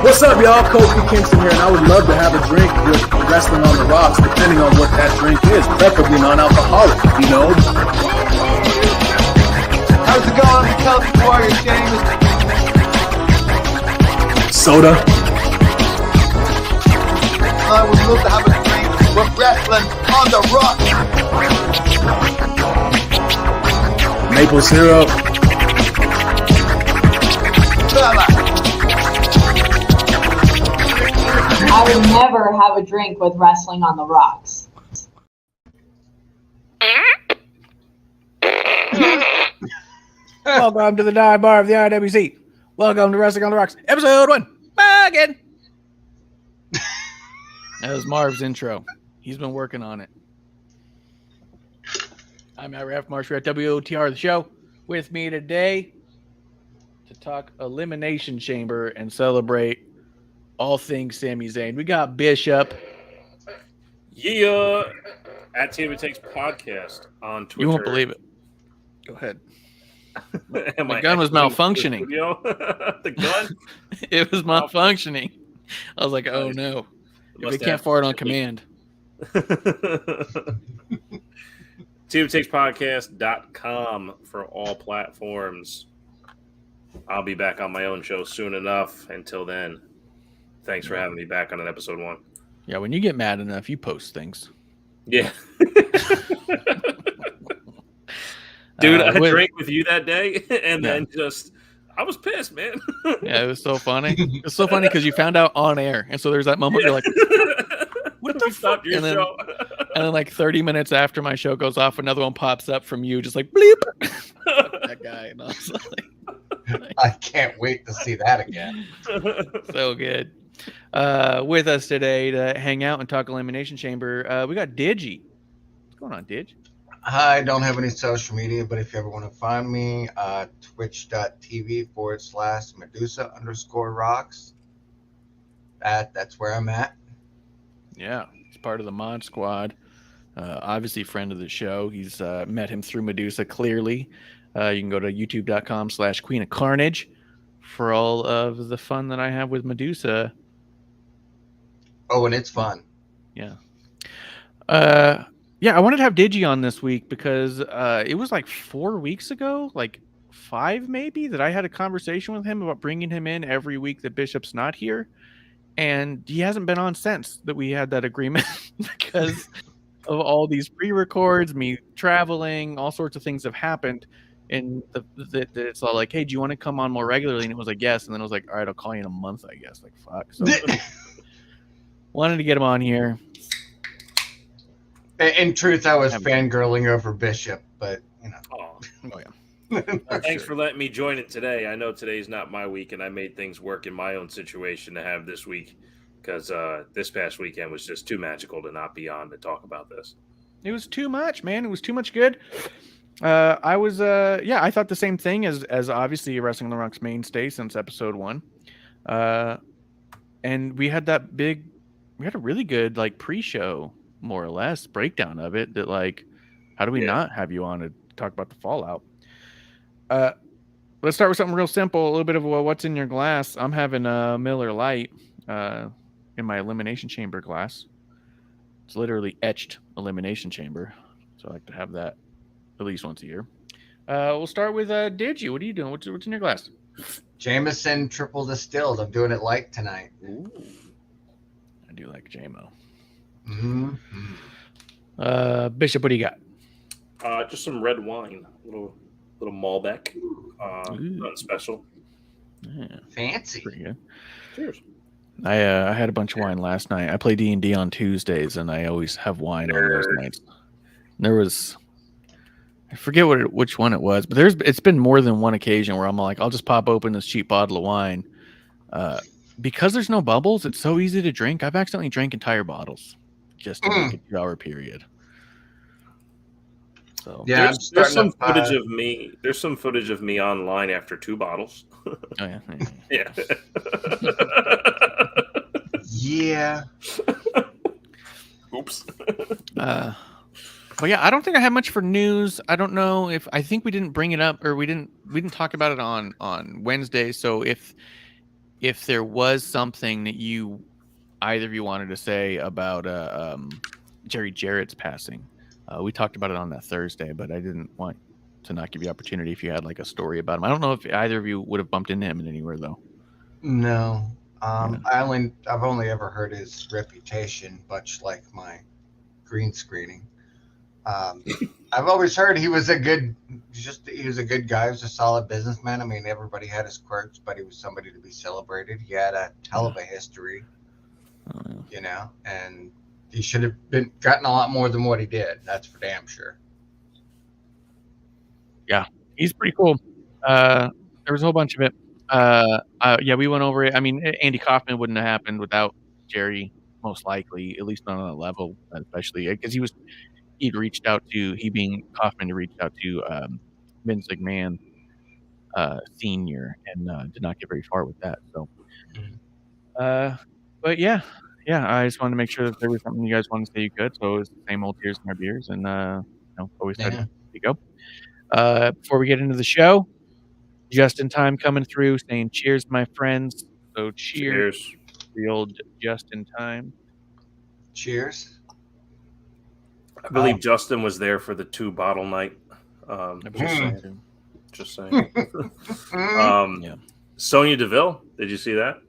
What's up, y'all? Kofi Kingston here, and I would love to have a drink with Wrestling on the Rocks, depending on what that drink is, preferably non-alcoholic, you know? How's it going? Celtic Warrior, James. Soda. I would love to have a drink with Wrestling on the Rocks. Maple syrup. I would never have a drink with Wrestling on the Rocks. Welcome to the dive bar of the IWC. Welcome to Wrestling on the Rocks, episode 1. Again. That was Marv's intro. He's been working on it. I'm Matt Raff Marsh. We're at WOTR, the show. With me today to talk Elimination Chamber and celebrate all things Sami Zayn. We got Bishop. Yeah. At TV Takes Podcast on Twitter. You won't believe it. Go ahead. My gun was malfunctioning. The gun? It was malfunctioning. I was like, oh no. We can't fart on command. TVTakesPodcast.com for all platforms. I'll be back on my own show soon enough. Until then, thanks for having me back on an episode 1. Yeah, when you get mad enough, you post things. Yeah. Dude, I drank with you that day, and then I was pissed, man. Yeah, it was so funny. It's so funny because you found out on air, and so there's that moment you're like, what the fuck? Your show. And then like 30 minutes after my show goes off, another one pops up from you, just like, bleep. That guy. And I was like, I can't wait to see that again. So good. With us today to hang out and talk Elimination Chamber, we got Digi. What's going on, Dig? I don't have any social media, but if you ever want to find me, twitch.tv/Medusa_rocks. That's where I'm at. Yeah, he's part of the Mod Squad. Obviously, friend of the show. He's met him through Medusa, clearly. You can go to youtube.com/Queen of Carnage for all of the fun that I have with Medusa. Oh, and it's fun. Yeah. Yeah, I wanted to have Digi on this week because it was like 4 weeks ago, like 5 maybe, that I had a conversation with him about bringing him in every week that Bishop's not here. And he hasn't been on since that we had that agreement because of all these pre-records, me traveling, all sorts of things have happened. And it's all like, hey, do you want to come on more regularly? And it was like, yes. And then it was like, all right, I'll call you in a month, I guess. Like, fuck. So wanted to get him on here. In truth, I was Have- fangirling over Bishop, but you know. Oh, Oh yeah. thanks for letting me join it today. I know today's not my week, and I made things work in my own situation to have this week because this past weekend was just too magical to not be on to talk about this. It was too much, man. It was too much good. I thought the same thing as obviously Wrestling on the Rocks mainstay since episode 1. And we had a really good like pre-show, more or less, breakdown of it that like, how do we not have you on to talk about the fallout? Let's start with something real simple, a little bit of what's in your glass. I'm having a Miller Lite in my Elimination Chamber glass. It's literally etched Elimination Chamber. So I like to have that at least once a year. We'll start with Digi. What are you doing? What's in your glass? Jameson triple distilled. I'm doing it light tonight. Ooh. I do like JMO. Mm-hmm. Bishop, what do you got? Just some red wine, little Malbec, nothing special. Yeah, Fancy. pretty good. Cheers. I had a bunch of wine last night. I play D&D on Tuesdays, and I always have wine on those nights. There was, I forget which one it was, but it's been more than one occasion where I'm like, I'll just pop open this cheap bottle of wine. Because there's no bubbles, it's so easy to drink. I've accidentally drank entire bottles just to make a 2-hour period. So Yeah, there's some footage of me. There's some footage of me online after 2 bottles. Oh yeah. Yeah. Yeah. Oops. But yeah, I don't think I have much for news. I don't know I think we didn't bring it up, or we didn't talk about it on Wednesday. So if there was something that either of you wanted to say about Jerry Jarrett's passing, we talked about it on that Thursday, but I didn't want to not give you opportunity if you had like a story about him. I don't know if either of you would have bumped into him in anywhere though. No. I've only ever heard his reputation, much like my green screening. I've always heard he was a good guy. He was a solid businessman. I mean, everybody had his quirks, but he was somebody to be celebrated. He had a hell of a history, you know, and he should have gotten a lot more than what he did. That's for damn sure. Yeah, he's pretty cool. There was a whole bunch of it. Yeah, we went over it. I mean, Andy Kaufman wouldn't have happened without Jerry, most likely, at least not on a level, especially because he reached out to Vince McMahon Senior and did not get very far with that. So, but yeah, I just wanted to make sure that there was something you guys wanted to say you could. So it was the same old tears in our beers, and always ready to go. Before we get into the show, just in time coming through, saying cheers, my friends. So cheers. The old just in time. Cheers. I believe Justin was there for the 2-bottle night. Just saying. Yeah. Sonya Deville, did you see that?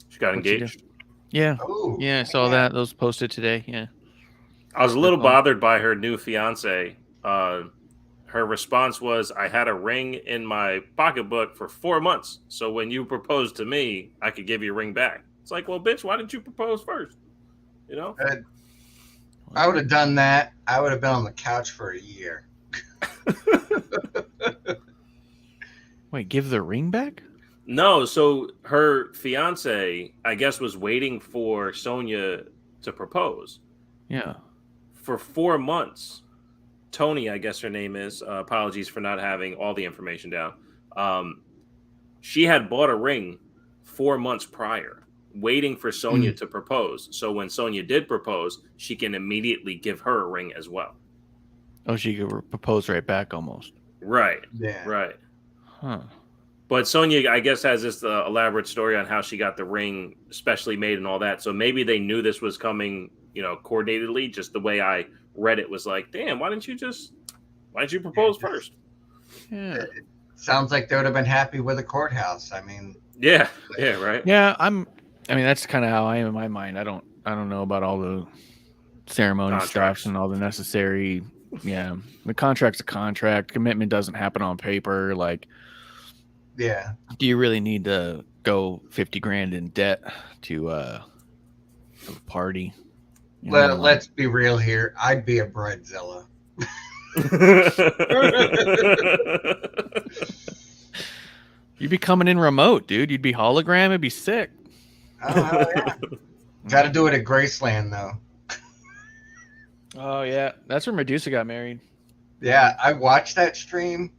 She got engaged. Yeah. Ooh, Yeah, I saw that. Those posted today. Yeah. I was a little bothered by her new fiance. Her response was, I had a ring in my pocketbook for 4 months. So when you proposed to me, I could give you a ring back. It's like, well, bitch, why didn't you propose first? You know? I would have done that. I would have been on the couch for a year. Wait, give the ring back? No, so her fiance, I guess, was waiting for Sonya to propose. Yeah. For 4 months. Tony, I guess her name is. Apologies for not having all the information down. She had bought a ring 4 months prior, waiting for Sonya to propose. So when Sonya did propose, she can immediately give her a ring as well. Oh, she could propose right back almost. Right. Yeah. Right. Huh. But Sonya, I guess, has this elaborate story on how she got the ring specially made and all that. So maybe they knew this was coming, coordinatedly. Just the way I read it was like, damn, why didn't you propose first? Yeah. Sounds like they would have been happy with a courthouse. I mean, yeah, right. Yeah, that's kind of how I am in my mind. I don't know about all the ceremony stuff and all the necessary Yeah, the contract's a contract. Commitment doesn't happen on paper. Like, Yeah. do you really need to go 50 grand in debt to have a party? You know, like, Let's be real here. I'd be a bridezilla. you'd be coming in remote, dude. You'd be hologram. It'd be sick. Oh, hell yeah. Got to do it at Graceland, though. Oh yeah, that's where Medusa got married. Yeah, I watched that stream.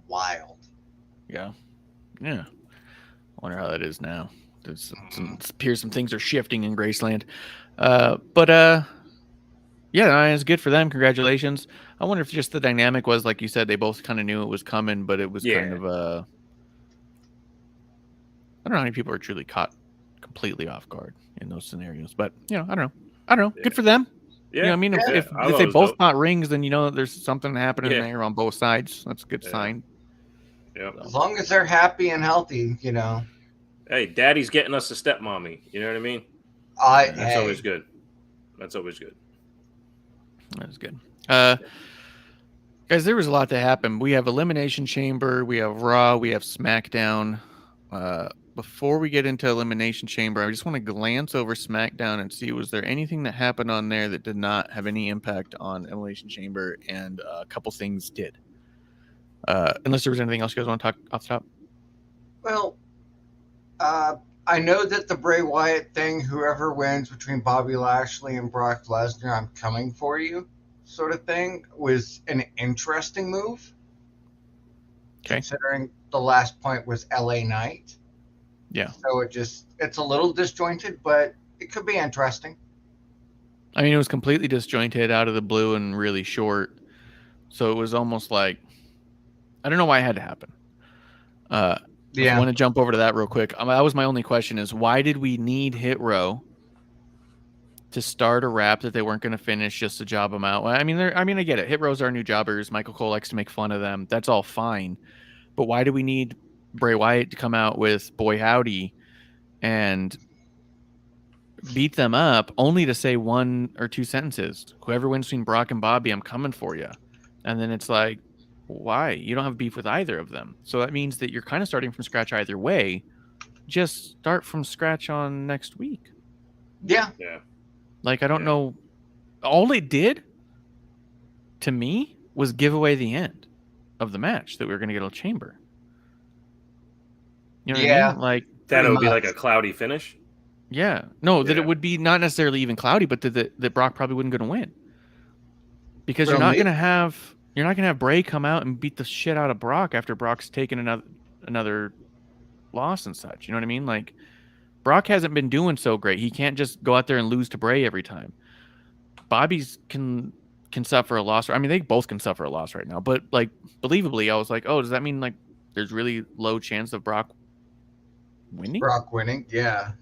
Wild. Yeah. I wonder how that is now. There's appears some things are shifting in Graceland. Yeah, it's good for them. Congratulations. I wonder if just the dynamic was like you said, they both kind of knew it was coming, but it was kind of I don't know how many people are truly caught completely off guard in those scenarios. But I don't know. Yeah. Good for them. Yeah, I mean, I if thought they it was both dope. got rings, then there's something happening Yeah. there on both sides. That's a good sign. Yeah. As long as they're happy and healthy, Hey, daddy's getting us a stepmommy. You know what I mean? That's always good. That's always good. That's good. Guys, there was a lot to happen. We have Elimination Chamber, we have Raw, we have SmackDown. Before we get into Elimination Chamber, I just want to glance over SmackDown and see, was there anything that happened on there that did not have any impact on Elimination Chamber, and a couple things did. Unless there was anything else you guys want to talk off the top. Well, I know that the Bray Wyatt thing, whoever wins between Bobby Lashley and Brock Lesnar, I'm coming for you, sort of thing, was an interesting move. Okay. Considering the last point was LA Knight. Yeah. So it's a little disjointed, but it could be interesting. I mean, it was completely disjointed, out of the blue, and really short. So it was almost like, I don't know why it had to happen. I want to jump over to that real quick. That was my only question: is why did we need Hit Row to start a rap that they weren't going to finish just to job them out? I mean, I get it. Hit Row's are new jobbers. Michael Cole likes to make fun of them. That's all fine. But why do we need Bray Wyatt to come out with Boy Howdy and beat them up only to say one or two sentences? Whoever wins between Brock and Bobby, I'm coming for you. And then it's like, why? You don't have beef with either of them. So that means that you're kind of starting from scratch either way. Just start from scratch on next week. Yeah. Yeah. Like, I don't know. All it did to me was give away the end of the match that we were going to get a chamber. You know what I mean? Like, That Pretty would be much. like a cloudy finish. yeah. No, that Yeah. it would be not necessarily even cloudy, but that Brock probably wasn't going to win. Because Well, you're not maybe- going to have Bray come out and beat the shit out of Brock after Brock's taken another loss and such. You know what I mean? Like, Brock hasn't been doing so great. He can't just go out there and lose to Bray every time. Bobby's can suffer a loss. I mean, they both can suffer a loss right now. But, like, believably, I was like, oh, does that mean, like, there's really low chance of Brock winning? Brock winning, yeah.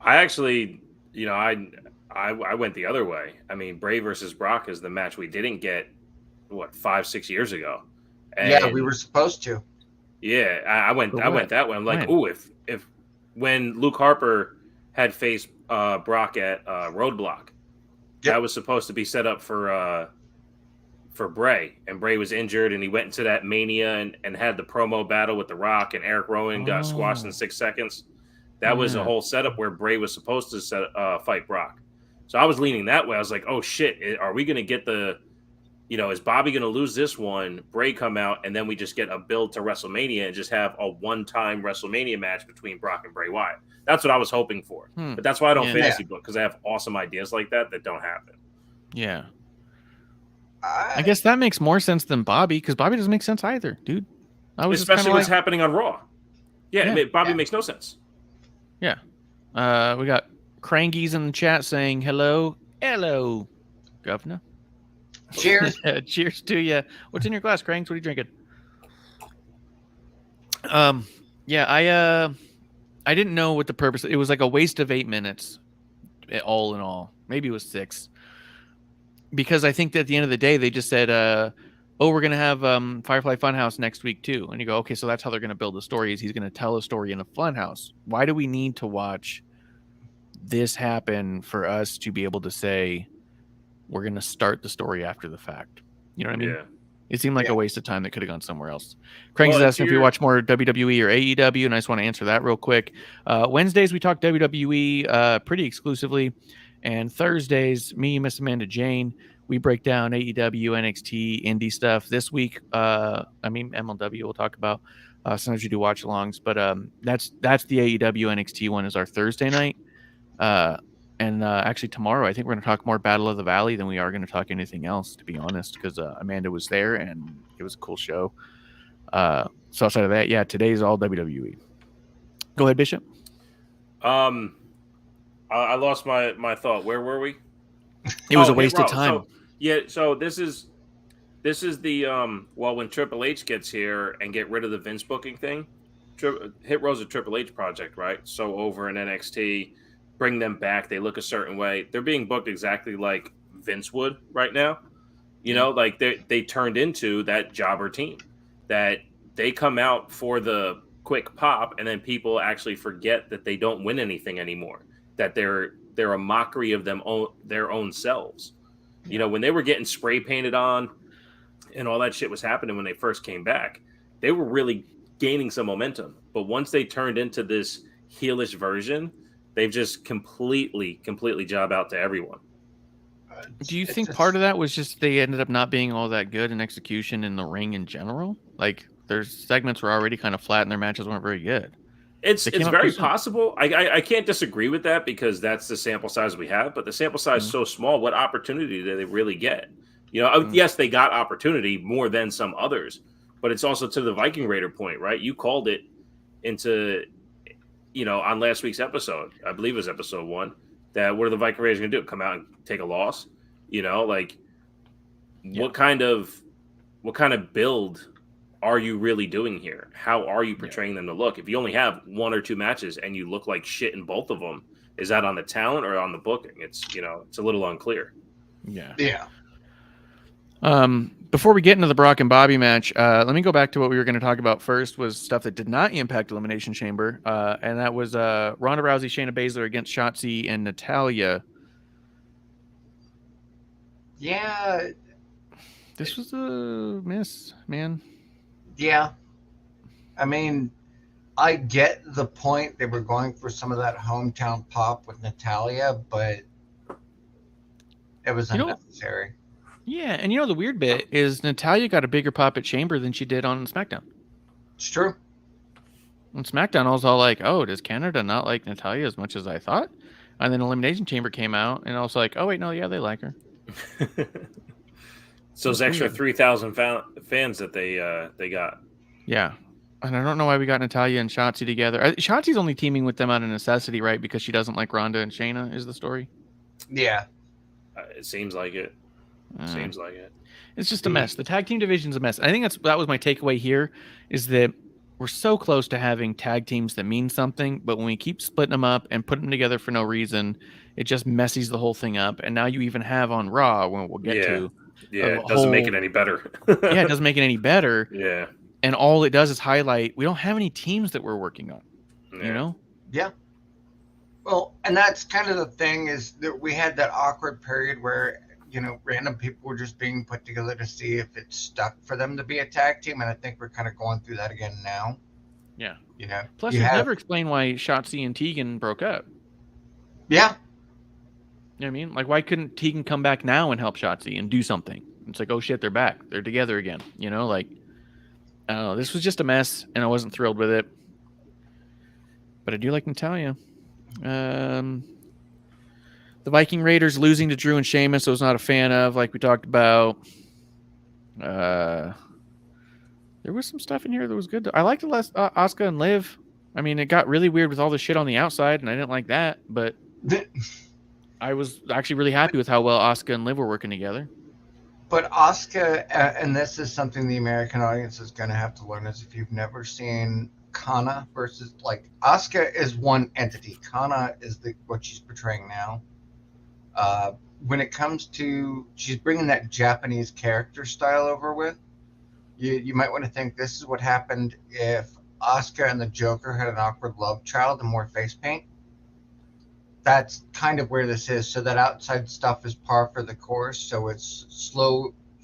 I actually, I went the other way. I mean, Bray versus Brock is the match we didn't get, 5-6 years ago. And Yeah, we were supposed to. Yeah, I went But that what? way. I'm like, When? ooh, if when Luke Harper had faced Brock at Roadblock, that was supposed to be set up for Bray, and Bray was injured, and he went into that Mania and had the promo battle with The Rock, and Eric Rowan got squashed in 6 seconds. That was a whole setup where Bray was supposed to fight Brock. So I was leaning that way. I was like, oh shit, are we going to get is Bobby going to lose this one, Bray come out, and then we just get a build to WrestleMania and just have a one-time WrestleMania match between Brock and Bray Wyatt? That's what I was hoping for. But that's why I don't fantasy book, because I have awesome ideas like that don't happen. Yeah. I guess that makes more sense than Bobby, because Bobby doesn't make sense either, dude. Especially what's happening on Raw. Yeah. Bobby makes no sense. Yeah. We got Crangies in the chat saying hello, governor. Cheers. Cheers to you. What's in your glass, Crangs? What are you drinking? I didn't know what the purpose. It was like a waste of 8 minutes, all in all. Maybe it was 6. Because I think that at the end of the day, they just said, we're going to have Firefly Funhouse next week too. And you go, okay, so that's how they're going to build the story, is he's going to tell a story in a funhouse. Why do we need to watch this happen for us to be able to say we're going to start the story after the fact? You know what I mean? Yeah. It seemed like Yeah. a waste of time that could have gone somewhere else. Crank's Well, is it's asking if you your- watch more WWE or AEW, and I just want to answer that real quick. Wednesdays, we talk WWE pretty exclusively. And Thursdays, me, Miss Amanda Jane, we break down AEW, NXT, indie stuff. This week, MLW we'll talk about. Sometimes we do watch-alongs, but that's the AEW NXT one is our Thursday night. And actually tomorrow, I think we're going to talk more Battle of the Valley than we are going to talk anything else, to be honest, because Amanda was there and it was a cool show. So outside of that, yeah, today's all WWE. Go ahead, Bishop. I lost my thought. Where were we? It was a Hit waste of Row. time. So this is the when Triple H gets here and get rid of the Vince booking thing. Hit Row's a Triple H project, right? So over in NXT, bring them back. They look a certain way. They're being booked exactly like Vince would right now. You know, like they turned into that jobber team that they come out for the quick pop, and then people actually forget that they don't win anything anymore. That they're a mockery of their own selves. You know, when they were getting spray painted on and all that shit was happening when they first came back, they were really gaining some momentum. But once they turned into this heelish version, they've just completely job out to everyone. Do you think part of that was just they ended up not being all that good in execution in the ring in general? Like their segments were already kind of flat and their matches weren't very good. It's very possible. I can't disagree with that because that's the sample size we have, but the sample size is so small. What opportunity do they really get? You know, yes, they got opportunity more than some others, but it's also to the Viking Raider point, right? You called it into, you know, on last week's episode, I believe it was episode 1, that what are the Viking Raiders going to do? Come out and take a loss? You know, like what kind of build are you really doing here? How are you portraying them to look? If you only have 1 or 2 matches and you look like shit in both of them, is that on the talent or on the booking? It's, you know, it's a little unclear. Yeah. Before we get into the Brock and Bobby match, let me go back to what we were going to talk about first was stuff that did not impact Elimination Chamber. And that was Ronda Rousey, Shayna Baszler against Shotzi and Natalya. Yeah. This was a miss, man. Yeah. I mean, I get the point. They were going for some of that hometown pop with Natalya, but it was unnecessary. Yeah, and you know the weird bit is Natalya got a bigger pop at Chamber than she did on SmackDown. It's true. On SmackDown, I was all like, oh, does Canada not like Natalya as much as I thought? And then Elimination Chamber came out, and I was like, oh, wait, no, yeah, they like her. So it's extra 3,000 fans that they got. Yeah. And I don't know why we got Natalya and Shotzi together. Shotzi's only teaming with them out of necessity, right? Because she doesn't like Ronda and Shayna is the story? Yeah. It seems like it. Seems like it. It's just a mess. The tag team division's a mess. I think that was my takeaway here is that we're so close to having tag teams that mean something, but when we keep splitting them up and putting them together for no reason, it just messes the whole thing up. And now you even have on Raw, when we'll get to. Yeah, it doesn't make it any better. Yeah, it doesn't make it any better. Yeah. And all it does is highlight we don't have any teams that we're working on. You know? Yeah. Well, and that's kind of the thing is that we had that awkward period where, you know, random people were just being put together to see if it stuck for them to be a tag team. And I think we're kind of going through that again now. Yeah. You know, plus, we've never explained why Shotzi and Tegan broke up. Yeah. You know what I mean? Like, why couldn't Tegan come back now and help Shotzi and do something? It's like, oh shit, they're back. They're together again. You know, like, I don't know. This was just a mess, and I wasn't thrilled with it. But I do like Natalya. The Viking Raiders losing to Drew and Sheamus, I was not a fan of, like we talked about. There was some stuff in here that was good. I liked Asuka and Liv. I mean, it got really weird with all the shit on the outside, and I didn't like that. But I was actually really happy with how well Asuka and Liv were working together. But Asuka, and this is something the American audience is going to have to learn, is if you've never seen Kana versus, like, Asuka is one entity. Kana is what she's portraying now. When it comes to, she's bringing that Japanese character style over with. You might want to think this is what happened if Asuka and the Joker had an awkward love child and more face paint. That's kind of where this is. So that outside stuff is par for the course. So it's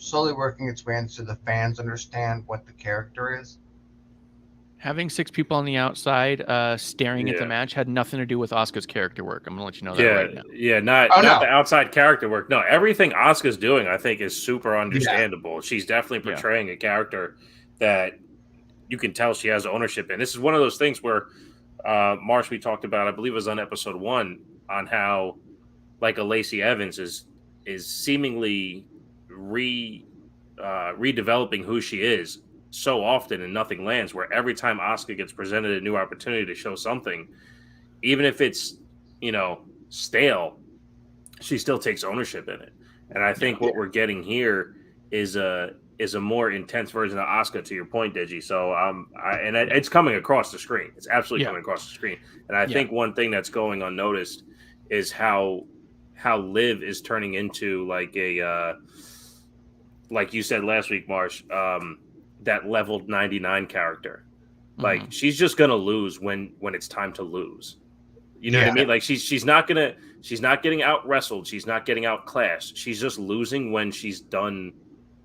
slowly working its way in so the fans understand what the character is. Having 6 people on the outside staring at the Yeah. match had nothing to do with Asuka's character work. I'm gonna let you know that Yeah, right now. yeah, not Oh, no. the outside character work. No, everything Asuka's doing, I think, is super understandable. She's definitely Yeah. portraying a character that you can tell she has ownership in. This is one of those things where Marsh, we talked about, I believe it was on episode 1, on how like a Lacey Evans is seemingly redeveloping who she is so often and nothing lands, where every time Asuka gets presented a new opportunity to show something, even if it's, stale, she still takes ownership in it. And I think what we're getting here is a more intense version of Asuka, to your point, Digi. So it's coming across the screen. It's absolutely coming across the screen. And I think one thing that's going unnoticed is how Liv is turning into like a like you said last week, Marsh, that leveled 99 character. Like she's just gonna lose when it's time to lose. You know what I mean? Like she's not getting out wrestled. She's not getting outclassed. She's just losing when she's done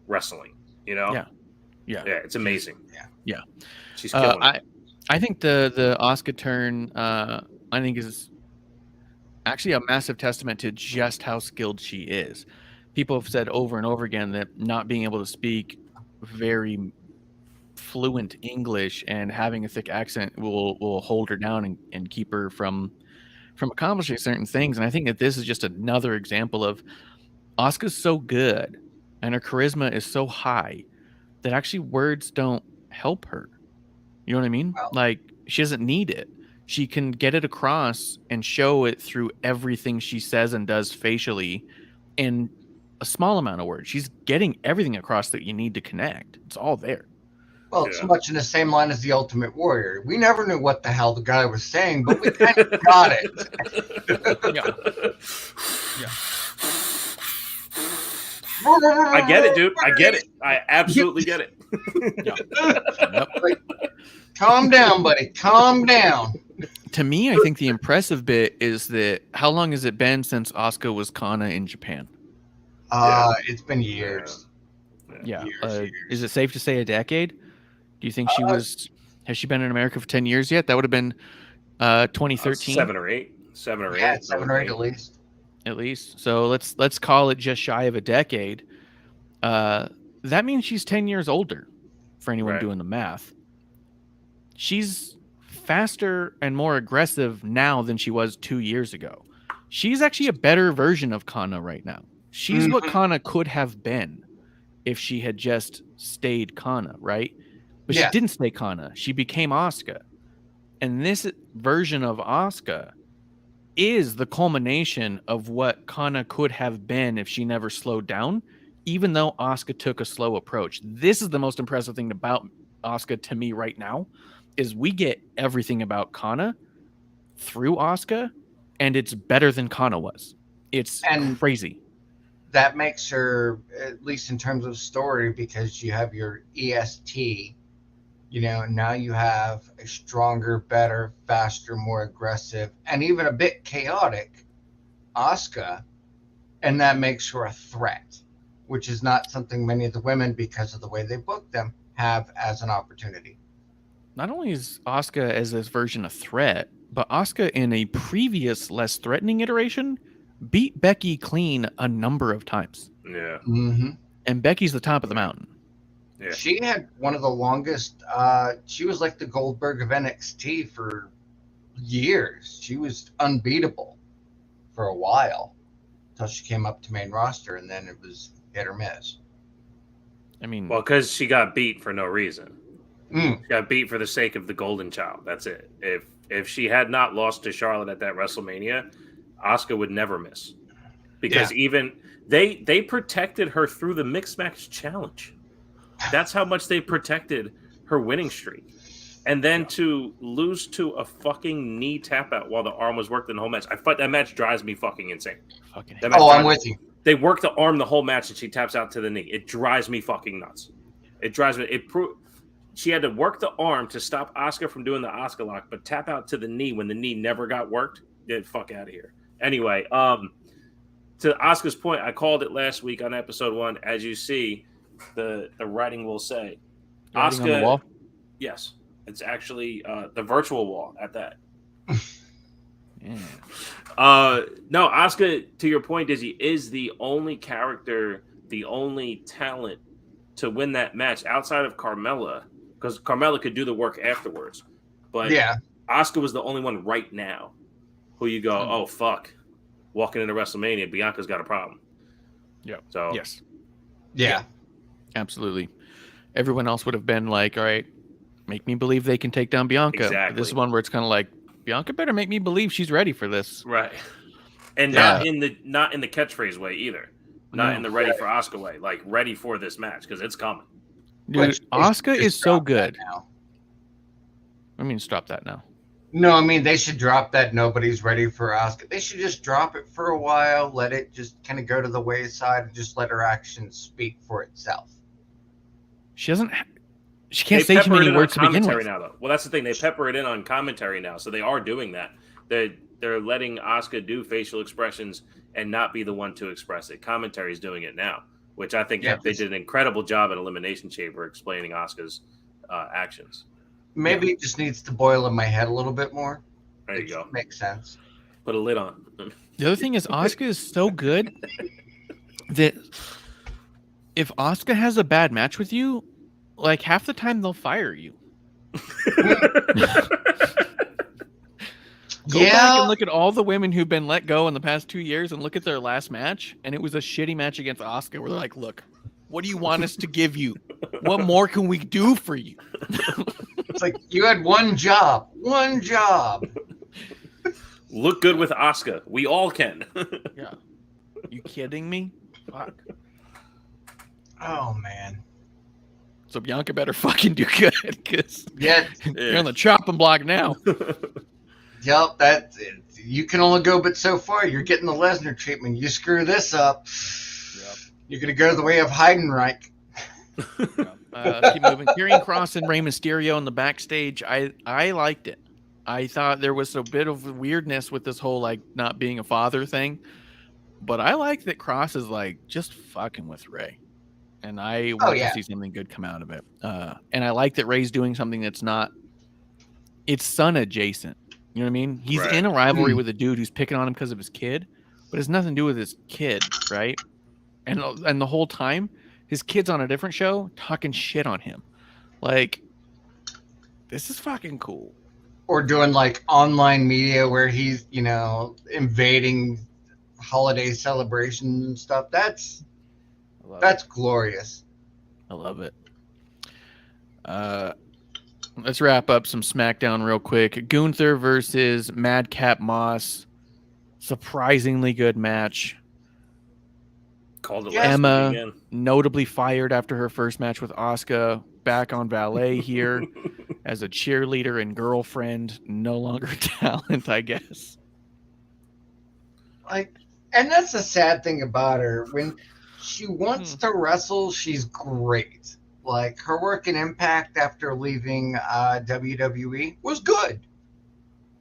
wrestling. Yeah. It's amazing. Yeah. She's killing it. I think the Asuka turn I think is actually a massive testament to just how skilled she is. People have said over and over again that not being able to speak very fluent English and having a thick accent will hold her down and keep her from accomplishing certain things. And I think that this is just another example of Asuka's so good and her charisma is so high that actually words don't help her. You know what I mean? Wow. Like she doesn't need it. She can get it across and show it through everything she says and does facially in a small amount of words. She's getting everything across that you need to connect. It's all there. Well, it's much in the same line as the Ultimate Warrior. We never knew what the hell the guy was saying, but we kind of got it. I get it, dude. I get it. I absolutely get it. Like, calm down, buddy. Calm down. To me, I think the impressive bit is that how long has it been since Asuka was Kana in Japan? It's been years. Years. Is it safe to say a decade? Do you think she was? Has she been in America for 10 years yet? That would have been 2013. 7 or 8. 7 or 8. Yeah, 7 or 8 at least. At least. So let's call it just shy of a decade. That means she's 10 years older. For anyone doing the math, she's faster and more aggressive now than she was 2 years ago. She's actually a better version of Kana right now. She's what Kana could have been if she had just stayed Kana, right? But she didn't stay Kana. She became Asuka. And this version of Asuka is the culmination of what Kana could have been if she never slowed down, even though Asuka took a slow approach. This is the most impressive thing about Asuka to me right now, is we get everything about Kana through Asuka, and it's better than Kana was. It's crazy. That makes her, at least in terms of story, because you have your EST, now you have a stronger, better, faster, more aggressive, and even a bit chaotic Asuka, and that makes her a threat, which is not something many of the women, because of the way they book them, have as an opportunity. Not only is Asuka as this version a threat, but Asuka in a previous, less threatening iteration beat Becky clean a number of times. Yeah. Mm-hmm. And Becky's the top of the mountain. Yeah. She had one of the longest, she was like the Goldberg of NXT for years. She was unbeatable for a while until she came up to main roster, and then it was hit or miss. I mean, well, because she got beat for no reason. She got beat for the sake of the Golden Child. That's it. If she had not lost to Charlotte at that WrestleMania, Asuka would never miss, because even they protected her through the mixed match challenge. That's how much they protected her winning streak. And then to lose to a fucking knee tap out while the arm was worked in the whole match. That match drives me fucking insane. I'm with you. They work the arm the whole match and she taps out to the knee. It drives me fucking nuts. It drives me. She had to work the arm to stop Asuka from doing the Asuka lock, but tap out to the knee when the knee never got worked. Get the fuck out of here. Anyway, to Asuka's point, I called it last week on episode 1. As you see, the writing will say, Writing on the Asuka. wall? Yes, it's actually the virtual wall at that. Yeah. No, Asuka, to your point, Dizzy, is the only character, the only talent to win that match outside of Carmella, because Carmella could do the work afterwards. But Asuka was the only one right now who you go, oh, fuck. Walking into WrestleMania, Bianca's got a problem. Yeah. So yes. Yeah. Absolutely. Everyone else would have been like, all right, make me believe they can take down Bianca. Exactly. This is one where it's kind of like, Bianca better make me believe she's ready for this. Right. And not in the catchphrase way either. Not in the ready for Asuka way. Like ready for this match because it's coming. Dude, Asuka is so good. I mean, stop that now. No, I mean, they should drop that nobody's ready for Asuka. They should just drop it for a while, let it just kind of go to the wayside, and just let her actions speak for itself. She doesn't. She can't say too many words to begin with. Now, though. Well, that's the thing. They pepper it in on commentary now, so they are doing that. They're letting Asuka do facial expressions and not be the one to express it. Commentary is doing it now, which I think they did an incredible job at Elimination Chamber explaining Asuka's actions. Maybe it just needs to boil in my head a little bit more. There you go. Makes sense. Put a lid on. The other thing is Asuka is so good that if Asuka has a bad match with you, like half the time they'll fire you. Go back and look at all the women who've been let go in the past 2 years and look at their last match, and it was a shitty match against Asuka where they're like, look, what do you want us to give you? What more can we do for you? It's like, you had one job. One job. Look good with Asuka. We all can. Yeah. You kidding me? Fuck. Oh, man. So Bianca better fucking do good because you're on the chopping block now. Yep, you can only go but so far. You're getting the Lesnar treatment. You screw this up, you're going to go the way of Heidenreich. Keep moving. Karrion Kross and Rey Mysterio in the backstage. I liked it. I thought there was a bit of weirdness with this whole like not being a father thing, but I like that Kross is like just fucking with Rey, and I want to see something good come out of it. And I like that Rey's doing something that's not. It's son adjacent. You know what I mean? He's in a rivalry with a dude who's picking on him because of his kid, but it has nothing to do with his kid, right? And the whole time, his kid's on a different show talking shit on him. Like, this is fucking cool. Or doing like online media where he's, invading holiday celebrations and stuff. That's glorious. I love it. Let's wrap up some SmackDown real quick. Gunther versus Madcap Moss. Surprisingly good match. Called it Emma, again. notably fired after her first match with Asuka. Back on Valet here as a cheerleader and girlfriend. No longer talent, I guess. And that's the sad thing about her. When she wants to wrestle, she's great. Like, her work in Impact after leaving WWE was good.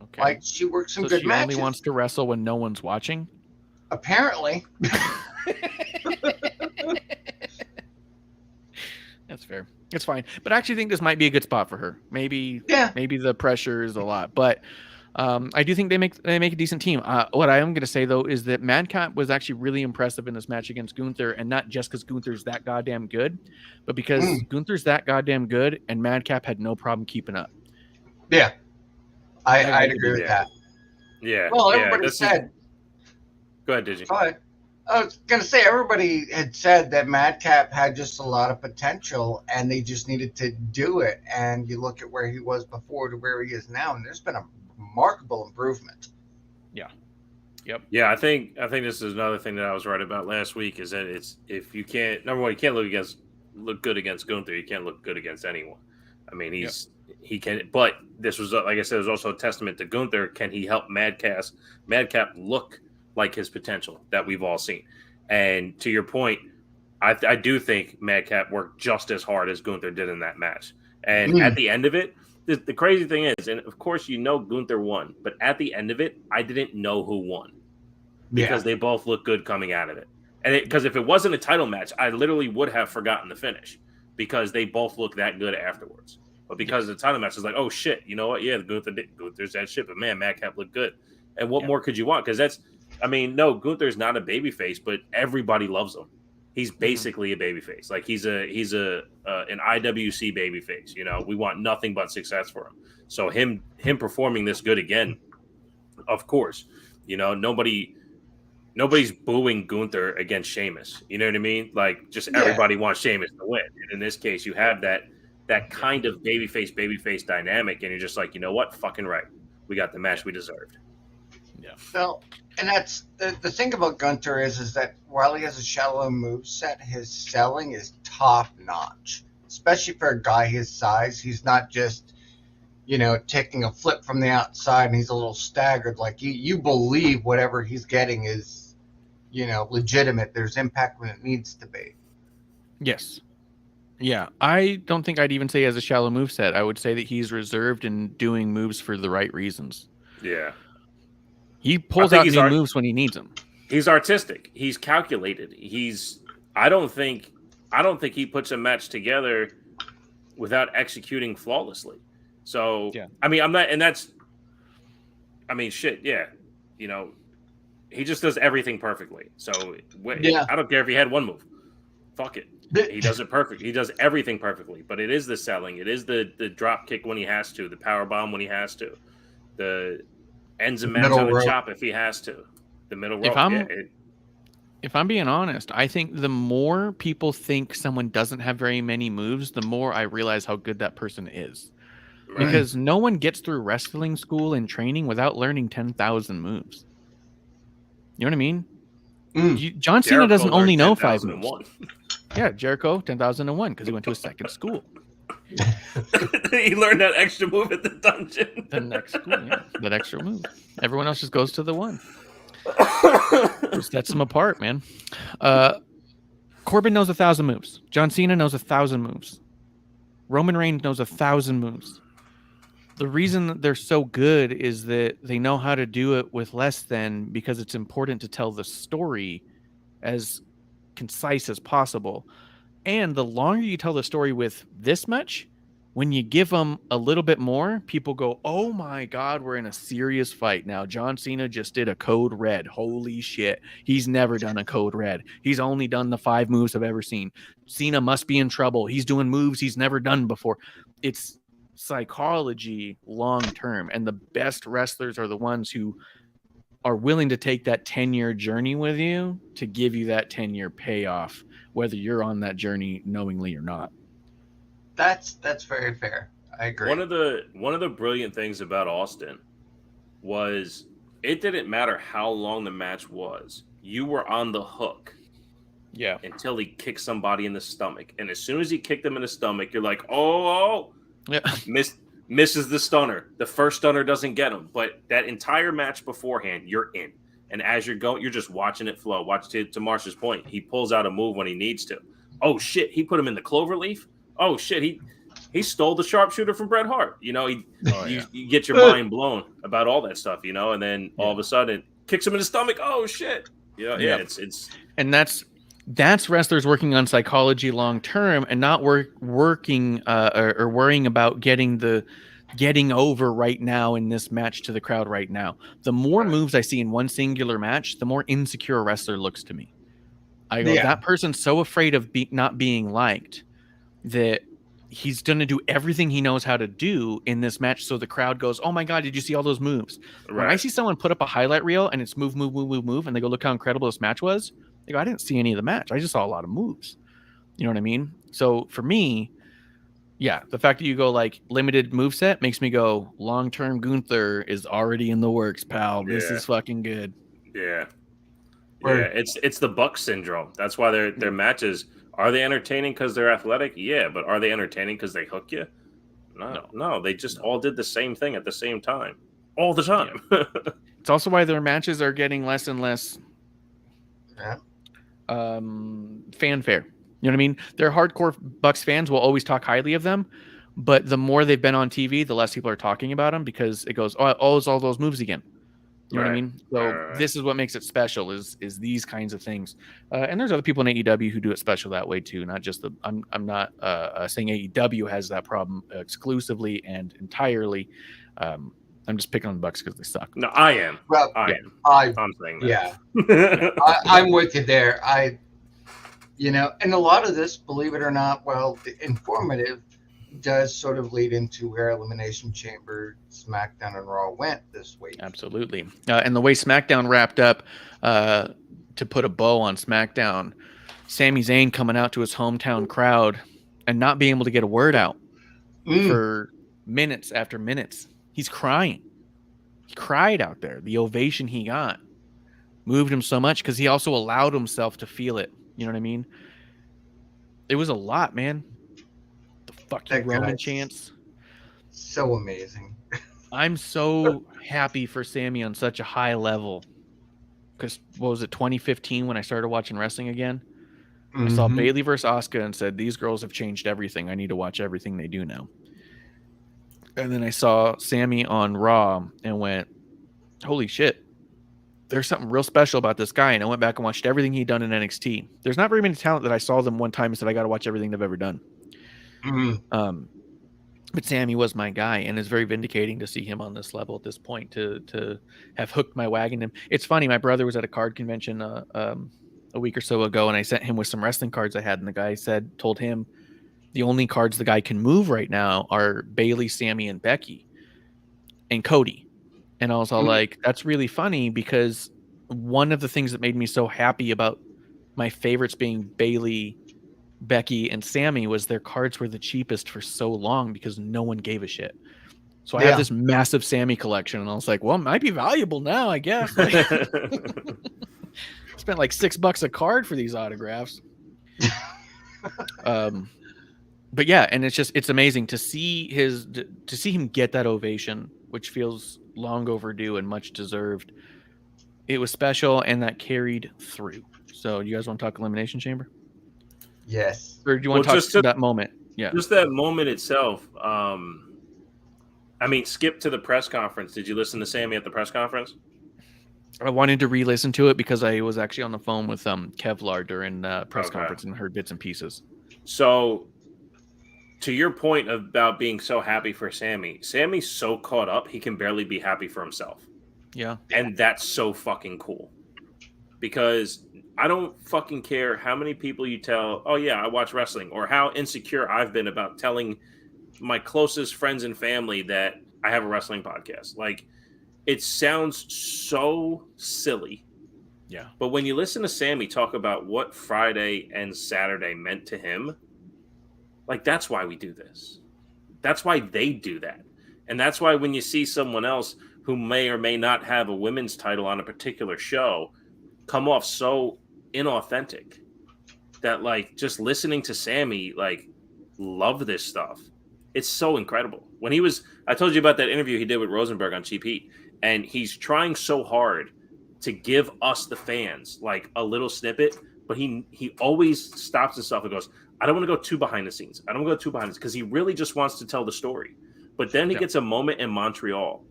Okay. Like, she worked some good matches. She only wants to wrestle when no one's watching? Apparently. That's fair. It's fine. But I actually think this might be a good spot for her. Maybe the pressure is a lot. But I do think they make a decent team. What I am going to say, though, is that Madcap was actually really impressive in this match against Gunther, and not just because Gunther's that goddamn good, but because Gunther's that goddamn good, and Madcap had no problem keeping up. Yeah. I'd agree with that. Yeah. Well, everybody said... Go ahead, Digi. Go ahead. I was going to say, everybody had said that Madcap had just a lot of potential, and they just needed to do it. And you look at where he was before to where he is now, and there's been a remarkable improvement. Yeah. Yep. Yeah, I think this is another thing that I was right about last week is that it's if you can't number one, you can't look good against Gunther, you can't look good against anyone. I mean, he can, but this was like I said, it was also a testament to Gunther. Can he help Madcap look like his potential that we've all seen? And to your point, I do think Madcap worked just as hard as Gunther did in that match. And at the end of it, the crazy thing is, and of course Gunther won, but at the end of it, I didn't know who won. because they both look good coming out of it. And because if it wasn't a title match, I literally would have forgotten the finish because they both look that good afterwards. But because the title match is like, oh shit, you know what? Yeah, Gunther's that shit, but man, Madcap looked good. And what more could you want? Because no, Gunther's not a babyface, but everybody loves him. He's basically a babyface. Like he's an IWC babyface. You know, we want nothing but success for him. So him performing this good again, of course, you know, nobody's booing Gunther against Sheamus. You know what I mean? Like just everybody wants Sheamus to win. And in this case, you have that kind of babyface dynamic, and you're just like, you know what? Fucking right. We got the match we deserved. Yeah. Well, and that's the thing about Gunther is that while he has a shallow moveset, his selling is top notch. Especially for a guy his size. He's not just, you know, taking a flip from the outside and he's a little staggered. Like you believe whatever he's getting is, you know, legitimate. There's impact when it needs to be. Yes. Yeah. I don't think I'd even say he has a shallow moveset. I would say that he's reserved and doing moves for the right reasons. Yeah. He pulls out new moves when he needs them. He's artistic. He's calculated. I don't think he puts a match together without executing flawlessly. So, I mean, shit, yeah. You know, he just does everything perfectly. So, I don't care if he had one move. Fuck it. He does it perfect. He does everything perfectly. But it is the selling. It is the drop kick when he has to, the power bomb when he has to, the ends and match on the chop if he has to, the middle rope. If I'm being honest, I think the more people think someone doesn't have very many moves, the more I realize how good that person is. Right. Because no one gets through wrestling school and training without learning 10,000 moves. You know what I mean? John Cena doesn't only know 5 moves. Yeah, Jericho, 10,001, because he went to a second school. He learned that extra move at the dungeon. The next school, that extra move. Everyone else just goes to the one. Just sets them apart, man. Corbin knows 1,000 moves. John Cena knows 1,000 moves. Roman Reigns knows 1,000 moves. The reason that they're so good is that they know how to do it with less than, because it's important to tell the story as concise as possible. And the longer you tell the story with this much, when you give them a little bit more, people go, oh my God, we're in a serious fight now. John Cena just did a code red. Holy shit. He's never done a code red. He's only done the 5 moves I've ever seen. Cena must be in trouble. He's doing moves he's never done before. It's psychology long term. And the best wrestlers are the ones who are willing to take that 10-year journey with you to give you that 10-year payoff, whether you're on that journey knowingly or not. That's very fair. I agree. One of the brilliant things about Austin was it didn't matter how long the match was. You were on the hook. Yeah. Until he kicked somebody in the stomach. And as soon as he kicked them in the stomach, you're like, oh. Yeah. Misses the stunner. The first stunner doesn't get him. But that entire match beforehand, you're in. And as you're going, you're just watching it flow. Watch to Marsha's point. He pulls out a move when he needs to. Oh, shit. He put him in the clover leaf. Oh, shit. He stole the sharpshooter from Bret Hart. You know, you get your mind blown about all that stuff, you know, and then all of a sudden kicks him in the stomach. Oh, shit. You know, it's and that's wrestlers working on psychology long term and not working or worrying about getting over right now in this match to the crowd right now. The more moves I see in one singular match, the more insecure a wrestler looks to me. I go, that person's so afraid of not being liked that he's going to do everything he knows how to do in this match. So the crowd goes, oh my God, did you see all those moves? Right. When I see someone put up a highlight reel and it's move, and they go, look how incredible this match was. They go, I didn't see any of the match. I just saw a lot of moves. You know what I mean? So for me, the fact that you go like limited moveset makes me go, long-term Gunther is already in the works, pal. This is fucking good. Yeah. Yeah. It's the Buck syndrome. That's why their matches, are they entertaining because they're athletic? Yeah. But are they entertaining because they hook you? No. They just all did the same thing at the same time. All the time. Yeah. It's also why their matches are getting less and less fanfare. You know what I mean? Their hardcore Bucks fans will always talk highly of them, but the more they've been on TV, the less people are talking about them because it goes, oh, it's all those moves again. You know what I Right. mean? So Right. this is what makes it special is these kinds of things. And there's other people in AEW who do it special that way too. Not just I'm not saying AEW has that problem exclusively and entirely. I'm just picking on the Bucks because they suck. No, I am. Well, I yeah. am. I I'm saying yeah, that. I'm with you there. And a lot of this, believe it or not, well, the informative does sort of lead into where Elimination Chamber, SmackDown, and Raw went this week. Absolutely. And the way SmackDown wrapped up, to put a bow on SmackDown, Sami Zayn coming out to his hometown crowd and not being able to get a word out for minutes after minutes. He's crying. He cried out there. The ovation he got moved him so much because he also allowed himself to feel it. You know what I mean? It was a lot, man. The fuck you That Roman guy's chants. So amazing. I'm so happy for Sammy on such a high level. Because what was it, 2015 when I started watching wrestling again? I saw Bayley versus Asuka and said, these girls have changed everything. I need to watch everything they do now. And then I saw Sammy on Raw and went, holy shit. There's something real special about this guy. And I went back and watched everything he'd done in NXT. There's not very many talent that I saw them one time and said, I got to watch everything they've ever done. But Sammy was my guy, and it's very vindicating to see him on this level at this point, to have hooked my wagon. And it's funny, my brother was at a card convention a week or so ago, and I sent him with some wrestling cards I had, and the guy told him the only cards the guy can move right now are Bayley, Sammy, and Becky, and Cody. And I was all like, that's really funny, because one of the things that made me so happy about my favorites being Bayley, Becky, and Sammy was their cards were the cheapest for so long because no one gave a shit. So I have this massive Sammy collection, and I was like, well, it might be valuable now, I guess. Like, spent like $6 a card for these autographs. But yeah, and it's amazing to see him get that ovation, which feels long overdue and much deserved. It was special, and that carried through. So you guys want to talk Elimination Chamber? Yes. Or do you want to talk that moment? Yeah. Just that moment itself. I mean, skip to the press conference. Did you listen to Sammy at the press conference? I wanted to re-listen to it because I was actually on the phone with Kevlar during press conference and heard bits and pieces. So, to your point about being so happy for Sammy's so caught up he can barely be happy for himself. Yeah. And that's so fucking cool. Because I don't fucking care how many people you tell, oh yeah, I watch wrestling, or how insecure I've been about telling my closest friends and family that I have a wrestling podcast. Like, it sounds so silly. Yeah. But when you listen to Sammy talk about what Friday and Saturday meant to him, like, that's why we do this. That's why they do that. And that's why when you see someone else who may or may not have a women's title on a particular show come off so inauthentic, that, like, just listening to Sammy, like, love this stuff. It's so incredible. When I told you about that interview he did with Rosenberg on Cheap Heat, and he's trying so hard to give us, the fans, like, a little snippet, but he always stops himself and goes, I don't want to go too behind the scenes. I don't want to go too behind this, because he really just wants to tell the story. But then he gets a moment in Montreal,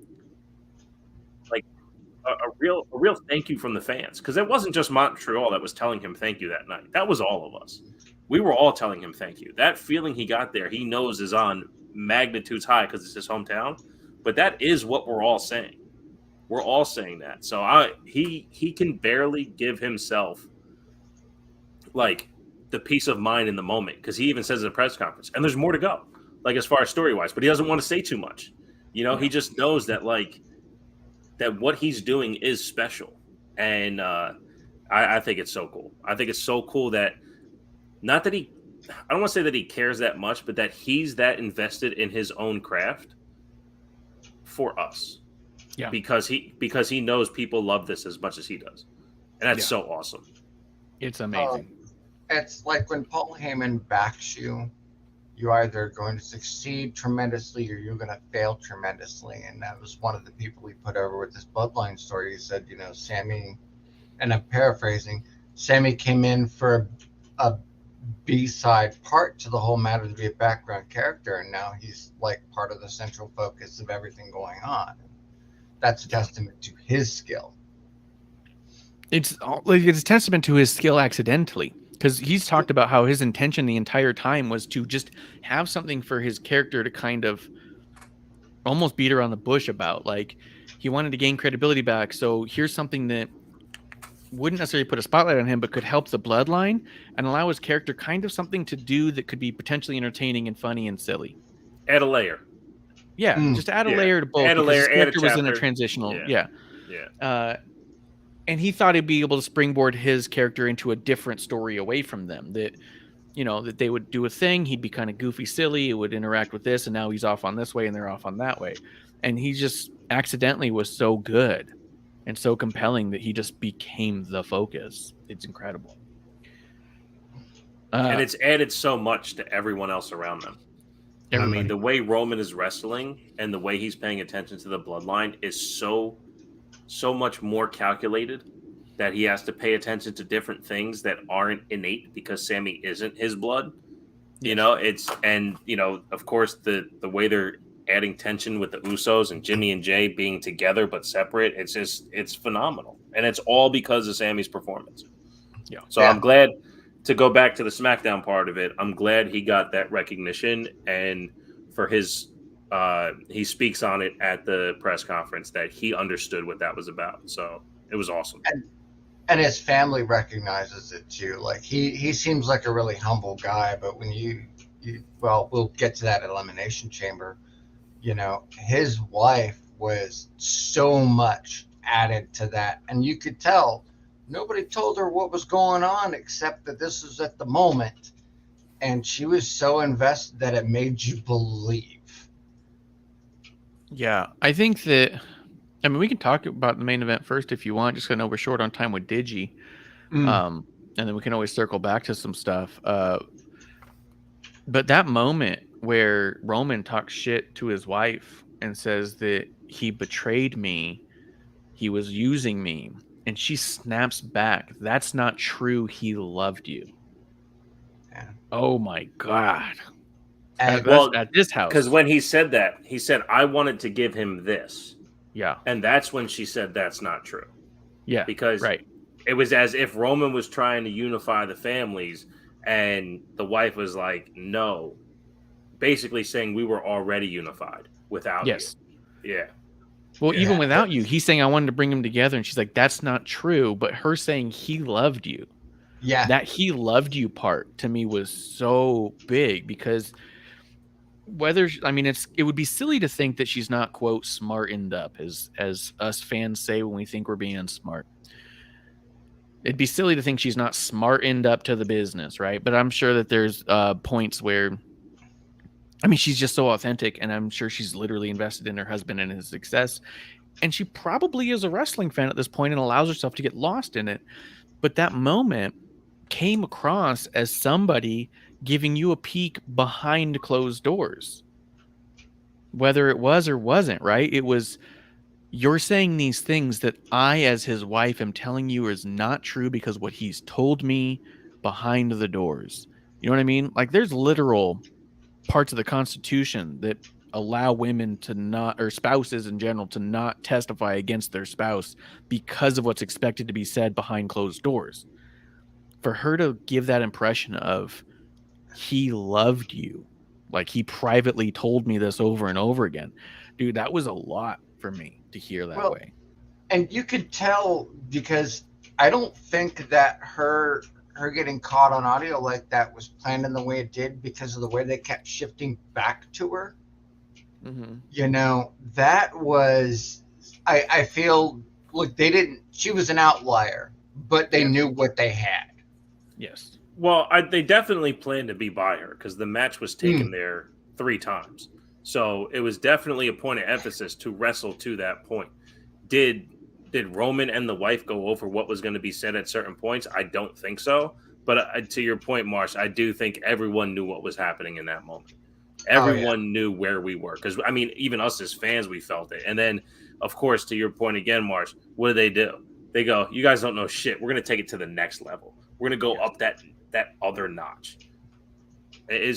like a real thank you from the fans, because it wasn't just Montreal that was telling him thank you that night. That was all of us. We were all telling him thank you. That feeling he got there, he knows is on magnitudes high because it's his hometown. But that is what we're all saying. We're all saying that. So he can barely give himself, like, the peace of mind in the moment, because he even says at a press conference, and there's more to go, like, as far as story wise, but he doesn't want to say too much. You know, he just knows that, like, that what he's doing is special. And I think it's so cool. I think it's so cool that, not that I don't want to say that he cares that much, but that he's that invested in his own craft for us. Yeah. Because he knows people love this as much as he does. And that's so awesome. It's amazing. It's like when Paul Heyman backs you, you're either going to succeed tremendously or you're going to fail tremendously. And that was one of the people he put over with this Bloodline story. He said, you know, Sammy, and I'm paraphrasing, Sammy came in for a B-side part to the whole matter to be a background character, and now he's like part of the central focus of everything going on. that's a testament to his skill. It's a testament to his skill accidentally, because he's talked about how his intention the entire time was to just have something for his character to kind of almost beat around the bush about. Like, he wanted to gain credibility back, so here's something that wouldn't necessarily put a spotlight on him, but could help the bloodline and allow his character kind of something to do that could be potentially entertaining and funny and silly. Add a layer. Yeah, just add a Yeah. layer to both. Add a because layer, his add a character was in a chapter. transitional. Yeah. And he thought he'd be able to springboard his character into a different story away from them. That, that they would do a thing, he'd be kind of goofy, silly, it would interact with this, and now he's off on this way and they're off on that way. And he just accidentally was so good and so compelling that he just became the focus. It's incredible. And it's added so much to everyone else around them. Everybody. I mean, the way Roman is wrestling and the way he's paying attention to the bloodline is so much more calculated that he has to pay attention to different things that aren't innate because Sammy isn't his blood. Of course, the way they're adding tension with the Usos and Jimmy and Jay being together but separate, it's phenomenal. And it's all because of Sammy's performance. Yeah. So I'm glad to go back to the SmackDown part of it. I'm glad he got that recognition, and for his he speaks on it at the press conference that he understood what that was about. So it was awesome. And his family recognizes it too. Like he seems like a really humble guy, but when we'll get to that Elimination Chamber. His wife was so much added to that, and you could tell nobody told her what was going on except that this was at the moment, and she was so invested that it made you believe. Yeah, I think that. I mean, we can talk about the main event first if you want, just because I know we're short on time with Digi. And then we can always circle back to some stuff. But that moment where Roman talks shit to his wife and says that he betrayed me, he was using me, and she snaps back, "That's not true. He loved you." Yeah. Oh my God. And At this house. Because when he said that, he said, "I wanted to give him this." Yeah. And that's when she said, "That's not true." Yeah. Because it was as if Roman was trying to unify the families, and the wife was like, "No," basically saying we were already unified without you. Yeah. Well, even without you, he's saying I wanted to bring them together, and she's like, "That's not true." But her saying he loved you, that he loved you part to me was so big, because it would be silly to think that she's not, quote, smartened up, as us fans say when we think we're being smart. It'd be silly to think she's not smartened up to the business, right? But I'm sure that there's points where, she's just so authentic, and I'm sure she's literally invested in her husband and his success. And she probably is a wrestling fan at this point and allows herself to get lost in it. But that moment came across as somebody giving you a peek behind closed doors. Whether it was or wasn't, right? It was, you're saying these things that I, as his wife, am telling you is not true because what he's told me behind the doors. You know what I mean? Like, there's literal parts of the Constitution that allow women to not, or spouses in general, to not testify against their spouse because of what's expected to be said behind closed doors. For her to give that impression of he loved you, like he privately told me this over and over again, dude, that was a lot for me to hear that way. And you could tell, because I don't think that her getting caught on audio like that was planned in the way it did, because of the way they kept shifting back to her. That was, I feel like she was an outlier, but they knew what they had. Yes. Well, they definitely planned to be by her, because the match was taken there 3 times. So it was definitely a point of emphasis to wrestle to that point. Did Roman and the wife go over what was going to be said at certain points? I don't think so. But to your point, Marsh, I do think everyone knew what was happening in that moment. Everyone knew where we were. Because, even us as fans, we felt it. And then, of course, to your point again, Marsh, what do? They go, "You guys don't know shit. We're going to take it to the next level. We're going to go up that other notch." It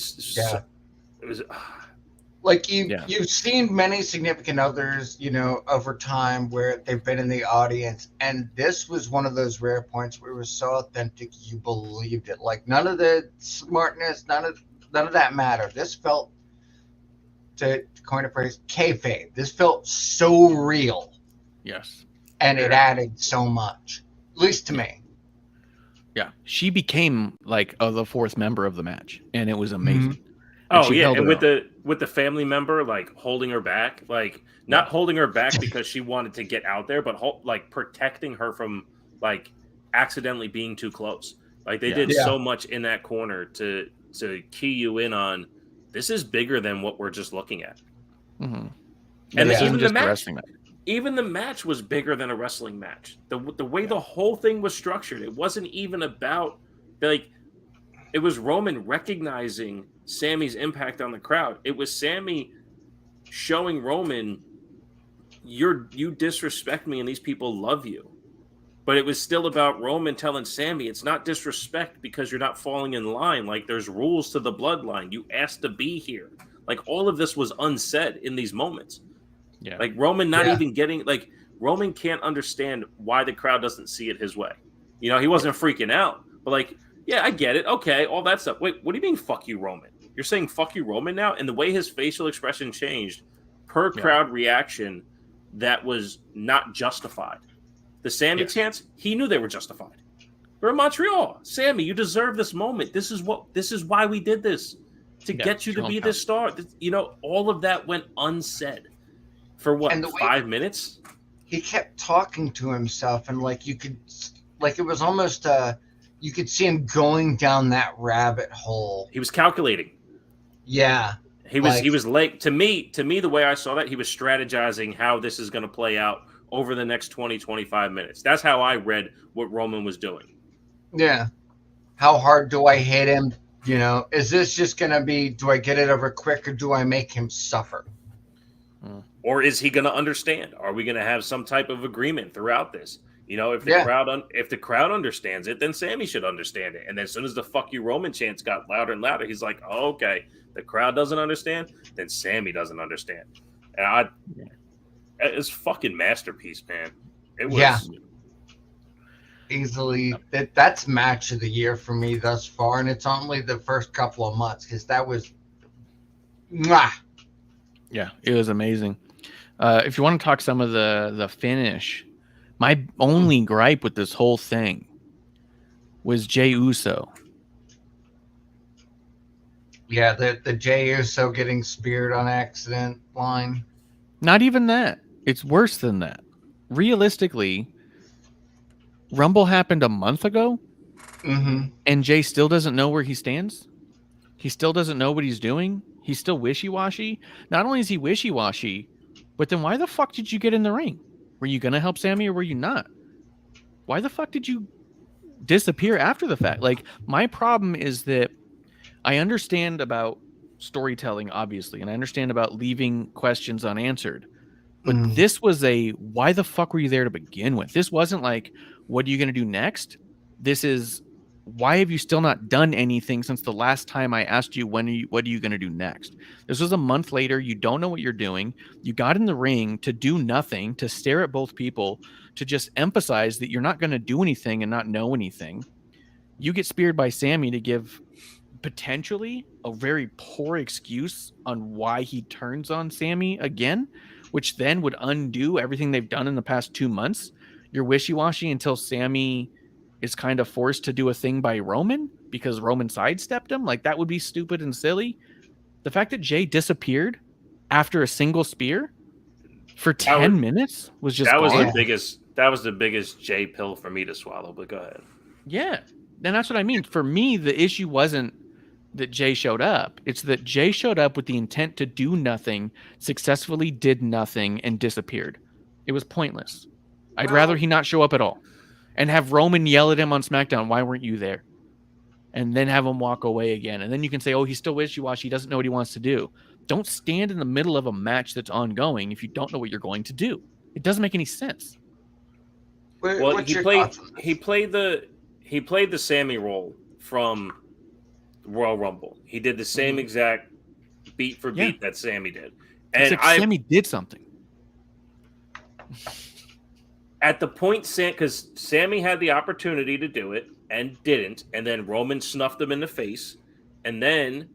was Like you've seen many significant others, over time where they've been in the audience, and this was one of those rare points where it was so authentic you believed it. Like none of the smartness, none of that mattered. This felt, to coin a phrase, kayfabe. This felt so real. Yes. And it added so much, at least to me. Yeah, she became like the fourth member of the match, and it was amazing. Mm-hmm. Oh yeah, and with the family member like holding her back, like not holding her back because she wanted to get out there, but like protecting her from like accidentally being too close. Like they did so much in that corner to key you in on this is bigger than what we're just looking at. Mm-hmm. And even the match, even the match was bigger than a wrestling match. The way the whole thing was structured, it wasn't even about like it was Roman recognizing Sammy's impact on the crowd. It was Sammy showing Roman, you disrespect me and these people love you. But it was still about Roman telling Sammy, it's not disrespect because you're not falling in line. Like there's rules to the bloodline. You asked to be here. Like all of this was unsaid in these moments. Yeah. Like Roman not even getting, like Roman can't understand why the crowd doesn't see it his way. He wasn't freaking out, but like, yeah, I get it. Okay, all that stuff. Wait, what do you mean, fuck you, Roman? You're saying fuck you, Roman now? And the way his facial expression changed per crowd reaction, that was not justified. The Sammy chants, he knew they were justified. We're in Montreal. Sammy, you deserve this moment. This is why we did this. To get you to be this star. All of that went unsaid. For what, 5 minutes? He kept talking to himself, and like you could, like it was almost you could see him going down that rabbit hole. He was calculating. Yeah. He was late. To me, the way I saw that, he was strategizing how this is going to play out over the next 20, 25 minutes. That's how I read what Roman was doing. Yeah. How hard do I hit him? Is this just going to be, do I get it over quick or do I make him suffer? Or is he going to understand? Are we going to have some type of agreement throughout this? If the crowd understands it, then Sammy should understand it. And then as soon as the fuck you Roman chants got louder and louder, he's like, oh, okay, the crowd doesn't understand, then Sammy doesn't understand. And it's fucking masterpiece, man. It was easily that's match of the year for me thus far, and it's only the first couple of months because that was Yeah, it was amazing. If you want to talk some of the finish, my only gripe with this whole thing was Jey Uso. Yeah, the Jey Uso getting speared on accident line. Not even that. It's worse than that. Realistically, Rumble happened a month ago, and Jey still doesn't know where he stands. He still doesn't know what he's doing. He's still wishy-washy. Not only is he wishy-washy, but then why the fuck did you get in the ring? Were you going to help Sammy or were you not? Why the fuck did you disappear after the fact? Like, my problem is that I understand about storytelling, obviously, and I understand about leaving questions unanswered. But this was why the fuck were you there to begin with? This wasn't like, what are you going to do next? This is, why have you still not done anything since the last time I asked you, what are you going to do next? This was a month later. You don't know what you're doing. You got in the ring to do nothing, to stare at both people, to just emphasize that you're not going to do anything and not know anything. You get speared by Sammy to give potentially a very poor excuse on why he turns on Sammy again, which then would undo everything they've done in the past 2 months. You're wishy-washy until Sammy is kind of forced to do a thing by Roman because Roman sidestepped him. Like, that would be stupid and silly. The fact that Jey disappeared after a single spear for 10 minutes was just that was the biggest Jey pill for me to swallow, but go ahead. Yeah. And that's what I mean. For me, the issue wasn't that Jey showed up. It's that Jey showed up with the intent to do nothing, successfully did nothing, and disappeared. It was pointless. I'd rather he not show up at all and have Roman yell at him on SmackDown, why weren't you there? And then have him walk away again. And then you can say, oh, he's still wishy-washy. He doesn't know what he wants to do. Don't stand in the middle of a match that's ongoing if you don't know what you're going to do. It doesn't make any sense. Well, he played the Sammy role from Royal Rumble. He did the same exact beat for beat that Sammy did. And Sammy did something. At the point, because Sammy had the opportunity to do it and didn't, and then Roman snuffed him in the face, and then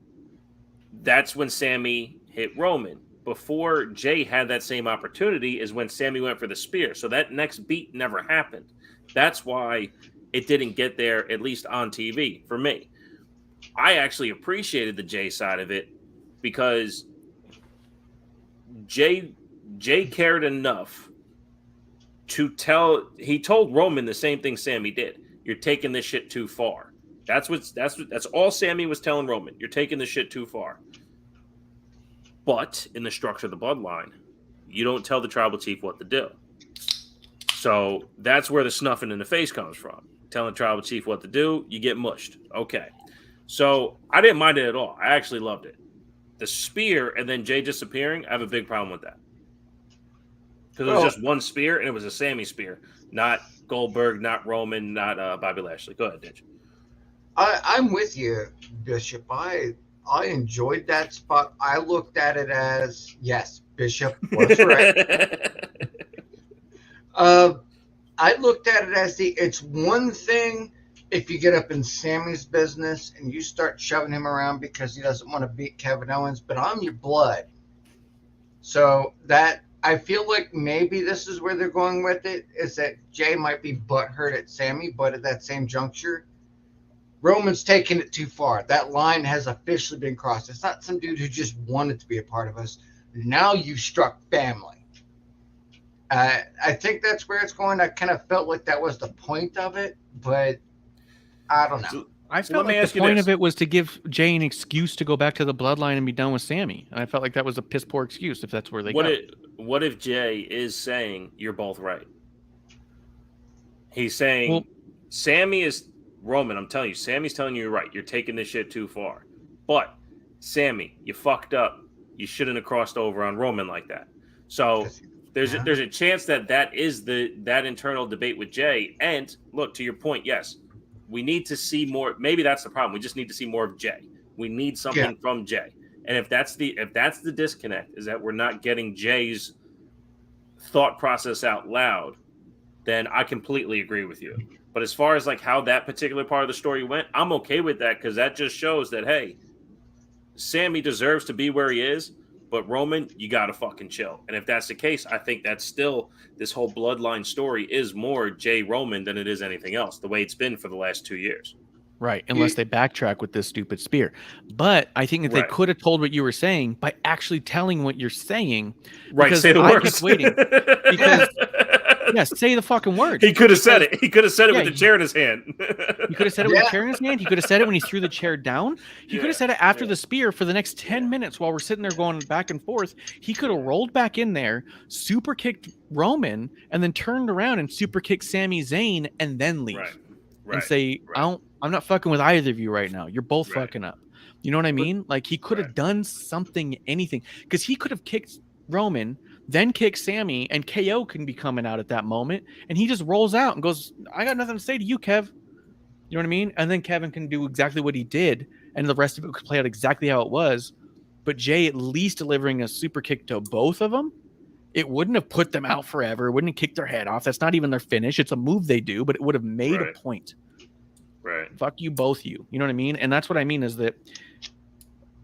that's when Sammy hit Roman. Before Jay had that same opportunity is when Sammy went for the spear. So that next beat never happened. That's why it didn't get there, at least on TV, for me. I actually appreciated the Jay side of it because Jay cared enough to he told Roman the same thing Sammy did. You're taking this shit too far. That's all Sammy was telling Roman. You're taking this shit too far. But in the structure of the bloodline, you don't tell the tribal chief what to do. So that's where the snuffing in the face comes from. Telling tribal chief what to do, you get mushed. Okay. So I didn't mind it at all. I actually loved it. The spear and then Jay disappearing, I have a big problem with that. Because it was just one spear, and it was a Sammy spear. Not Goldberg, not Roman, not Bobby Lashley. Go ahead, Ditch. I'm with you, Bishop. I enjoyed that spot. I looked at it as, yes, Bishop was right. I looked at it as it's one thing if you get up in Sammy's business and you start shoving him around because he doesn't want to beat Kevin Owens, but I'm your blood. So that I feel like maybe this is where they're going with it, is that Jay might be butthurt at Sammy, but at that same juncture, Roman's taking it too far. That line has officially been crossed. It's not some dude who just wanted to be a part of us. Now you've struck family. I think that's where it's going. I kind of felt like that was the point of it, but I don't know. I felt like the point of it was to give Jay an excuse to go back to the bloodline and be done with Sammy. And I felt like that was a piss poor excuse if that's where they go. What if Jay is saying you're both right? He's saying Sammy is Roman. I'm telling you, Sammy's telling you you're right. You're taking this shit too far. But Sammy, you fucked up. You shouldn't have crossed over on Roman like that. So there's a chance that is that internal debate with Jay. And look, to your point, yes, we need to see more. Maybe that's the problem. We just need to see more of Jay. We need something from Jay. And if that's the disconnect, is that we're not getting Jay's thought process out loud, then I completely agree with you. But as far as like how that particular part of the story went, I'm okay with that because that just shows that, hey, Sammy deserves to be where he is, but Roman, you got to fucking chill. And if that's the case, I think that's still this whole bloodline story is more Jay Roman than it is anything else, the way it's been for the last 2 years. Right, unless they backtrack with this stupid spear. But I think that they could have told what you were saying by actually telling what you're saying. Right, say the words. Kept waiting because, say the fucking word. He could have said it. He could have said it with the chair in his hand. He could have said it with the chair in his hand. He could have said it when he threw the chair down. He could have said it after the spear for the next 10 minutes while we're sitting there going back and forth. He could have rolled back in there, super kicked Roman, and then turned around and super kicked Sami Zayn and then leave. And say, I'm not fucking with either of you right now. You're both fucking up. You know what I mean? Like he could have done something, anything, because he could have kicked Roman, then kicked Sammy, and KO can be coming out at that moment, and he just rolls out and goes, "I got nothing to say to you, Kev." You know what I mean? And then Kevin can do exactly what he did, and the rest of it could play out exactly how it was. But Jay at least delivering a super kick to both of them, it wouldn't have put them out forever. It wouldn't have kicked their head off. That's not even their finish. It's a move they do, but it would have made a point. Right. Fuck you, both you. You know what I mean? And that's what I mean is that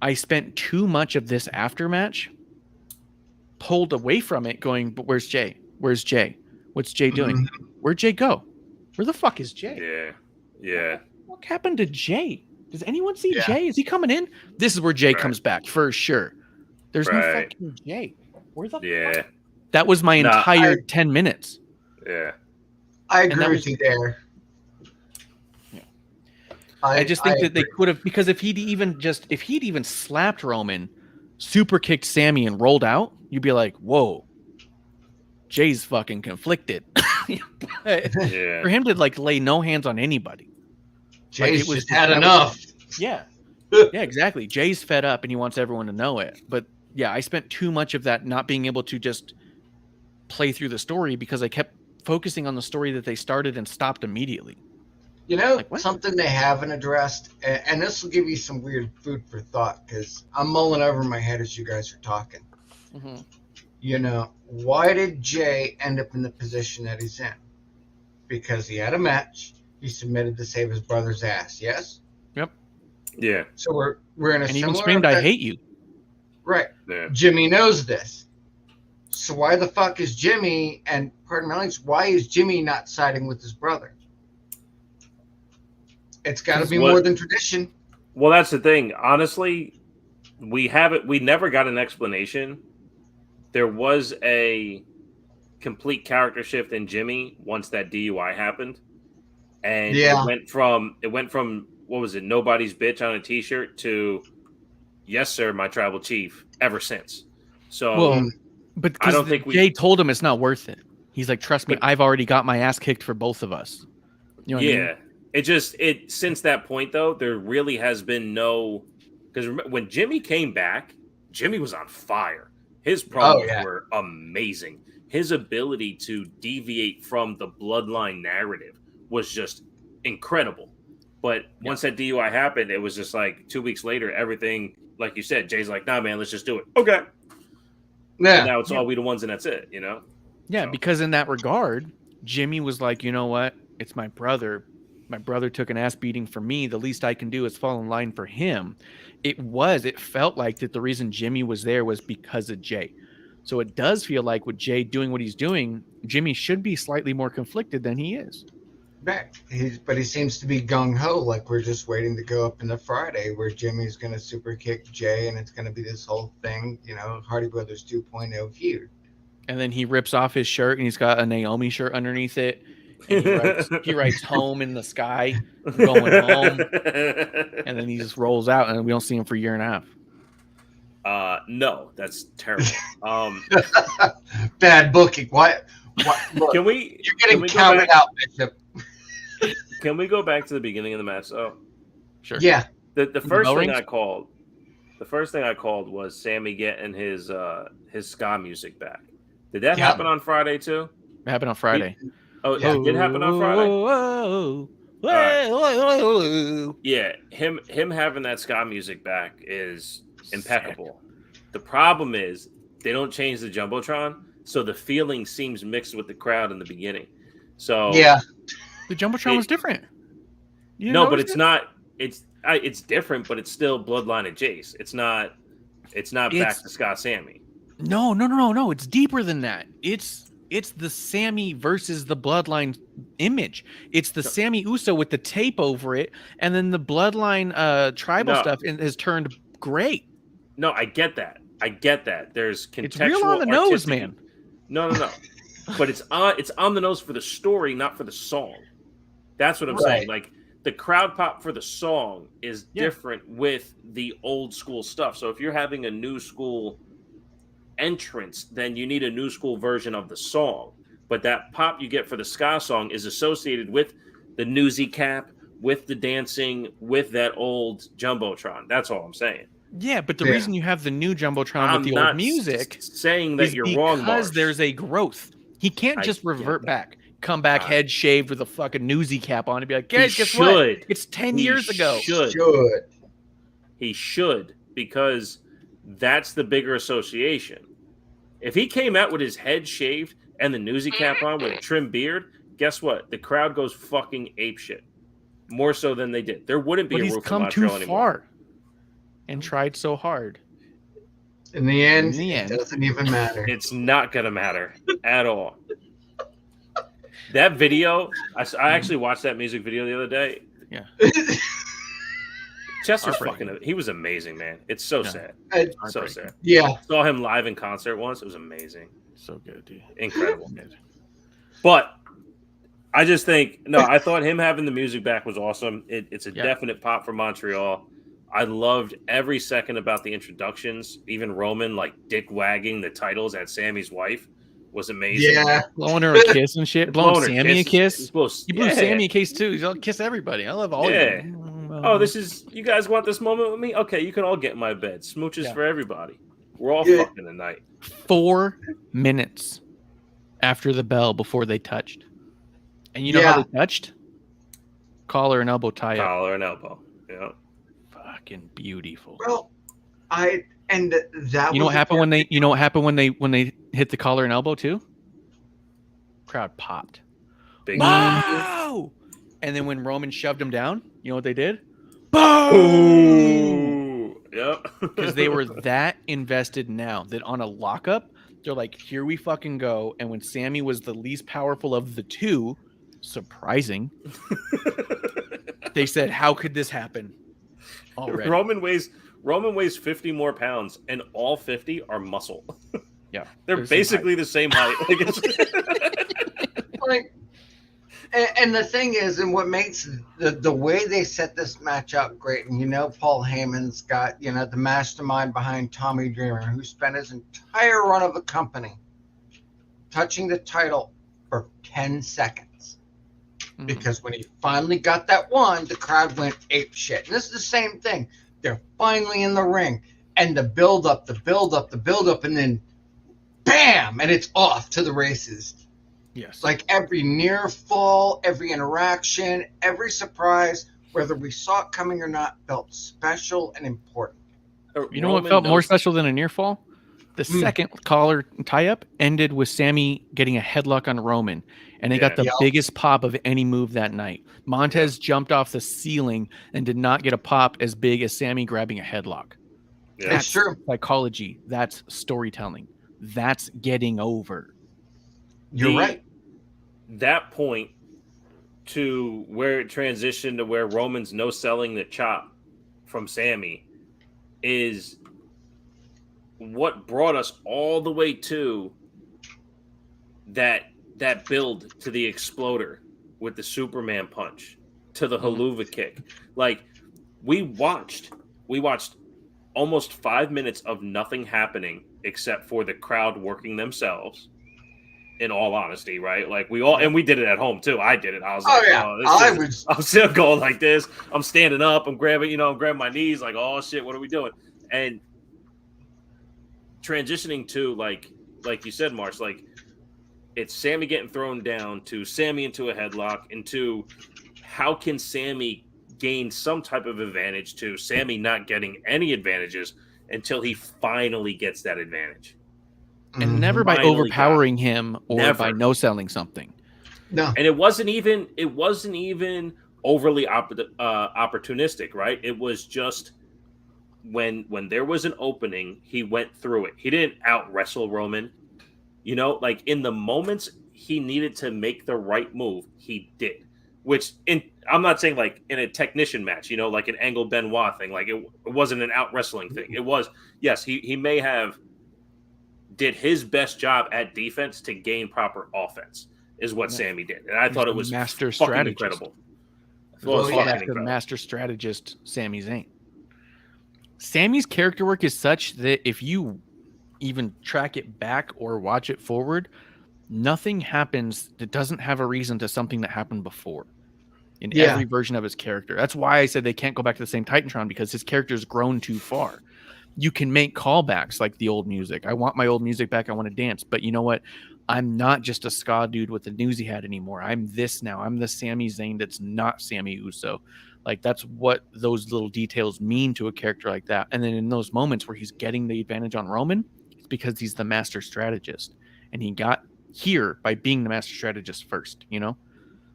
I spent too much of this after match pulled away from it going, but where's Jay? Where's Jay? What's Jay doing? Where'd Jay go? Where the fuck is Jay? Yeah. What happened to Jay? Does anyone see Jay? Is he coming in? This is where Jay comes back for sure. There's no fucking Jay. Where the fuck? That was my entire 10 minutes. Yeah. I agree with you there. I just think that they could have, because if he'd even slapped Roman, super kicked Sammy and rolled out, you'd be like, whoa, Jay's fucking conflicted. For him to like lay no hands on anybody. Jay's just had enough. Yeah, exactly. Jay's fed up and he wants everyone to know it. But yeah, I spent too much of that not being able to just play through the story because I kept focusing on the story that they started and stopped immediately. You know, Like, what? something they haven't addressed, and this will give you some weird food for thought because I'm mulling over in my head as you guys are talking. Mm-hmm. You know, why did Jay end up in the position that he's in? Because he had a match. He submitted to save his brother's ass. Yes. Yep. Yeah. So we're in a And similar. even screamed, "I hate you." Right. Yeah. Jimmy knows this. So why the fuck is Jimmy, and pardon my language, why is Jimmy not siding with his brother? It's got to be more than tradition. Well, that's the thing. Honestly, we never got an explanation. There was a complete character shift in Jimmy once that DUI happened. And Yeah. it went from what was it, nobody's bitch on a t-shirt to yes, sir, my tribal chief ever since. So Well, but I don't because think Jay told him it's not worth it. He's like, trust me, But- I've already got my ass kicked for both of us. You know what I mean? It since that point though, there really has been no, because when Jimmy came back, Jimmy was on fire. His promos were amazing. His ability to deviate from the bloodline narrative was just incredible. But once that DUI happened, it was just like 2 weeks later, everything, like you said, Jay's like, nah, man, let's just do it. Okay. Yeah. And now it's all we the ones and that's it, you know? Yeah, So. because in that regard, Jimmy was like, you know what? It's my brother. My brother took an ass beating for me. The least I can do is fall in line for him. It felt like that the reason Jimmy was there was because of Jay. So it does feel like with Jay doing what he's doing, Jimmy should be slightly more conflicted than he is. Right. But he seems to be gung-ho, like we're just waiting to go up into Friday where Jimmy's going to super kick Jay and it's going to be this whole thing, you know, Hardy Brothers 2.0 feud. And then he rips off his shirt and he's got a Naomi shirt underneath it. And he writes home in the sky, going home. And then he just rolls out and we don't see him for a year and a half. No, that's terrible. Bad booking. What? Look, You're getting counted out, Bishop. Can we go back to the beginning of the match? Oh, Sure. Yeah. The first bell thing rings? I called was Sammy getting his ska music back. Did that happen on Friday too? It happened on Friday. It did happen on Friday. Yeah, him having that ska music back is impeccable. The problem is they don't change the jumbotron, so the feeling seems mixed with the crowd in the beginning. So yeah, the jumbotron was different. But it's not. It's different, but it's still Bloodline and Jace. It's not back to Scott Sammy. No. It's deeper than that. It's the Sammy versus the Bloodline image. It's the Sammy Uso with the tape over it, and then the Bloodline tribal stuff has turned gray. No, I get that. There's contextual. It's real on the nose, man. No. But it's on the nose for the story, not for the song. That's what I'm saying. Like the crowd pop for the song is different with the old school stuff. So if you're having a new school entrance, then you need a new school version of the song. But that pop you get for the ska song is associated with the newsy cap, with the dancing, with that old jumbotron. That's all I'm saying. Yeah, but the reason you have the new jumbotron with the old music saying that you're wrong, because there's a growth. He can't just revert back, come back head shaved with a fucking newsy cap on and be like, guys, guess what? It's 10 years ago. He should, because that's the bigger association. If he came out with his head shaved and the newsy cap on with a trim beard, guess what? The crowd goes fucking apeshit. More so than they did. There wouldn't be a roof in Montreal anymore. And tried so hard. In the end, it doesn't even matter. It's not going to matter at all. That video, I actually watched that music video the other day. Yeah. Chester's fucking, he was amazing, man. It's so sad. So sad. Yeah. Saw him live in concert once. It was amazing. So good, dude. Incredible. But I just think, I thought him having the music back was awesome. It's a definite pop for Montreal. I loved every second about the introductions. Even Roman, like dick wagging the titles at Sammy's wife was amazing. Yeah. Blowing her a kiss and shit. Blowing Sammy a kiss. He blew Sammy a kiss too. He'll kiss everybody. I love all of them. Oh, you guys want this moment with me? Okay, you can all get in my bed. Smooches for everybody. We're all fucking tonight. 4 minutes after the bell before they touched. And you know how they touched? collar and elbow tie up. Collar and elbow. Yeah. Fucking beautiful. Well, that You know was what happened when when they hit the collar and elbow too? Crowd popped. Big Wow! And then when Roman shoved him down, you know what they did? Boom! Yep. Because they were that invested now that on a lockup, they're like, here we fucking go. And when Sammy was the least powerful of the two, surprising, they said, how could this happen already? Roman weighs 50 more pounds, and all 50 are muscle. Yeah. They're basically the same height. And the thing is, and what makes the way they set this match up great, and Paul Heyman's got, the mastermind behind Tommy Dreamer, who spent his entire run of the company touching the title for 10 seconds. Mm-hmm. Because when he finally got that one, the crowd went ape shit. And this is the same thing. They're finally in the ring, and the build up, and then bam, and it's off to the races. Yes. Like every near fall, every interaction, every surprise, whether we saw it coming or not, felt special and important. You know what felt more special than a near fall? The second collar tie-up ended with Sammy getting a headlock on Roman, and they got the biggest pop of any move that night. Montez jumped off the ceiling and did not get a pop as big as Sammy grabbing a headlock. Yeah. That's true. Psychology. That's storytelling. That's getting over. You're right. That point to where it transitioned to where Roman's no selling the chop from Sammy is what brought us all the way to that build to the exploder with the Superman punch to the haluva kick. Like we watched almost 5 minutes of nothing happening except for the crowd working themselves. In all honesty, right? Like we did it at home too. I did it. I was I'm still going like this. I'm standing up. I'm grabbing my knees. Like, oh shit, what are we doing? And transitioning to like you said, Marsh, like it's Sammy getting thrown down to Sammy into a headlock into how can Sammy gain some type of advantage to Sammy not getting any advantages until he finally gets that advantage. And never by overpowering him or by no selling something. No. And it wasn't even overly opportunistic, right? It was just when there was an opening, he went through it. He didn't out wrestle Roman. Like in the moments he needed to make the right move, he did. Which I'm not saying like in a technician match, like an Angle Benoit thing. Like it wasn't an out wrestling thing. It was, yes, he may have did his best job at defense to gain proper offense is what Sammy did. And I thought it was master fucking strategist. incredible. Master strategist Sami Zayn. Sammy's character work is such that if you even track it back or watch it forward, nothing happens that doesn't have a reason to something that happened before in every version of his character. That's why I said they can't go back to the same Titantron, because his character's grown too far. You can make callbacks like the old music. I want my old music back. I want to dance. But you know what? I'm not just a ska dude with the newsy hat anymore. I'm this now. I'm the Sami Zayn that's not Sami Uso. Like that's what those little details mean to a character like that. And then in those moments where he's getting the advantage on Roman, it's because he's the master strategist. And he got here by being the master strategist first,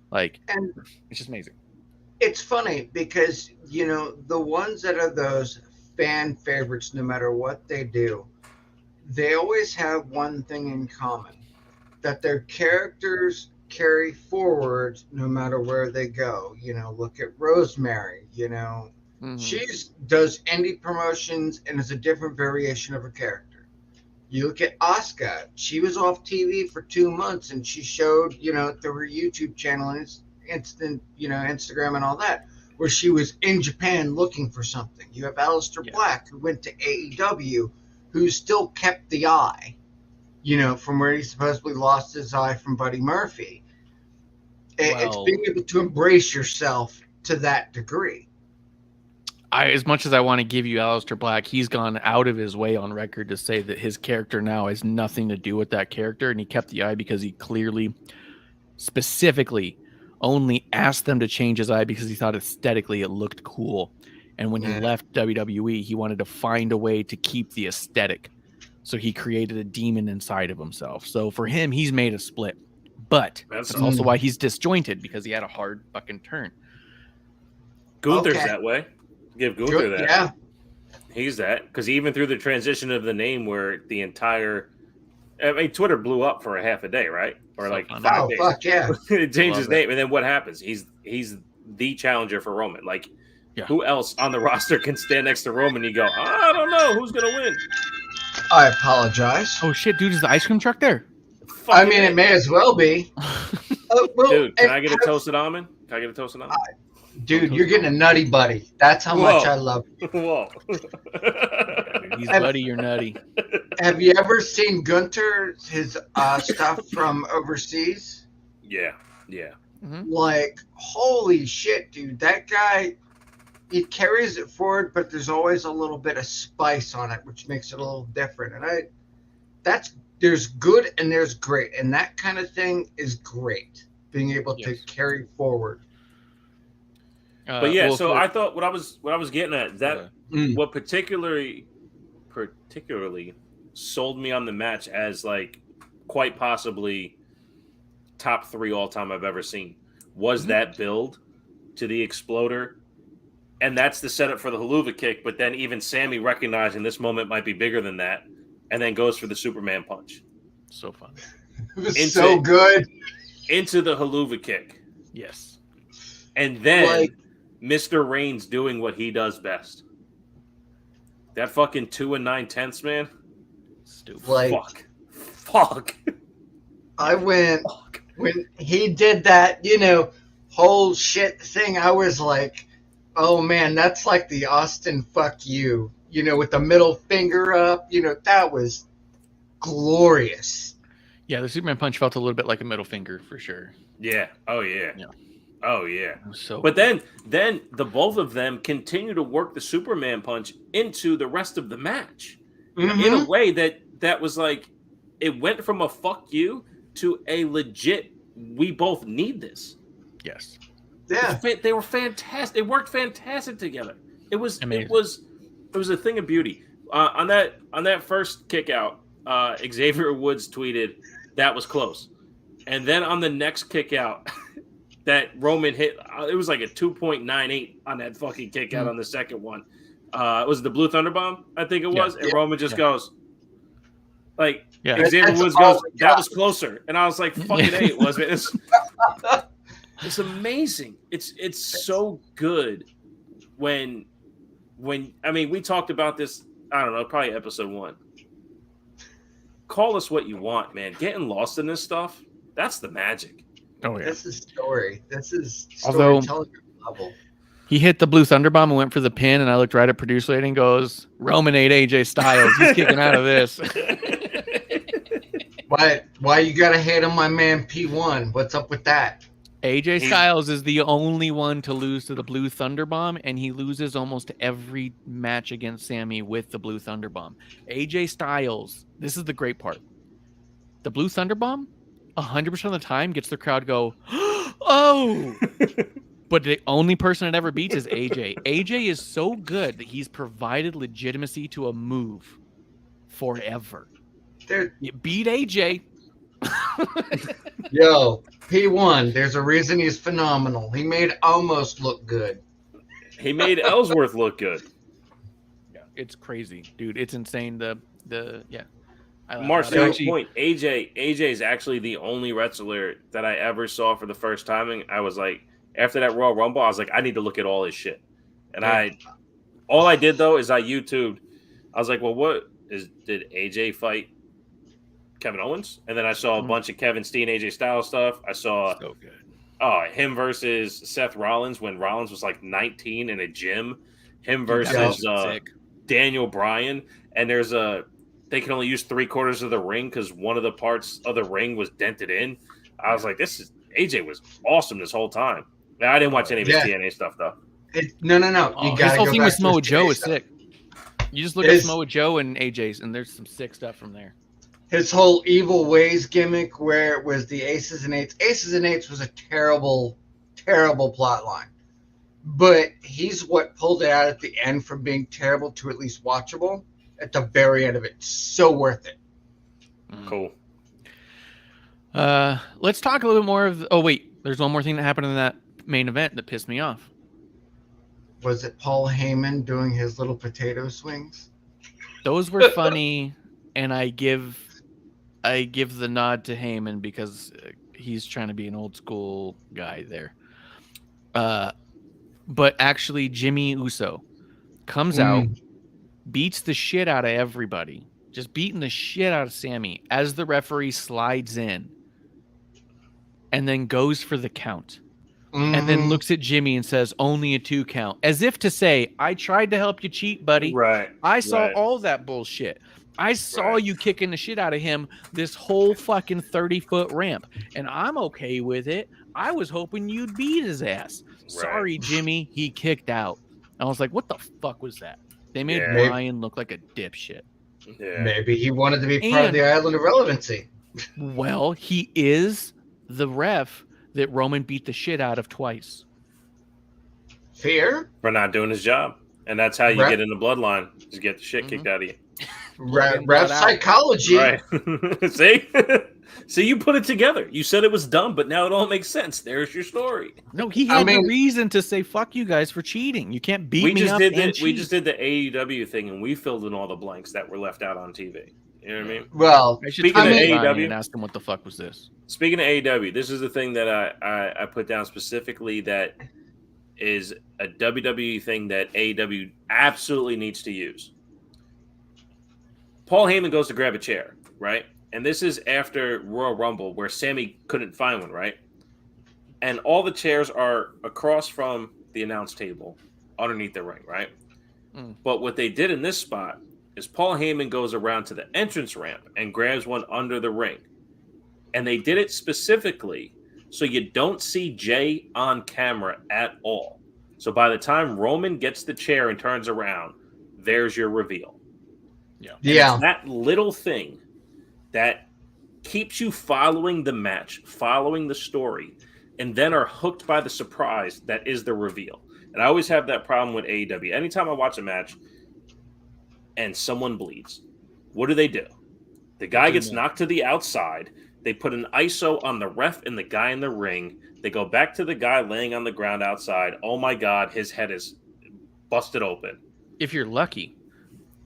Like, and it's just amazing. It's funny because, the ones that are those fan favorites, no matter what they do, they always have one thing in common, that their characters carry forward no matter where they go. Look at Rosemary, she does indie promotions and is a different variation of a character. You look at Asuka, she was off TV for 2 months and she showed, through her YouTube channel and Instagram and all that, where she was in Japan looking for something. You have Aleister Black, who went to AEW, who still kept the eye, from where he supposedly lost his eye from Buddy Murphy. It's being able to embrace yourself to that degree. As much as I want to give you Aleister Black, he's gone out of his way on record to say that his character now has nothing to do with that character, and he kept the eye because he clearly, specifically, only asked them to change his eye because he thought aesthetically it looked cool. And when he left WWE, he wanted to find a way to keep the aesthetic. So he created a demon inside of himself. So for him, he's made a split. But that's also why he's disjointed, because he had a hard fucking turn. Gunther's that way. Give Gunther that. Yeah. He's that. Because even through the transition of the name where the entire... I mean, Twitter blew up for a half a day, right? Or like 5 days. Fuck yeah. It changed his name. And then what happens? He's the challenger for Roman. Like, who else on the roster can stand next to Roman? You go, I don't know. Who's going to win? I apologize. Oh, shit, dude. Is the ice cream truck there? I mean, it may as well be. Dude, can I get a toasted almond? Can I get a toasted almond? Dude, you're getting a nutty buddy. That's how much I love you. Whoa. He's buddy, you're nutty. Have you ever seen Gunther, his stuff from overseas? Yeah. Mm-hmm. Like, holy shit, dude. That guy, he carries it forward, but there's always a little bit of spice on it, which makes it a little different. And there's good and there's great. And that kind of thing is great, being able to carry forward. But I thought what I was getting at, that what particularly sold me on the match as like quite possibly top 3 all time I've ever seen was that build to the exploder. And that's the setup for the haluva kick. But then even Sammy recognizing this moment might be bigger than that, and then goes for the Superman punch. So fun. It was so good. Into the haluva kick. Yes. And then Mr. Reigns doing what he does best. That fucking 2 9/10, man. Stupid. Fuck. I went when he did that, whole shit thing. I was like, oh man, that's like the Austin fuck you, with the middle finger up. That was glorious. Yeah, the Superman punch felt a little bit like a middle finger for sure. Yeah. Oh yeah. Oh yeah. So, but then the both of them continue to work the Superman punch into the rest of the match in a way that was like, it went from a fuck you to a legit, we both need this. Yes. Yeah. They were fantastic. It worked fantastic together. It was amazing. It was a thing of beauty. On that first kick out, Xavier Woods tweeted that was close, and then on the next kick out. That Roman hit, it was like a 2.98 on that fucking kick out on the second one. It was the Blue Thunder Bomb, I think it was. And Roman just goes, like, Xavier Woods goes, that was closer. And I was like, fucking A, it was. It's amazing. It's so good when, I mean, we talked about this, I don't know, probably episode 1. Call us what you want, man. Getting lost in this stuff, that's the magic. Oh yeah, this is story. This is storytelling level. He hit the Blue Thunder Bomb and went for the pin, and I looked right at producer lady and goes, "Roman ate AJ Styles. He's kicking out of this." Why you gotta hate on my man P1? What's up with that? AJ Styles is the only one to lose to the Blue Thunder Bomb, and he loses almost every match against Sammy with the Blue Thunder Bomb. AJ Styles, this is the great part. The Blue Thunder Bomb, 100% of the time gets the crowd go, oh! But the only person it ever beats is AJ. AJ is so good that he's provided legitimacy to a move forever. You beat AJ. Yo, P1, there's a reason he's phenomenal. He made Almost look good. He made Ellsworth look good. Yeah, it's crazy, dude. It's insane. Mark, to your point, AJ is actually the only wrestler that I ever saw for the first time, and I was like, after that Royal Rumble, I was like, I need to look at all his shit. And all I did though is I YouTubed. I was like, well, did AJ fight Kevin Owens? And then I saw a bunch of Kevin Steen, AJ Styles stuff. I saw him versus Seth Rollins when Rollins was like 19 in a gym. Him versus Daniel Bryan, and they can only use 3/4 of the ring because one of the parts of the ring was dented in. I was like, AJ was awesome this whole time. I didn't watch any of his TNA stuff though. No. His whole thing with Samoa Joe is sick. You just look at Samoa Joe and AJ's, and there's some sick stuff from there. His whole Evil Ways gimmick, where it was the Aces and Eights. Aces and Eights was a terrible terrible plot line. But he's what pulled it out at the end from being terrible to at least watchable. At the very end of it, so worth it. Cool. Let's talk a little bit more of. Oh wait, there's one more thing that happened in that main event that pissed me off. Was it Paul Heyman doing his little potato swings? Those were funny, and I give the nod to Heyman because he's trying to be an old school guy there. But actually, Jimmy Uso comes out, beats the shit out of everybody, just beating the shit out of Sammy as the referee slides in, and then goes for the count. And then looks at Jimmy and says, only a 2 count. As if to say, I tried to help you cheat, buddy. Right. I saw all that bullshit. I saw you kicking the shit out of him this whole fucking 30-foot ramp. And I'm okay with it. I was hoping you'd beat his ass. Sorry, Jimmy. He kicked out. I was like, what the fuck was that? They made Ryan look like a dipshit. Yeah. Maybe he wanted to be part of the Island of Relevancy. Well, he is the ref that Roman beat the shit out of twice. Fear? For not doing his job. And that's how you get in the bloodline, is get the shit kicked out of you. Ref psychology. Right. See? See, you put it together. You said it was dumb, but now it all makes sense. There's your story. No, he had the reason to say, fuck you guys for cheating. You can't beat me up and cheat. We just did the AEW thing, and we filled in all the blanks that were left out on TV. You know what I mean? Well, speaking of AEW, and ask him what the fuck was this. Speaking of AEW, this is the thing that I put down specifically that is a WWE thing that AEW absolutely needs to use. Paul Heyman goes to grab a chair, right? And this is after Royal Rumble where Sammy couldn't find one, right? And all the chairs are across from the announce table underneath the ring, right? But what they did in this spot is Paul Heyman goes around to the entrance ramp and grabs one under the ring. And they did it specifically so you don't see Jay on camera at all. So by the time Roman gets the chair and turns around, there's your reveal. Yeah. It's that little thing that keeps you following the match, following the story, and then are hooked by the surprise that is the reveal. And I always have that problem with AEW. Anytime I watch a match and someone bleeds, what do? The guy gets knocked to the outside. They put an ISO on the ref and the guy in the ring. They go back to the guy laying on the ground outside. Oh my God, his head is busted open. If you're lucky.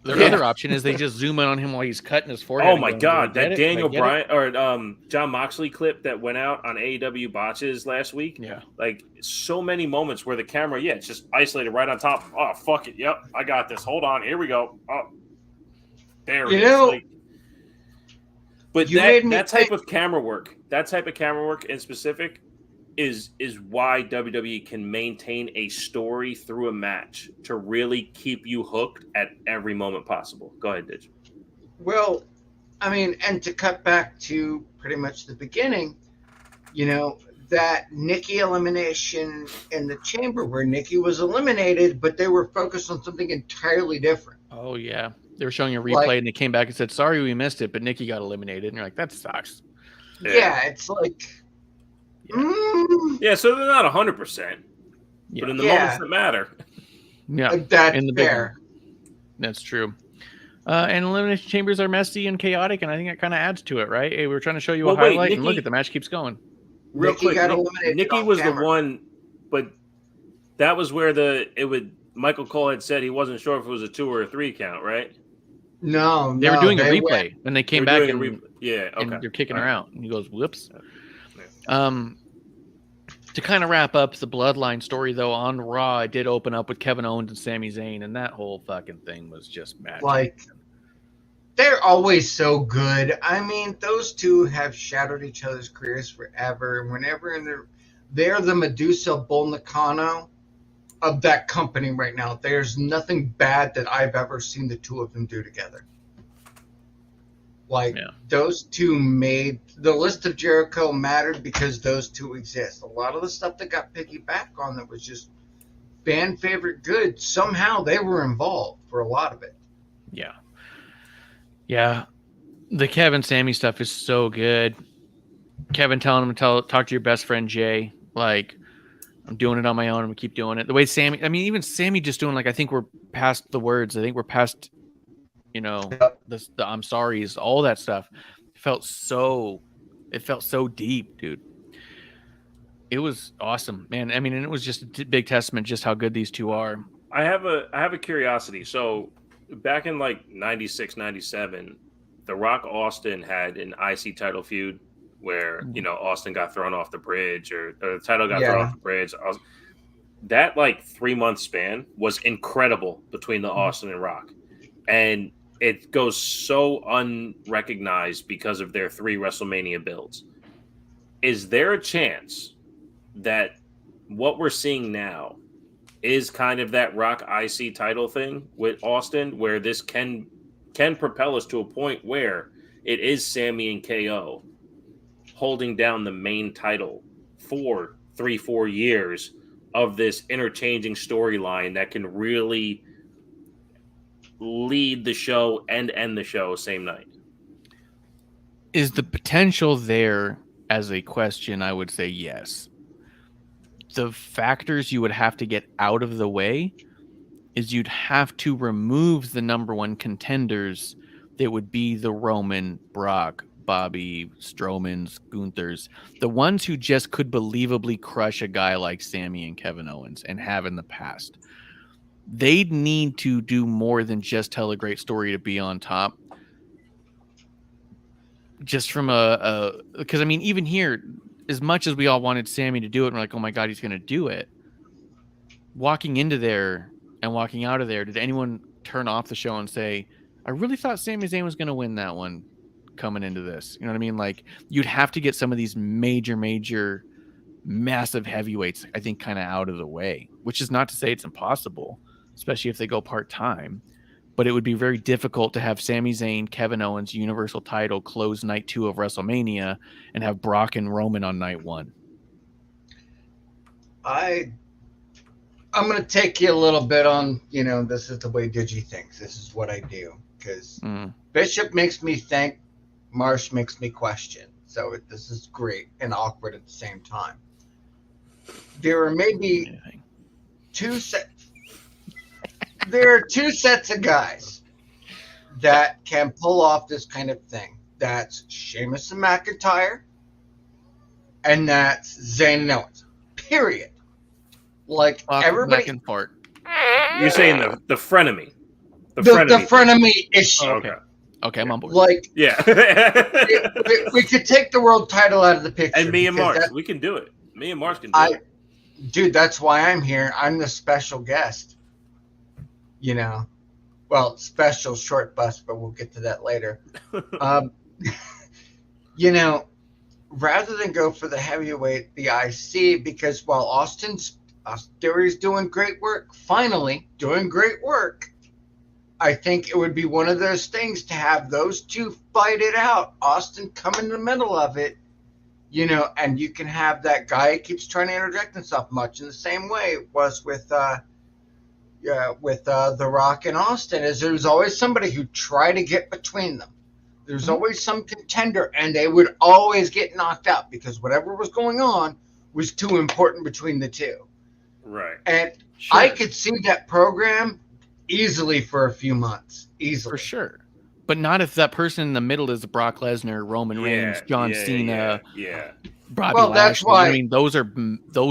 Their other option is they just zoom in on him while he's cutting his forehead. Oh my God, that Daniel Bryan or John Moxley clip that went out on AEW Botches last week. Yeah, like so many moments where the camera, it's just isolated right on top. Oh fuck it, yep, I got this. Hold on, here we go. Oh, there it is. But that type of camera work in specific is why WWE can maintain a story through a match to really keep you hooked at every moment possible. Go ahead, Dig. Well, I mean, and to cut back to pretty much the beginning, that Nikki elimination in the chamber where Nikki was eliminated, but they were focused on something entirely different. Oh, yeah. They were showing a replay and they came back and said, sorry, we missed it, but Nikki got eliminated. And you're like, that sucks. Yeah, it's like... Yeah, so they're not 100%, but in the moments that matter. Yeah, that's fair. That's true. And elimination chambers are messy and chaotic, and I think that kind of adds to it, right? Hey, we were trying to show you a highlight, and look at the match keeps going. Real quick, Nikki was the one, but that was where Michael Cole had said he wasn't sure if it was a 2 or a 3 count, right? No, they were doing a replay, and they came back and and they're kicking her out, and he goes, "Whoops." To kind of wrap up the Bloodline story, though, on Raw, it did open up with Kevin Owens and Sami Zayn, and that whole fucking thing was just magic. Like, they're always so good. I mean, those two have shadowed each other's careers forever, and whenever they're the Medusa Bull Nakano of that company right now. There's nothing bad that I've ever seen the two of them do together. Those two made the list of Jericho mattered because those two exist. A lot of the stuff that got piggyback on that was just fan favorite good. Somehow they were involved for a lot of it. Yeah. Yeah. The Kevin Sammy stuff is so good. Kevin telling him to talk to your best friend Jay. Like, I'm doing it on my own. I'm gonna keep doing it. The way Sammy, I mean, even Sammy just doing like, I think we're past the words. I think we're past, the I'm sorry's, all that stuff. It felt so deep, dude. It was awesome, man. I mean, and it was just a big testament just how good these two are. I have a curiosity. So back in like 96, 97, The Rock Austin had an IC title feud where, Austin got thrown off the bridge or the title got thrown off the bridge. That like 3-month span was incredible between the Austin and Rock. And it goes so unrecognized because of their 3 WrestleMania builds. Is there a chance that what we're seeing now is kind of that Rock IC title thing with Austin, where this can propel us to a point where it is Sammy and KO holding down the main title for 3-4 years of this interchanging storyline that can really lead the show and end the show same night? Is the potential there as a question? I would say yes. The factors you would have to get out of the way is you'd have to remove the number one contenders that would be the Roman, Brock, Bobby, Strowman's, Gunther's, the ones who just could believably crush a guy like Sammy and Kevin Owens and have in the past. They'd need to do more than just tell a great story to be on top. Just from because I mean, even here, as much as we all wanted Sammy to do it, and we're like, oh my God, he's going to do it. Walking into there and walking out of there, did anyone turn off the show and say, I really thought Sami Zayn was going to win that one coming into this? You know what I mean? Like, you'd have to get some of these major, massive heavyweights, I think, kind of out of the way, which is not to say it's impossible, especially if they go part-time. But it would be very difficult to have Sami Zayn, Kevin Owens, Universal title, close night 2 of WrestleMania, and have Brock and Roman on night 1. I'm going to take you a little bit on, this is the way Digi thinks. This is what I do. Because Bishop makes me think, Marsh makes me question. So this is great and awkward at the same time. There are maybe there are 2 sets of guys that can pull off this kind of thing. That's Sheamus and McIntyre, and that's Zayn and Owens. Period. Like everybody. Back and forth. You're saying the frenemy. The frenemy issue. Oh, okay, I'm on board. Like, yeah. we could take the world title out of the picture. And me and Mark, we can do it. Me and Mark can do it. Dude, that's why I'm here. I'm the special guest. Well, special short bus, but we'll get to that later. Rather than go for the heavyweight, the IC, because while Austin's Theory's doing great work, finally doing great work, I think it would be one of those things to have those 2 fight it out. Austin come in the middle of it, and you can have that guy who keeps trying to interject himself, much in the same way it was with The Rock and Austin, is there's always somebody who tried to get between them. There's always some contender, and they would always get knocked out because whatever was going on was too important between the 2. Right. And I could see that program easily for a few months. Easily. For sure. But not if that person in the middle is Brock Lesnar, Roman Reigns, John Cena, Bobby Lashley. That's why. I mean, those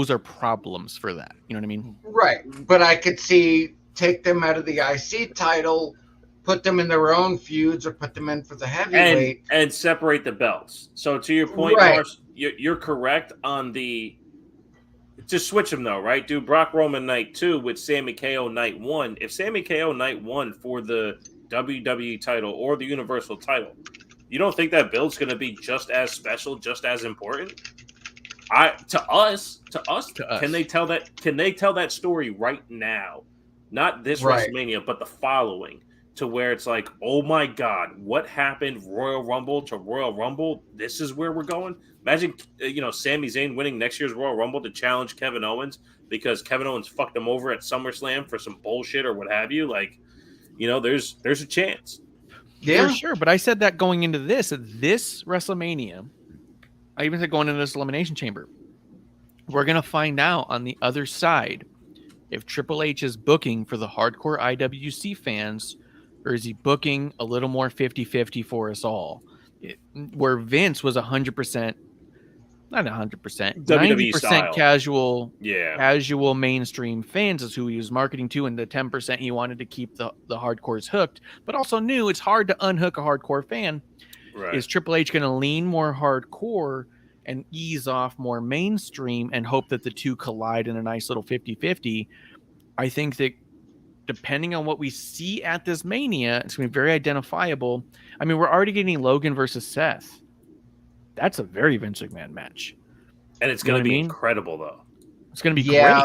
are problems for that. You know what I mean? Right. But I could see take them out of the IC title, put them in their own feuds, or put them in for the heavyweight. And separate the belts. So to your point, right. Mars, you're correct on the... Just switch them though, right? Do Brock Roman night 2 with Sammy KO night 1. If Sammy KO night 1 for the WWE title or the Universal title, you don't think that build's going to be just as special, just as important? To us, can they tell that? Can they tell that story right now? Not this WrestleMania, but the following, to where it's like, oh my God, what happened? Royal Rumble to Royal Rumble. This is where we're going. Imagine, Sami Zayn winning next year's Royal Rumble to challenge Kevin Owens because Kevin Owens fucked him over at SummerSlam for some bullshit or what have you. Like, there's a chance. Yeah, for sure. But I said that going into this WrestleMania. I even said going into this Elimination Chamber. we're going to find out on the other side if Triple H is booking for the hardcore IWC fans, or is he booking a little more 50-50 for us all? Where Vince was 100%, not 100%, WWE 90% style. casual mainstream fans is who he was marketing to, and the 10% he wanted to keep the hardcores hooked, but also knew it's hard to unhook a hardcore fan. Right. Is Triple H going to lean more hardcore and ease off more mainstream and hope that the two collide in a nice little 50-50? I think that depending on what we see at this Mania, it's going to be very identifiable. I mean, we're already getting Logan versus Seth. That's a very Vince McMahon match. And it's going to be incredible, though. It's going to be great.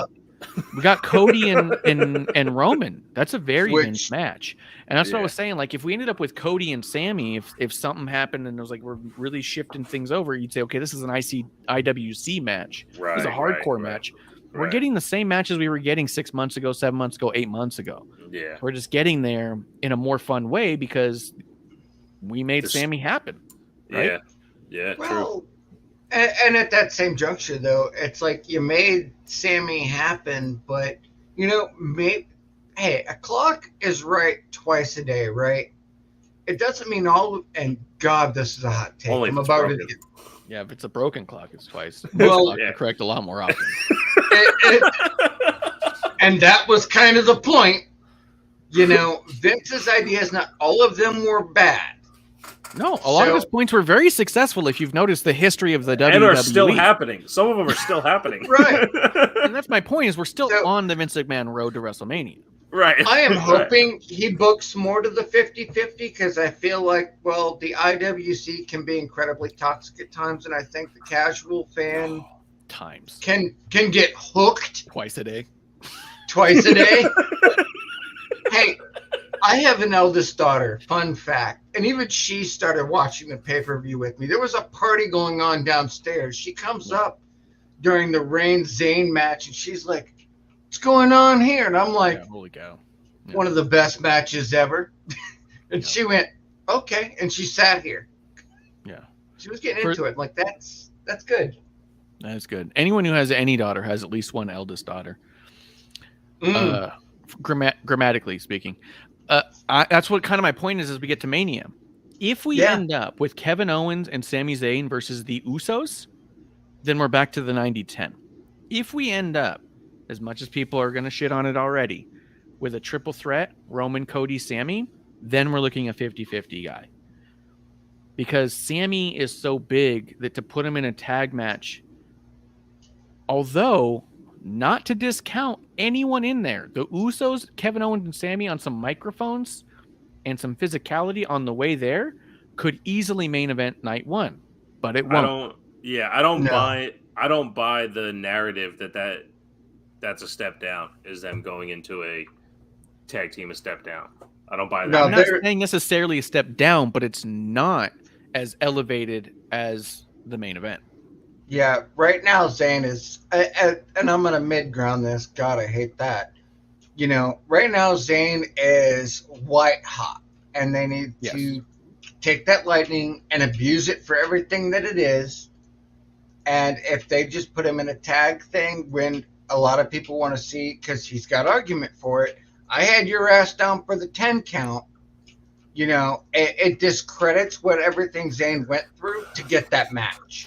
We got Cody and Roman. That's a very Vince match. And that's what I was saying. Like, if we ended up with Cody and Sammy, if something happened and it was like we're really shifting things over, you'd say, okay, this is an IWC match. Right, this is a hardcore match. We're getting the same matches we were getting 6 months ago, 7 months ago, 8 months ago. Yeah. We're just getting there in a more fun way because we made Sammy happen. Right? Yeah, true. And at that same juncture, though, it's like you made Sammy happen, but, you know, hey, a clock is right twice a day, right? It doesn't mean and God, this is a hot take. Only I'm about to Yeah, if it's a broken clock, it's twice. Well, correct a lot more often. And that was kind of the point. You know, Vince's ideas, not all of them were bad. No, a lot of his points were very successful if you've noticed the history of the WWE. And are still happening. Some of them are still happening. Right. And that's my point, is we're still on the Vince McMahon road to WrestleMania. Right. I am hoping he books more to the 50-50 because I feel like, well, the IWC can be incredibly toxic at times, and I think the casual fan can get hooked twice a day. Hey, I have an eldest daughter, fun fact, and even she started watching the pay-per-view with me. There was a party going on downstairs. She comes up during the Reigns-Zayn match, and she's like, what's going on here? And I'm like, holy cow. Yeah. One of the best matches ever. And she went, okay, and she sat here. Yeah. She was getting into it. Like, that's good. That's good. Anyone who has any daughter has at least one eldest daughter. Grammatically speaking. That's what kind of my point is as we get to Mania. If we end up with Kevin Owens and Sami Zayn versus the Usos, then we're back to the 90-10. If we end up, as much as people are going to shit on it already, with a triple threat, Roman, Cody, Sammy, then we're looking at 50-50 guy. Because Sammy is so big that to put him in a tag match, although not to discount anyone in there, the Usos, Kevin Owens and Sammy on some microphones and some physicality on the way there could easily main event night one, but it won't. I don't buy the narrative that's a step down, is them going into a tag team a step down. I don't buy that. I'm not saying necessarily a step down, but it's not as elevated as the main event. Yeah, right now Zayn is, and I'm going to mid-ground this. God, I hate that. You know, right now Zayn is white hot, and they need to take that lightning and abuse it for everything that it is. And if they just put him in a tag thing when a lot of people want to see, because he's got argument for it, I had your ass down for the 10 count. You know, it discredits what everything Zayn went through to get that match.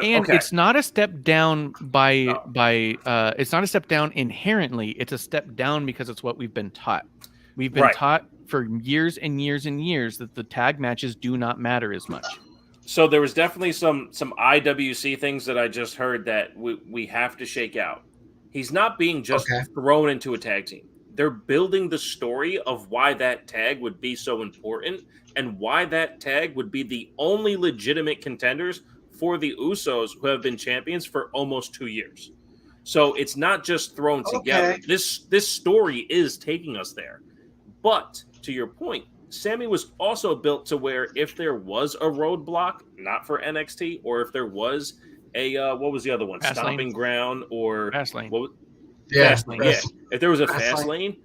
And it's not a step down it's not a step down inherently. It's a step down because it's what we've been taught. We've been taught for years and years and years that the tag matches do not matter as much. So there was definitely some IWC things that I just heard that we have to shake out. He's not being just thrown into a tag team. They're building the story of why that tag would be so important and why that tag would be the only legitimate contenders for the Usos, who have been champions for almost 2 years. So it's not just thrown together. This story is taking us there. But to your point, Sammy was also built to where if there was a roadblock, not for NXT, or if there was a what was the other one? Stomping Ground or Fastlane. Fastlane. Yeah. If there was a Fastlane,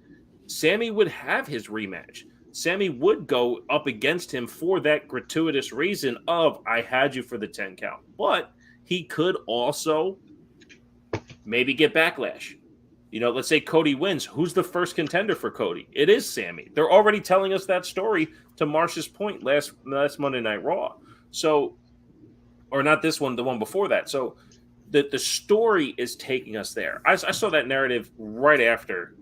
Sammy would have his rematch. Sammy would go up against him for that gratuitous reason of I had you for the 10 count. But he could also maybe get backlash. Let's say Cody wins. Who's the first contender for Cody? It is Sammy. They're already telling us that story to Marsh's point last Monday Night Raw. So, or not this one, the one before that. So the story is taking us there. I saw that narrative right after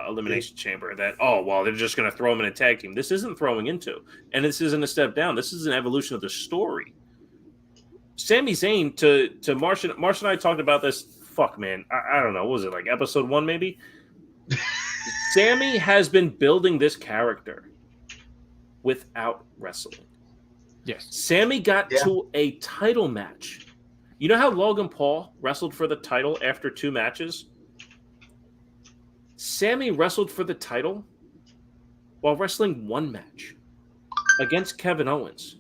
Elimination Chamber that, they're just going to throw him in a tag team. This isn't throwing into, and this isn't a step down. This is an evolution of the story. Sami Zayn to Marsh and I talked about this. Fuck, man. I don't know. What was it, like episode 1 maybe? Sammy has been building this character without wrestling. Yes. Sammy got to a title match. You know how Logan Paul wrestled for the title after 2 matches? Sammy wrestled for the title while wrestling 1 match against Kevin Owens.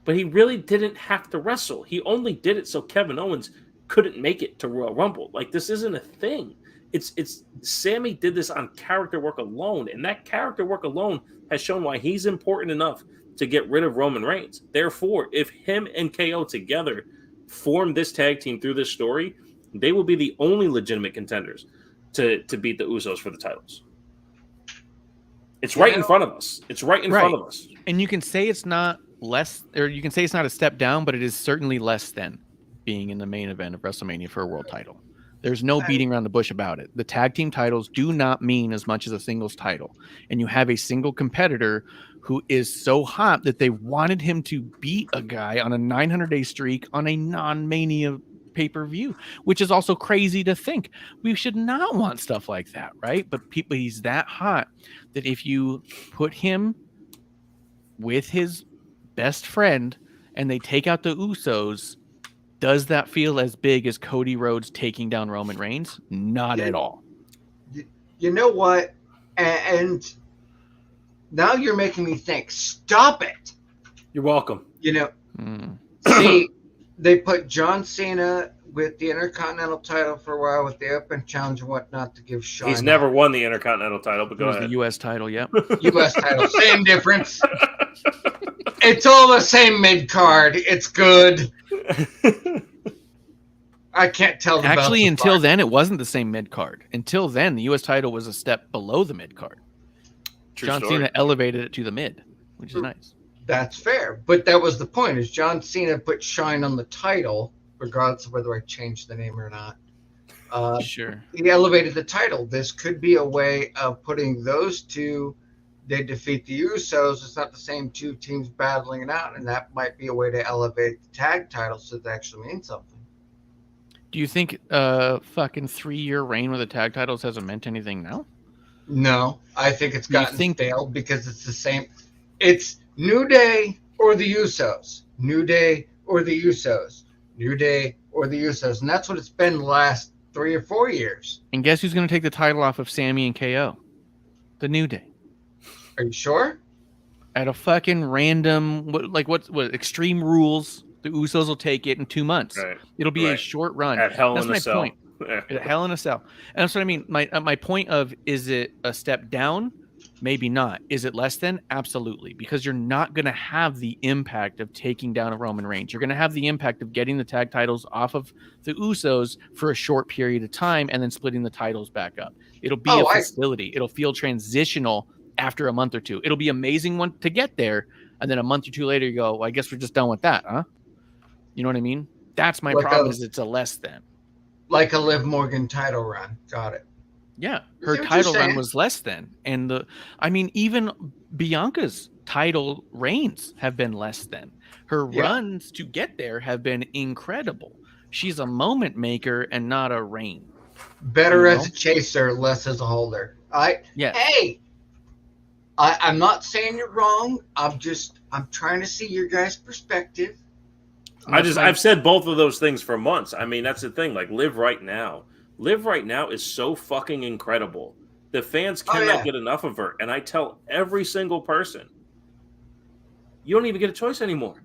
But he really didn't have to wrestle. He only did it so Kevin Owens couldn't make it to Royal Rumble. Like, this isn't a thing. It's Sammy did this on character work alone, and that character work alone has shown why he's important enough to get rid of Roman Reigns. Therefore, if him and KO together form this tag team through this story, they will be the only legitimate contenders to beat the Usos for the titles. It's right in front of us. It's right in front of us. And you can say it's not less, or you can say it's not a step down, but it is certainly less than being in the main event of WrestleMania for a world title. There's no beating around the bush about it. The tag team titles do not mean as much as a singles title. And you have a single competitor who is so hot that they wanted him to beat a guy on a 900-day streak on a non-Mania pay-per-view, which is also crazy to think. We should not want stuff like that, right? But he's that hot that if you put him with his best friend and they take out the Usos, does that feel as big as Cody Rhodes taking down Roman Reigns? Not at all. You know what? And now you're making me think. Stop it. You're welcome. See, they put John Cena with the Intercontinental title for a while with the Open Challenge and whatnot to give Shawn. He's never won the Intercontinental title, but go ahead. The U.S. title, yep. U.S. title, same difference. It's all the same mid-card. It's good. I can't tell the Actually, until then, it wasn't the same mid-card. Until then, the U.S. title was a step below the mid-card. John Cena elevated it to the mid, which is nice. That's fair. But that was the point, is John Cena put shine on the title, regardless of whether I changed the name or not. Sure. He elevated the title. This could be a way of putting those two. They defeat the Usos. It's not the same 2 teams battling it out, and that might be a way to elevate the tag title so it actually means something. Do you think fucking 3-year reign with the tag titles hasn't meant anything now? No, I think it's gotten stale because it's the same. It's New Day or the Usos. New Day or the Usos. New Day or the Usos. And that's what it's been the last 3 or 4 years. And guess who's going to take the title off of Sammy and KO? The New Day. Are you sure? At a fucking random, what Extreme Rules, the Usos will take it in 2 months. Right. It'll be a short run. At Hell in a Cell. Point. At Hell in a Cell. And that's what I mean. My point of, is it a step down? Maybe not. Is it less than? Absolutely. Because you're not going to have the impact of taking down a Roman Reigns. You're going to have the impact of getting the tag titles off of the Usos for a short period of time and then splitting the titles back up. It'll be a facility. It'll feel transitional after a month or 2. It'll be amazing one to get there. And then a month or 2 later, you go, well, I guess we're just done with that, huh? You know what I mean? That's my problem, is it's a less than. Like a Liv Morgan title run. Got it. Yeah, her title run was less than. And even Bianca's title reigns have been less than. Her runs to get there have been incredible. She's a moment maker and not a reign. Better as a chaser, less as a holder. Hey, I'm not saying you're wrong. I'm trying to see your guys' perspective. I've said both of those things for months. I mean, that's the thing. Like, Live Right Now is so fucking incredible. The fans cannot get enough of her. And I tell every single person, you don't even get a choice anymore.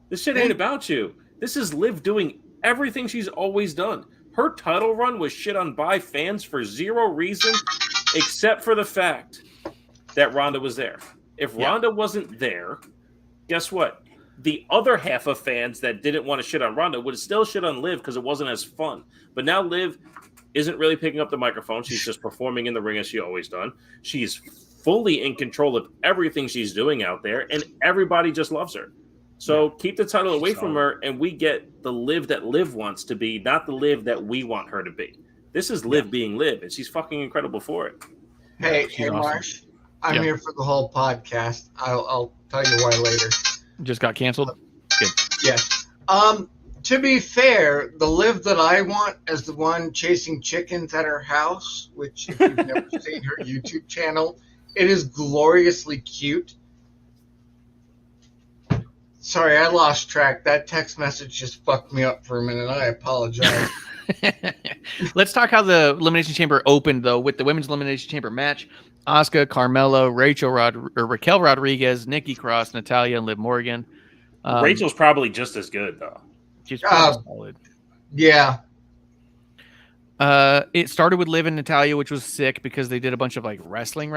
This shit ain't about you. This is Liv doing everything she's always done. Her title run was shit on by fans for zero reason, except for the fact that Ronda was there. If Ronda wasn't there, guess what? the other half of fans that didn't want to shit on Ronda would still shit on Liv because it wasn't as fun. But now Liv isn't really picking up the microphone. She's just performing in the ring as she always done. She's fully in control of everything she's doing out there, and everybody just loves her. So keep the title away from her, and we get the Liv that Liv wants to be, not the Liv that we want her to be. This is Liv being Liv, and she's fucking incredible for it. Hey, awesome. Marsh, I'm here for the whole podcast. I'll tell you why later. Just got canceled? Good. Yes. To be fair, the Liv that I want is the one chasing chickens at her house, which if you've never seen her YouTube channel, it is gloriously cute. Sorry, I lost track. That text message just fucked me up for a minute. I apologize. Let's talk how the Elimination Chamber opened, though, with the Women's Elimination Chamber match. Asuka, Carmella, Raquel Rodriguez, Nikki Cross, Natalya, and Liv Morgan. Rachel's probably just as good, though. She's pretty solid. Yeah. It started with Liv and Natalya, which was sick because they did a bunch of like wrestling,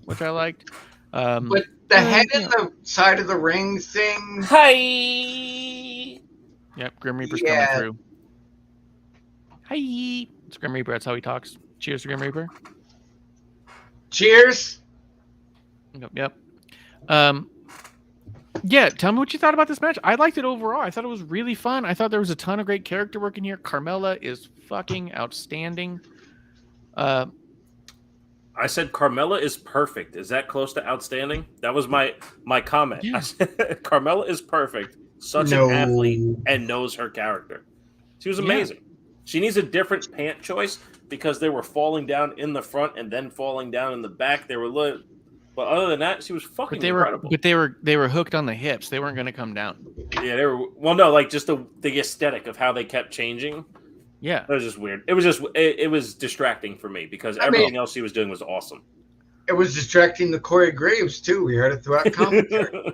which I liked. But the head in the side of the ring thing. Hi. Yep, Grim Reaper's coming through. Hi. It's Grim Reaper. That's how he talks. Cheers to Grim Reaper. Cheers. Yep. Yeah, tell me what you thought about this match. I liked it overall. I thought it was really fun. I thought there was a ton of great character work in here. Carmella is fucking outstanding. I said Carmella is perfect. Is that close to outstanding? That was my comment. Yeah. I said, Carmella is perfect. Such an athlete and knows her character. She was amazing. She needs a different pant choice because they were falling down in the front and then falling down in the back. They were but other than that, she was fucking incredible. But they were hooked on the hips. They weren't going to come down. Yeah, they were. Well, no, like just the aesthetic of how they kept changing. Yeah, it was just weird. It was distracting for me because everything else she was doing was awesome. It was distracting the Corey Graves too. We heard it throughout commentary.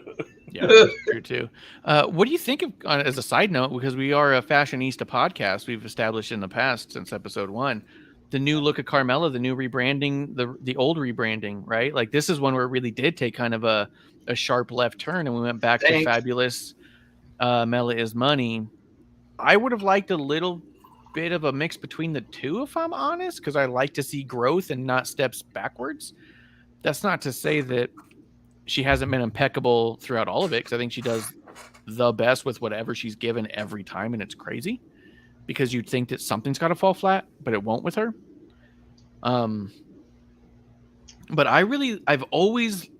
Yeah, true too. What do you think of, as a side note, because we are a fashionista podcast, we've established in the past since episode 1, the new look of Carmella, the new rebranding, the old rebranding, right? Like this is one where it really did take kind of a sharp left turn, and we went back to fabulous Mela is Money. I would have liked a little bit of a mix between the two, if I'm honest, because I like to see growth and not steps backwards. That's not to say that she hasn't been impeccable throughout all of it, because I think she does the best with whatever she's given every time, and it's crazy because you'd think that something's got to fall flat, but it won't with her. But I've always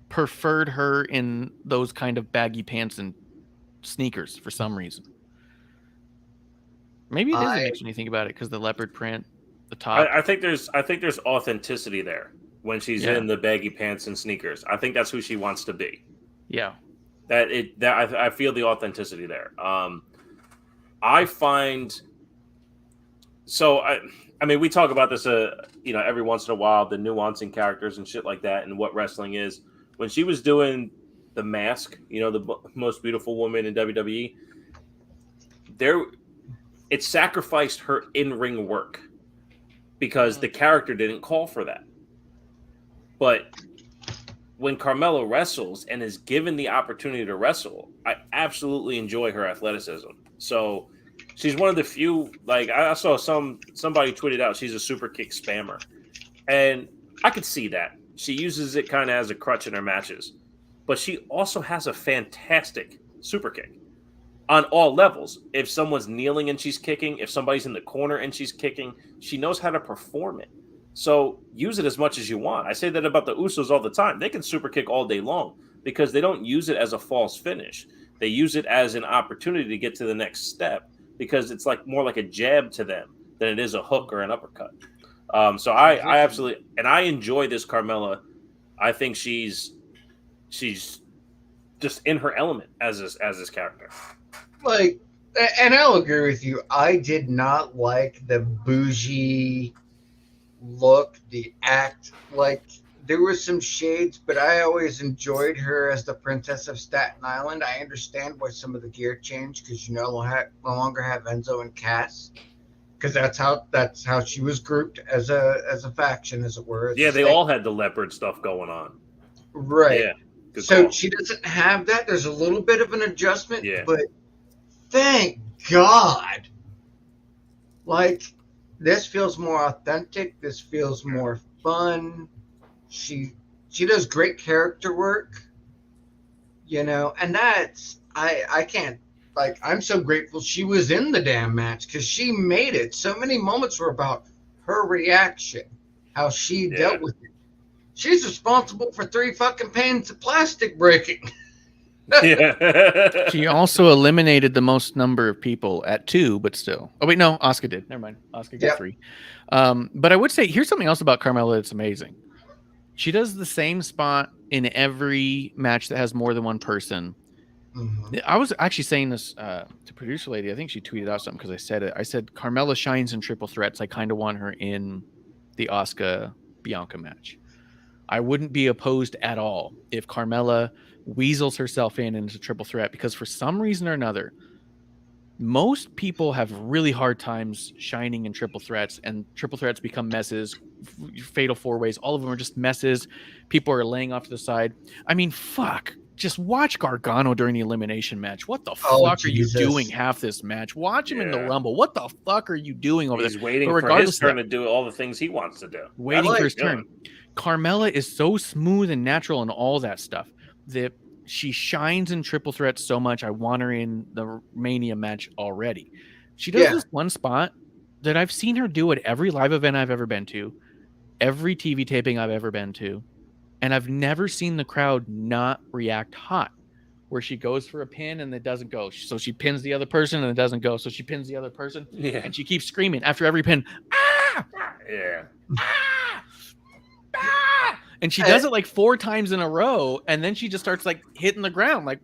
preferred her in those kind of baggy pants and sneakers for some reason. Maybe it is a mix when you think about it, because the leopard print, the top. I think there's authenticity there when she's in the baggy pants and sneakers. I think that's who she wants to be. Yeah, I feel the authenticity there. I find so. I mean, we talk about this, every once in a while, the nuance in characters and shit like that, and what wrestling is. When she was doing the mask, the most beautiful woman in WWE, it sacrificed her in-ring work because the character didn't call for that. But when Carmella wrestles and is given the opportunity to wrestle, I absolutely enjoy her athleticism. So she's one of the few, like I saw somebody tweeted out, she's a super kick spammer. And I could see that. She uses it kind of as a crutch in her matches. But she also has a fantastic super kick on all levels. If someone's kneeling and she's kicking, if somebody's in the corner and she's kicking, she knows how to perform it. So use it as much as you want. I say that about the Usos all the time. They can super kick all day long because they don't use it as a false finish. They use it as an opportunity to get to the next step because it's like more like a jab to them than it is a hook or an uppercut. So I absolutely, and I enjoy this Carmella. I think she's just in her element as this character. Like, and I'll agree with you. I did not like the bougie look, the act. Like, there were some shades, but I always enjoyed her as the Princess of Staten Island. I understand why some of the gear changed, because you no longer have Enzo and Cass, because that's how she was grouped as a faction, as it were. Yeah, they all had the leopard stuff going on. Right. Yeah. Good So call. she doesn't have that. There's a little bit of an adjustment, Yeah. but thank God. Like, this feels more authentic. This feels more fun. She does great character work, and that's I can't, like, I'm so grateful she was in the damn match because she made it. So many moments were about her reaction, how she dealt with it. She's responsible for 3 fucking panes of plastic breaking. Yeah. She also eliminated the most number of people at 2, but still. Oh wait, no, Asuka did. Never mind. Asuka got 3. But I would say here's something else about Carmella that's amazing. She does the same spot in every match that has more than one person. Mm-hmm. I was actually saying this to producer lady. I think she tweeted out something because I said it. I said Carmella shines in triple threats. I kind of want her in the Asuka Bianca match. I wouldn't be opposed at all if Carmella weasels herself into triple threat, because for some reason or another, most people have really hard times shining in triple threats, and triple threats become messes. Fatal 4-ways, all of them are just messes. People are laying off to the side. I mean, fuck. Just watch Gargano during the elimination match. What the fuck are you doing half this match? Watch him in the Rumble. What the fuck are you doing over there? He's waiting for his turn to do all the things he wants to do. Waiting for his turn. Carmella is so smooth and natural and all that stuff that she shines in triple threats so much. I want her in the Mania match already. She does this one spot that I've seen her do at every live event I've ever been to, every TV taping I've ever been to, and I've never seen the crowd not react hot, where she goes for a pin and it doesn't go. So she pins the other person and it doesn't go. So she pins the other person and she keeps screaming after every pin, ah! Yeah. Ah! Ah! And she does it like 4 times in a row, and then she just starts like hitting the ground like,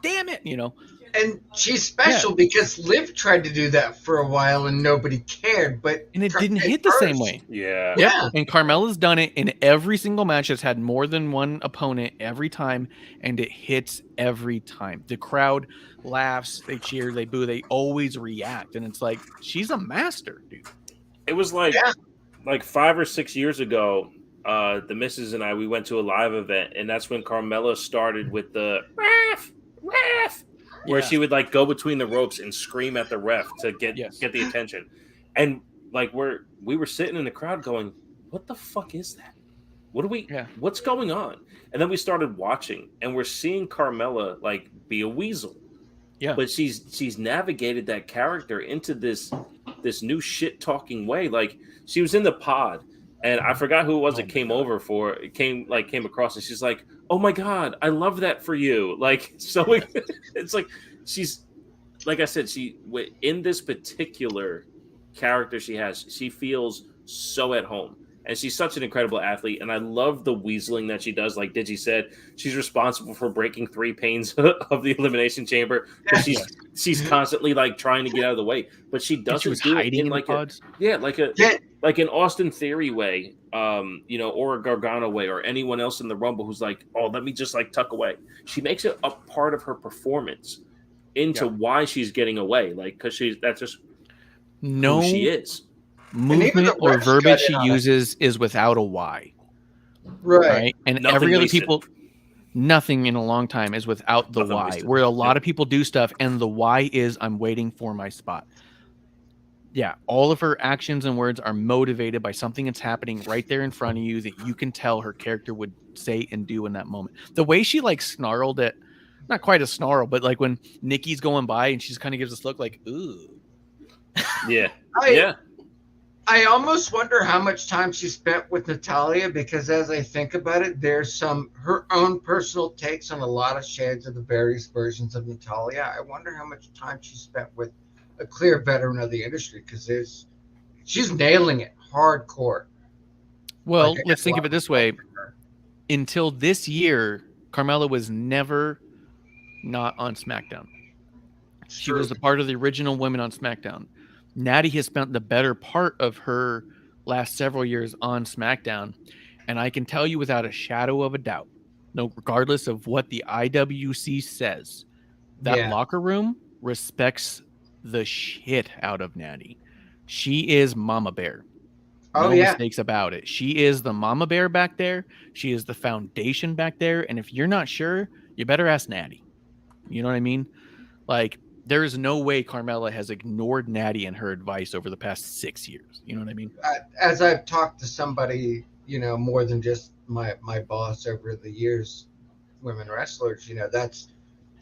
damn it, And she's special because Liv tried to do that for a while and nobody cared, and it didn't hit the same way. Yeah. Yep. And Carmella's done it in every single match that's had more than one opponent every time, and it hits every time. The crowd laughs, they cheer, they boo, they always react, and it's like she's a master, dude. It was like 5 or 6 years ago. The missus and I, we went to a live event, and that's when Carmella started with the ref, where she would like go between the ropes and scream at the ref to get the attention. And like we were sitting in the crowd going, what the fuck is that? What's going on? And then we started watching, and we're seeing Carmella like be a weasel. Yeah. But she's navigated that character into this new shit talking way. Like, she was in the pod, and I forgot who it was came across, and she's like, "Oh my god, I love that for you." Like, so it's like she's, like I said, she in this particular character she feels so at home. And she's such an incredible athlete, and I love the weaseling that she does. Like Digi said, she's responsible for breaking 3 panes of the Elimination Chamber. She's constantly like trying to get out of the way, but she doesn't do it in like like an Austin Theory way, or a Gargano way, or anyone else in the Rumble who's like, oh, let me just like tuck away. She makes it a part of her performance into why she's getting away, like because that's just who she is. Movement or verbiage she uses is without a why. Right? And nothing every other people, nothing in a long time is without the why. Wasted. Where a lot of people do stuff and the why is, I'm waiting for my spot. Yeah, all of her actions and words are motivated by something that's happening right there in front of you that you can tell her character would say and do in that moment. The way she like snarled at, not quite a snarl, but like when Nikki's going by and she just kind of gives this look like, ooh. Yeah. I almost wonder how much time she spent with Natalya, because as I think about it, there's her own personal takes on a lot of shades of the various versions of Natalya. I wonder how much time she spent with a clear veteran of the industry, because she's nailing it hardcore. Well, let's think of it this way. Until this year, Carmella was never not on SmackDown. She was a part of the original women on SmackDown. Natty has spent the better part of her last several years on SmackDown, and I can tell you without a shadow of a doubt, regardless of what the IWC says, that locker room respects the shit out of Natty. She is Mama Bear. Oh, No yeah. mistakes about it. She is the mama bear back there. She is the foundation back there. And if you're not sure, you better ask Natty. You know what I mean? Like, there is no way Carmella has ignored Natty and her advice over the past 6 years. You know what I mean? As I've talked to somebody, more than just my boss over the years, women wrestlers,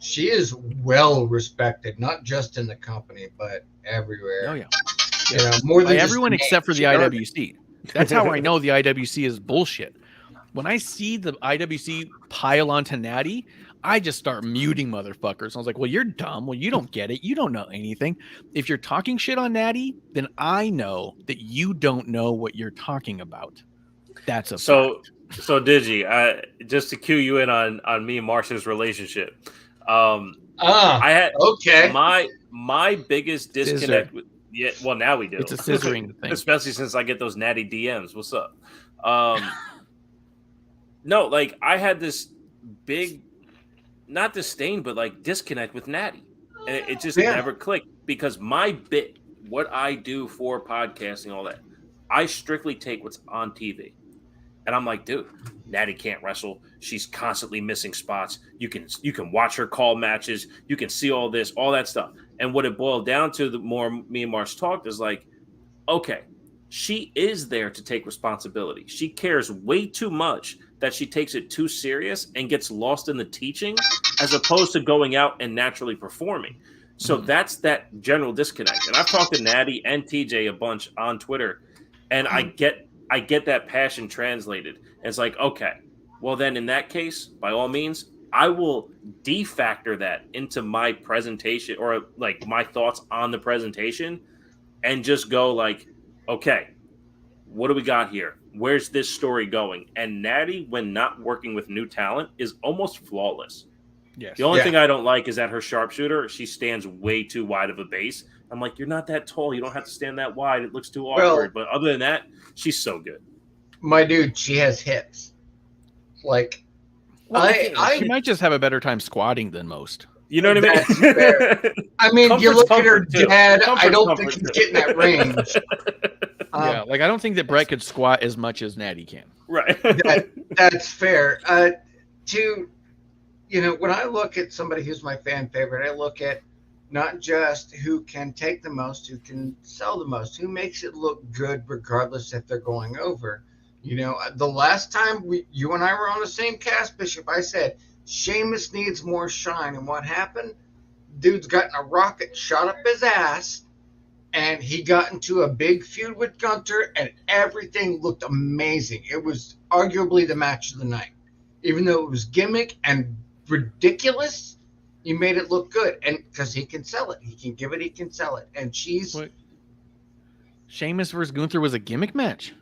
she is well respected, not just in the company, but everywhere. Oh, yeah. More than By just everyone the name. except for the She earned it. IWC. That's how I know the IWC is bullshit. When I see the IWC pile onto Natty, I just start muting motherfuckers. I was like, well, you're dumb. Well, you don't get it. You don't know anything. If you're talking shit on Natty, then I know that you don't know what you're talking about. That's a fact. So Digi, just to cue you in on me and Marsha's relationship. I had okay. My biggest disconnect with now we do. It's a scissoring thing. Especially since I get those Natty DMs. What's up? No, like I had this big, not disdain, but like disconnect with Natty. And it just never clicked because my bit, what I do for podcasting, all that, I strictly take what's on TV. And I'm like, dude, Natty can't wrestle. She's constantly missing spots. You can watch her call matches. You can see all this, all that stuff. And what it boiled down to, the more me and Marsh talked, is like, okay, she is there to take responsibility. She cares way too much that she takes it too serious and gets lost in the teaching as opposed to going out and naturally performing. So that's that general disconnect. And I've talked to Natty and TJ a bunch on Twitter, and I get that passion translated. And it's like, okay, well then in that case, by all means, I will defactor that into my presentation or like my thoughts on the presentation and just go like, okay, what do we got here? Where's this story going? And Natty, when not working with new talent, is almost flawless. Yes. The only thing I don't like is that her sharpshooter, she stands way too wide of a base. I'm like, you're not that tall. You don't have to stand that wide. It looks too awkward. But other than that, she's so good. My dude, she has hips. Like, she might just have a better time squatting than most. You know what I mean? Fair. I mean, you look at her dad. I don't think Comfort's he's getting that range. Yeah, like I don't think that Brett could squat as much as Natty can. Right. That's fair. When I look at somebody who's my fan favorite, I look at not just who can take the most, who can sell the most, who makes it look good regardless if they're going over. The last time you and I were on the same cast, Bishop, I said, Sheamus needs more shine. And what happened? Dude's gotten a rocket shot up his ass, and he got into a big feud with Gunter, and everything looked amazing. It was arguably the match of the night. Even though it was gimmick and ridiculous, he made it look good. And because he can sell it. He can give it, he can sell it. And Sheamus versus Gunther was a gimmick match?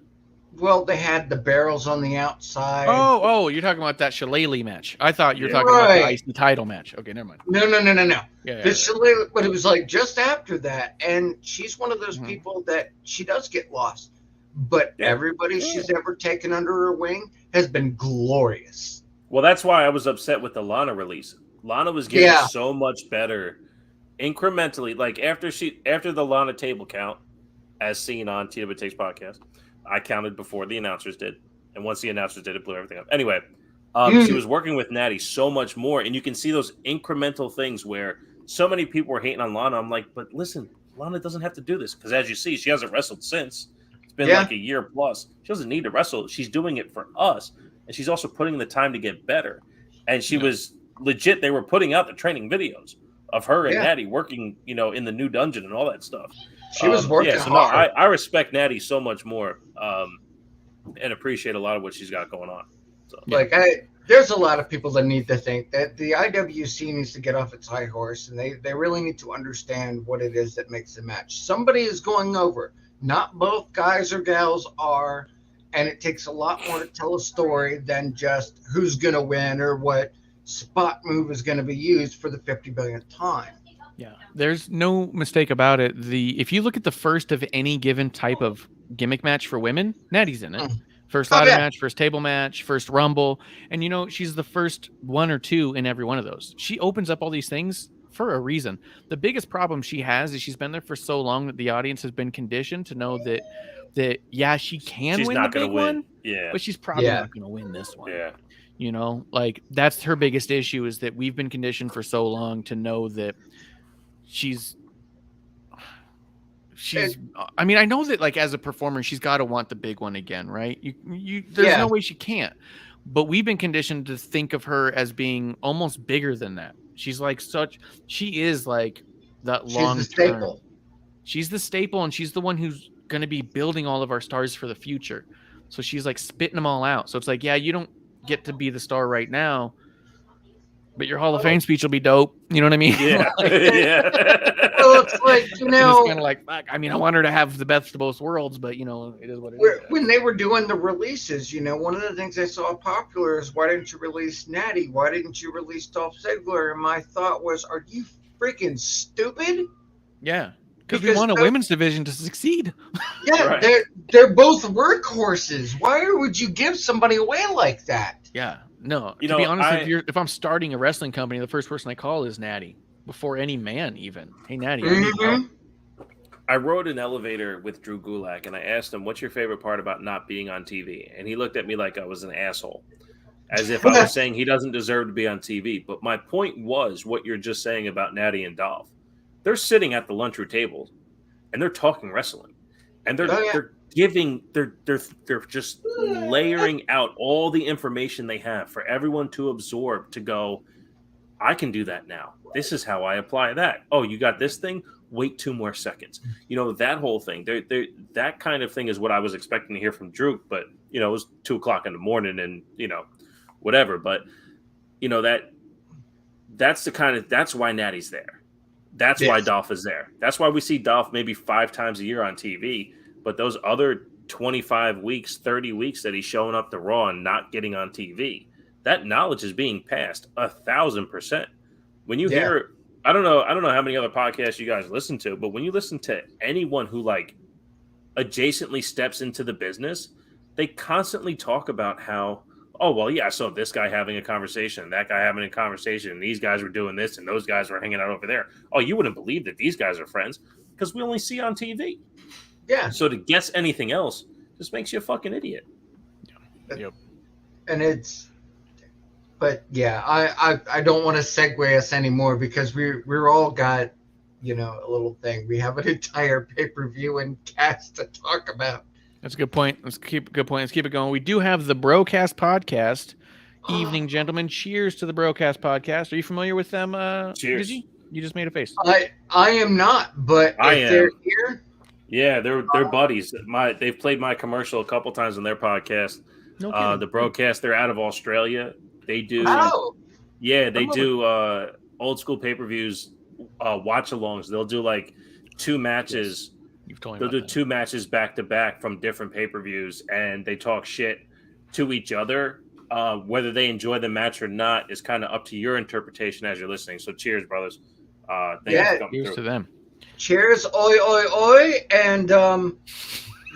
Well, they had the barrels on the outside. Oh, you're talking about that Shillelagh match. I thought you were talking about the IC title match. Okay, never mind. No. Yeah, Shillelagh, but it was like just after that, and she's one of those people that she does get lost. But everybody she's ever taken under her wing has been glorious. Well, that's why I was upset with the Lana release. Lana was getting so much better incrementally. Like after the Lana table count, as seen on TW Takes podcast, I counted before the announcers did. And once the announcers did, it blew everything up. Anyway, she was working with Natty so much more. And you can see those incremental things where so many people were hating on Lana. I'm like, but listen, Lana doesn't have to do this. Because as you see, she hasn't wrestled since. It's been like a year plus. She doesn't need to wrestle. She's doing it for us. And she's also putting in the time to get better. And she was legit. They were putting out the training videos of her and Natty working, in the new dungeon and all that stuff. She was working hard. No, I respect Natty so much more and appreciate a lot of what she's got going on. So. There's a lot of people that need to think that the IWC needs to get off its high horse, and they really need to understand what it is that makes a match. Somebody is going over. Not both guys or gals are, and it takes a lot more to tell a story than just who's going to win or what spot move is going to be used for the 50 billionth time. Yeah, there's no mistake about it. If you look at the first of any given type of gimmick match for women, Natty's in it. First ladder match, first table match, first rumble. And, she's the first one or two in every one of those. She opens up all these things for a reason. The biggest problem she has is she's been there for so long that the audience has been conditioned to know that yeah, she can She's win not the gonna big win. one, Yeah. but she's probably not going to win this one. Yeah. You know, like that's her biggest issue, is that we've been conditioned for so long to know that she's I mean, I know that like as a performer, she's got to want the big one again, right? There's no way she can't. But we've been conditioned to think of her as being almost bigger than that. She's like she is like that long term. Staple. She's the staple, and she's the one who's going to be building all of our stars for the future. So she's like spitting them all out. So it's like, yeah, you don't get to be the star right now, but your Hall of Fame speech will be dope. You know what I mean? Yeah. Yeah. Well, it's like, it's kind of like, fuck. I mean, I want her to have the best of both worlds, but you know, it is what it is. When they were doing the releases, one of the things I saw popular is, why didn't you release Natty? Why didn't you release Dolph Ziggler? And my thought was, are you freaking stupid? Yeah. Because we want a women's division to succeed. Yeah, right. They're both workhorses. Why would you give somebody away like that? Yeah. No, to be honest, if I'm starting a wrestling company, the first person I call is Natty before any man even. Hey, Natty. I rode an elevator with Drew Gulak, and I asked him, what's your favorite part about not being on TV? And he looked at me like I was an asshole, as if I was saying he doesn't deserve to be on TV. But my point was what you're just saying about Natty and Dolph. They're sitting at the lunch room table, and they're talking wrestling, and they're just layering out all the information they have for everyone to absorb, to go, I can do that now. This is how I apply that. Oh, you got this thing? Wait 2 more seconds. That whole thing. That kind of thing is what I was expecting to hear from Drew, but it was 2:00 in the morning, and whatever. But that's why Natty's there. That's why Dolph is there. That's why we see Dolph maybe 5 times a year on TV. But those other 25 weeks, 30 weeks that he's showing up to Raw and not getting on TV, that knowledge is being passed 1,000%. When you hear, I don't know how many other podcasts you guys listen to, but when you listen to anyone who like adjacently steps into the business, they constantly talk about how, oh, well, yeah, I saw this guy having a conversation, that guy having a conversation, and these guys were doing this, and those guys were hanging out over there. Oh, you wouldn't believe that these guys are friends, because we only see on TV. Yeah. So to guess anything else just makes you a fucking idiot. Yep. And but yeah, I don't want to segue us anymore, because we're all got, a little thing. We have an entire pay-per-view and cast to talk about. That's a good point. Let's keep it going. We do have the Broadcast Podcast. Evening, gentlemen. Cheers to the Broadcast Podcast. Are you familiar with them? Cheers. Gizzy? You just made a face. I am not, but if they're here. Yeah, they're buddies. They've played my commercial a couple times on their podcast. No kidding. The Broadcast, they're out of Australia. They do. Oh. Yeah, they do old school pay-per-views, watch-alongs. They'll do like 2 matches. Yes. You've told me They'll do that. 2 matches back-to-back from different pay-per-views, and they talk shit to each other. Whether they enjoy the match or not is kind of up to your interpretation as you're listening. So cheers, brothers. Cheers to them. Cheers, oi, oi, oi. And, Well,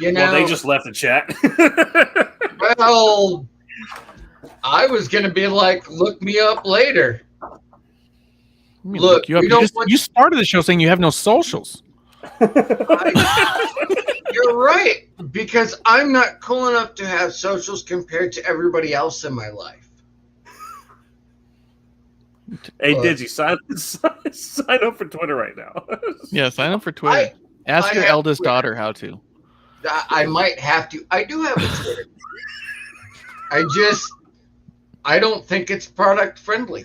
they just left the chat. Well, I was going to be like, look me up later. Look, you started the show saying you have no socials. You're right, because I'm not cool enough to have socials compared to everybody else in my life. Hey, Digi, sign up for Twitter right now. Yeah, sign up for Twitter. Ask your eldest daughter how to. I might have to. I do have a Twitter. I don't think it's product friendly.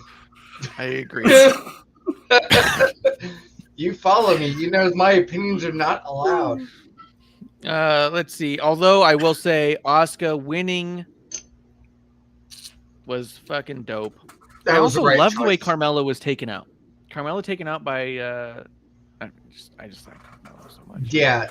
I agree. You follow me. You know my opinions are not allowed. Let's see. Although I will say Asuka winning was fucking dope. I also love the way Carmella was taken out. Carmella taken out by I just like Carmella so much. Yeah.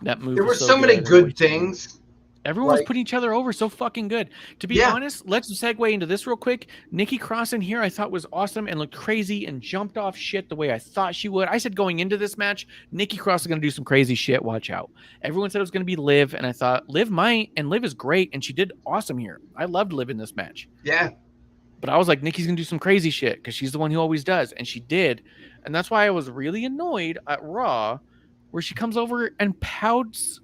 That move. There were so many good things. Everyone was putting each other over so fucking good. To be honest, let's segue into this real quick. Nikki Cross in here I thought was awesome and looked crazy and jumped off shit the way I thought she would. I said going into this match, Nikki Cross is going to do some crazy shit. Watch out. Everyone said it was going to be Liv, and I thought Liv might, and Liv is great, and she did awesome here. I loved Liv in this match. Yeah. But I was like, Nikki's gonna do some crazy shit because she's the one who always does, and she did. And that's why I was really annoyed at Raw, where she comes over and pouts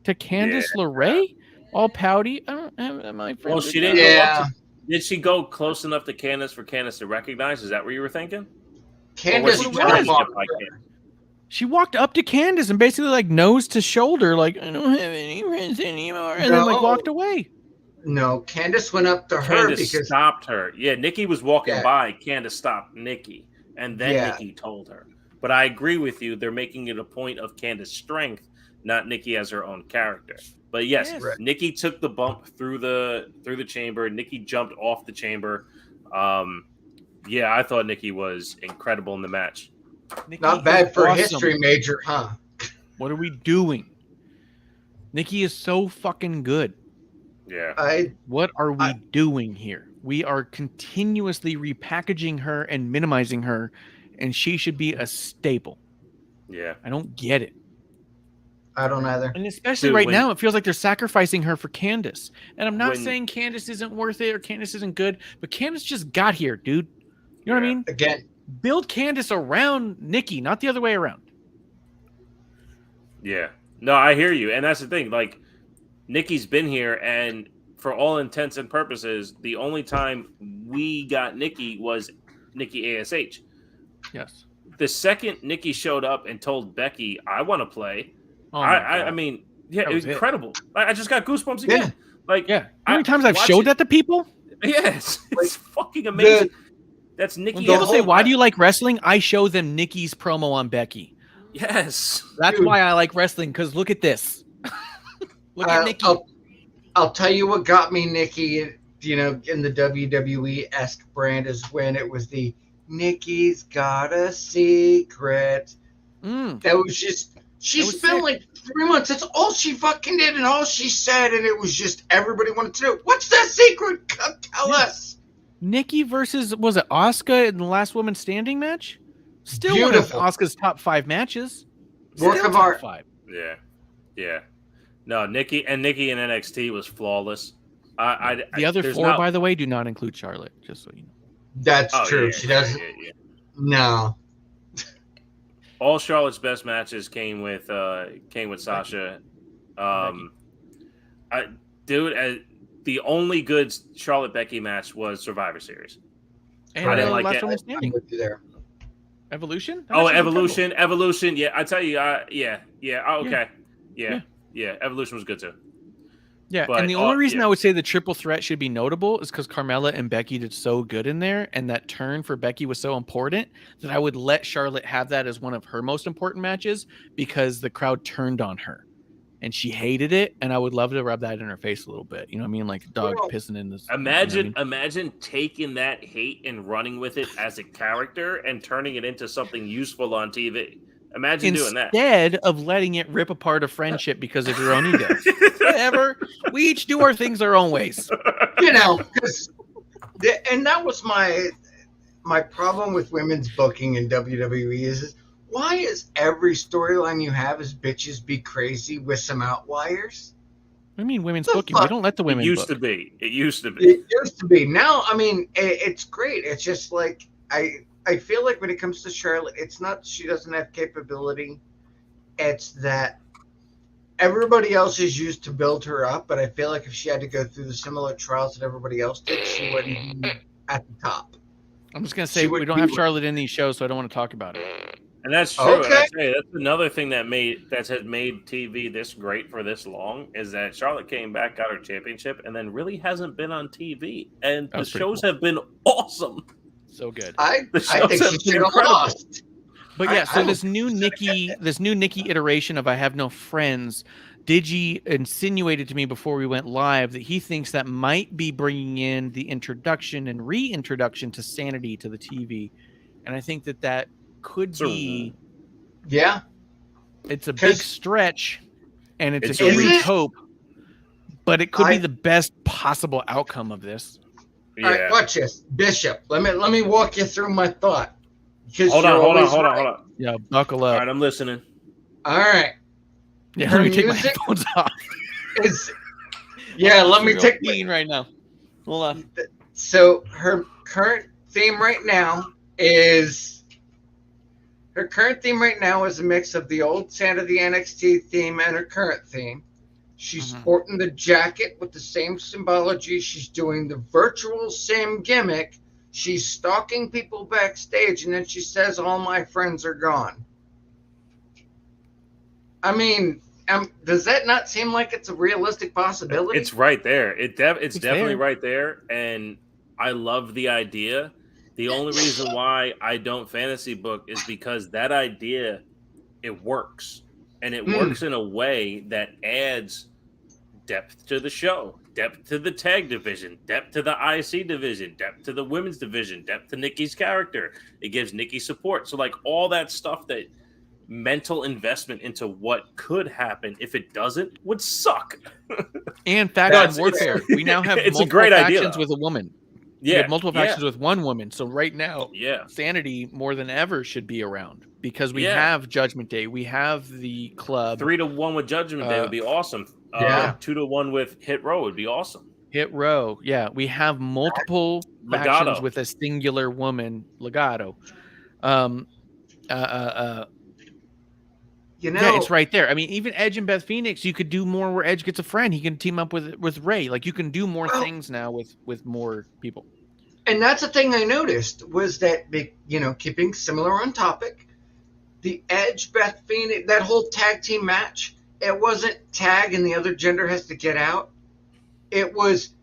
to Candice LeRae, all pouty. I don't have my friend. Well, she didn't go up to, did she go close enough to Candice for Candice to recognize? Is that what you were thinking? Candice she walked up to Candice and basically like nose to shoulder, like, I don't have any friends anymore, and then like walked away. No, Candice went up to her because stopped her. Yeah, Nikki was walking by. Candice stopped Nikki, and then Nikki told her. But I agree with you. They're making it a point of Candice's strength, not Nikki as her own character. But yes, Nikki took the bump through the chamber. Nikki jumped off the chamber. I thought Nikki was incredible in the match. Nikki not bad for a history major, huh? What are we doing? Nikki is so fucking good. Yeah. What are we doing here? We are continuously repackaging her and minimizing her, and she should be a staple. Yeah. I don't get it. I don't either. And especially now, it feels like they're sacrificing her for Candice. And I'm not saying Candice isn't worth it or Candice isn't good, but Candice just got here, dude. You know what I mean? Again. Build Candice around Nikki, not the other way around. Yeah. No, I hear you. And that's the thing. Like, Nikki's been here, and for all intents and purposes, the only time we got Nikki was Nikki ASH. Yes. The second Nikki showed up and told Becky, I want to play, I mean, it was incredible. I just got goosebumps again. Yeah. Like, how many times I've showed that to people? Yes. It's fucking amazing. That's Nikki. When people say, why do you like wrestling? I show them Nikki's promo on Becky. Yes. That's why I like wrestling, because look at this. Look at Nikki. I'll tell you what got me Nikki, in the WWE-esque brand is when it was the Nikki's Got a Secret. That was just, she spent like 3 months. That's all she fucking did and all she said. And it was just, everybody wanted to know, what's that secret? Come tell us. Nikki versus, was it Asuka in the Last Woman Standing match? Still Beautiful. One of Asuka's top 5 matches. Work of art. 5. Yeah. Yeah. No, Nikki in NXT was flawless. The other 4, by the way, do not include Charlotte, just so you know. That's true. She doesn't. Yeah. No. All Charlotte's best matches came with Sasha. The only good Charlotte Becky match was Survivor Series. And I didn't like Last it. Woman Standing. There. Evolution? Evolution. Yeah, I tell you. Okay. Yeah. Evolution was good too. Yeah, but, and the only reason I would say the triple threat should be notable is because Carmella and Becky did so good in there, and that turn for Becky was so important that I would let Charlotte have that as one of her most important matches because the crowd turned on her, and she hated it, and I would love to rub that in her face a little bit. You know what I mean? Like a dog pissing in this. Imagine taking that hate and running with it as a character and turning it into something useful on TV. Imagine doing that. Instead of letting it rip apart a friendship because of your own ego. Whatever. We each do our things our own ways. And that was my problem with women's booking in WWE is why is every storyline you have is bitches be crazy with some outliers? I mean, women's booking. We don't let the women It used book. It used to be. Now, I mean, it's great. It's just like I feel like when it comes to Charlotte, it's not she doesn't have capability. It's that everybody else is used to build her up, but I feel like if she had to go through the similar trials that everybody else did, she wouldn't be at the top. I'm just going to say we don't have Charlotte in these shows, so I don't want to talk about it. And that's true. Okay. And I tell you, that's another thing that has made TV this great for this long is that Charlotte came back, got her championship, and then really hasn't been on TV. And the shows have been awesome. So good. I think she should have lost. But yeah, so this new Nikki iteration of I Have No Friends, Digi insinuated to me before we went live that he thinks that might be bringing in the introduction and reintroduction to Sanity to the TV. And I think that could be... Yeah. It's a big stretch, and it's a huge hope, but it could be the best possible outcome of this. Yeah. All right, watch this. Bishop, let me walk you through my thought. Hold on. Yeah, buckle up. All right, I'm listening. All right. Yeah, let me take my headphones off. Let me take my right now. Hold on. So her current theme right now is a mix of the old Santa the NXT theme and her current theme. She's sporting the jacket with the same symbology. She's doing the virtual same gimmick. She's stalking people backstage, and then she says, "All my friends are gone." I mean, does that not seem like it's a realistic possibility? It's right there. It's definitely right there, and I love the idea. The only reason why I don't fantasy book is because that idea, it works, and it works in a way that adds depth to the show, depth to the tag division, depth to the IC division, depth to the women's division, depth to Nikki's character. It gives Nikki support. So like all that stuff, that mental investment into what could happen if it doesn't would suck. And faction warfare. We now have it's multiple a great factions idea, with a woman. Yeah, we have multiple factions with one woman. So right now, Sanity more than ever should be around because we have Judgment Day. We have the club. 3-1 with Judgment Day would be awesome. 2-1 with Hit Row would be awesome. Hit Row, yeah. We have multiple factions with a singular woman, Legato. It's right there. I mean, even Edge and Beth Phoenix, you could do more where Edge gets a friend. He can team up with Ray. Like you can do more things now with more people. And that's the thing I noticed was that, keeping similar on topic, the Edge Beth Phoenix, that whole tag team match, it wasn't tag and the other gender has to get out. It was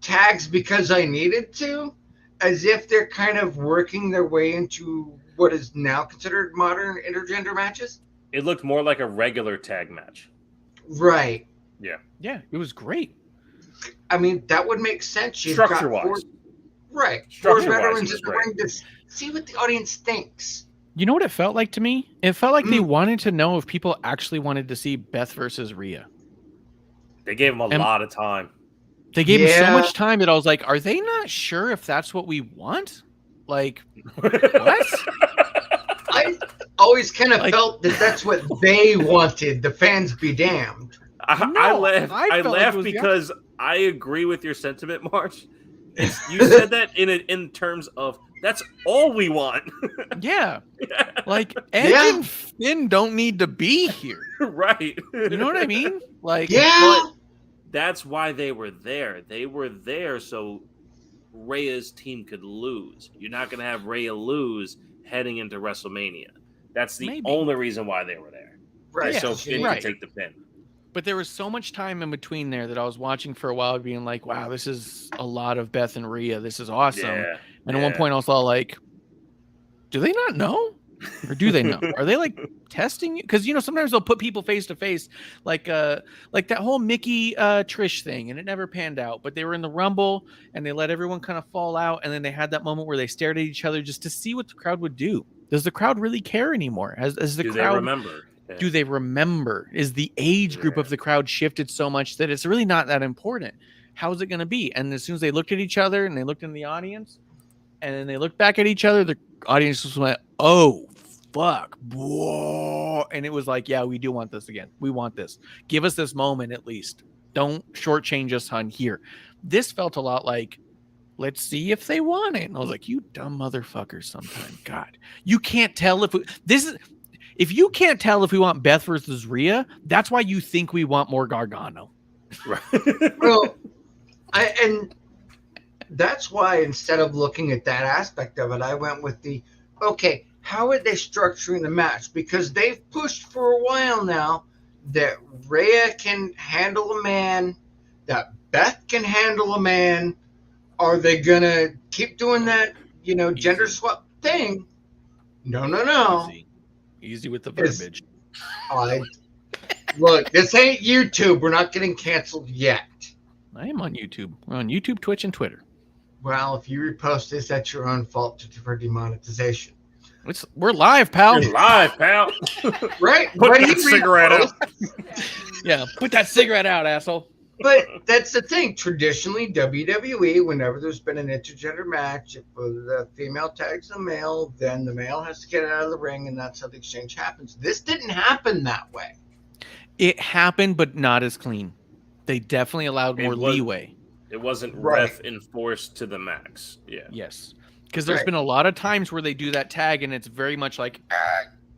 tags because I needed to, as if they're kind of working their way into what is now considered modern intergender matches. It looked more like a regular tag match. Right. Yeah. Yeah, it was great. I mean, that would make sense. Structure-wise. Right. Structure-wise, Four veterans in the ring to see what the audience thinks. You know what it felt like to me? It felt like they wanted to know if people actually wanted to see Beth versus Rhea. They gave him a lot of time. They gave him so much time that I was like, are they not sure if that's what we want? Like, what? I always kind of felt that that's what they wanted. The fans be damned. I laughed because I agree with your sentiment, March. You said that in terms of that's all we want. Yeah. Like Edge and Finn don't need to be here. Right. You know what I mean? Like but that's why they were there. They were there so Rhea's team could lose. You're not gonna have Rhea lose heading into WrestleMania. That's the only reason why they were there. Right. So Finn can take the pin. But there was so much time in between there that I was watching for a while being like, wow, this is a lot of Beth and Rhea. This is awesome. Yeah, and at one point I was all like, do they not know? Or do they know? Are they like testing you? Because, sometimes they'll put people face to face like that whole Mickey Trish thing, and it never panned out. But they were in the Rumble and they let everyone kind of fall out. And then they had that moment where they stared at each other just to see what the crowd would do. Does the crowd really care anymore? Do they remember? Yeah. Do they remember? Is the age group of the crowd shifted so much that it's really not that important? How's it going to be? And as soon as they looked at each other and they looked in the audience and then they looked back at each other, the audience just went, oh, fuck. Whoa. And it was like, yeah, we do want this again. We want this. Give us this moment at least. Don't shortchange us on here. This felt a lot like, let's see if they want it. And I was like, you dumb motherfuckers sometime. God, you can't tell if you can't tell if we want Beth versus Rhea, that's why you think we want more Gargano. Right. Well, and that's why instead of looking at that aspect of it, I went with how are they structuring the match? Because they've pushed for a while now that Rhea can handle a man, that Beth can handle a man. Are they going to keep doing that, gender swap thing? No. Easy with the verbiage. Look, this ain't YouTube. We're not getting canceled yet. I am on YouTube. We're on YouTube, Twitch, and Twitter. Well, if you repost this, that's your own fault for demonetization. We're live, pal. You're live, pal. Right? Put that cigarette out. Yeah, put that cigarette out, asshole. But that's the thing. Traditionally, WWE, whenever there's been an intergender match, if the female tags the male, then the male has to get out of the ring, and that's how the exchange happens. This didn't happen that way. It happened, but not as clean. They definitely allowed more leeway. It wasn't Right. ref enforced to the max. Yeah. Yes. Because there's Right. been a lot of times where they do that tag and it's very much like,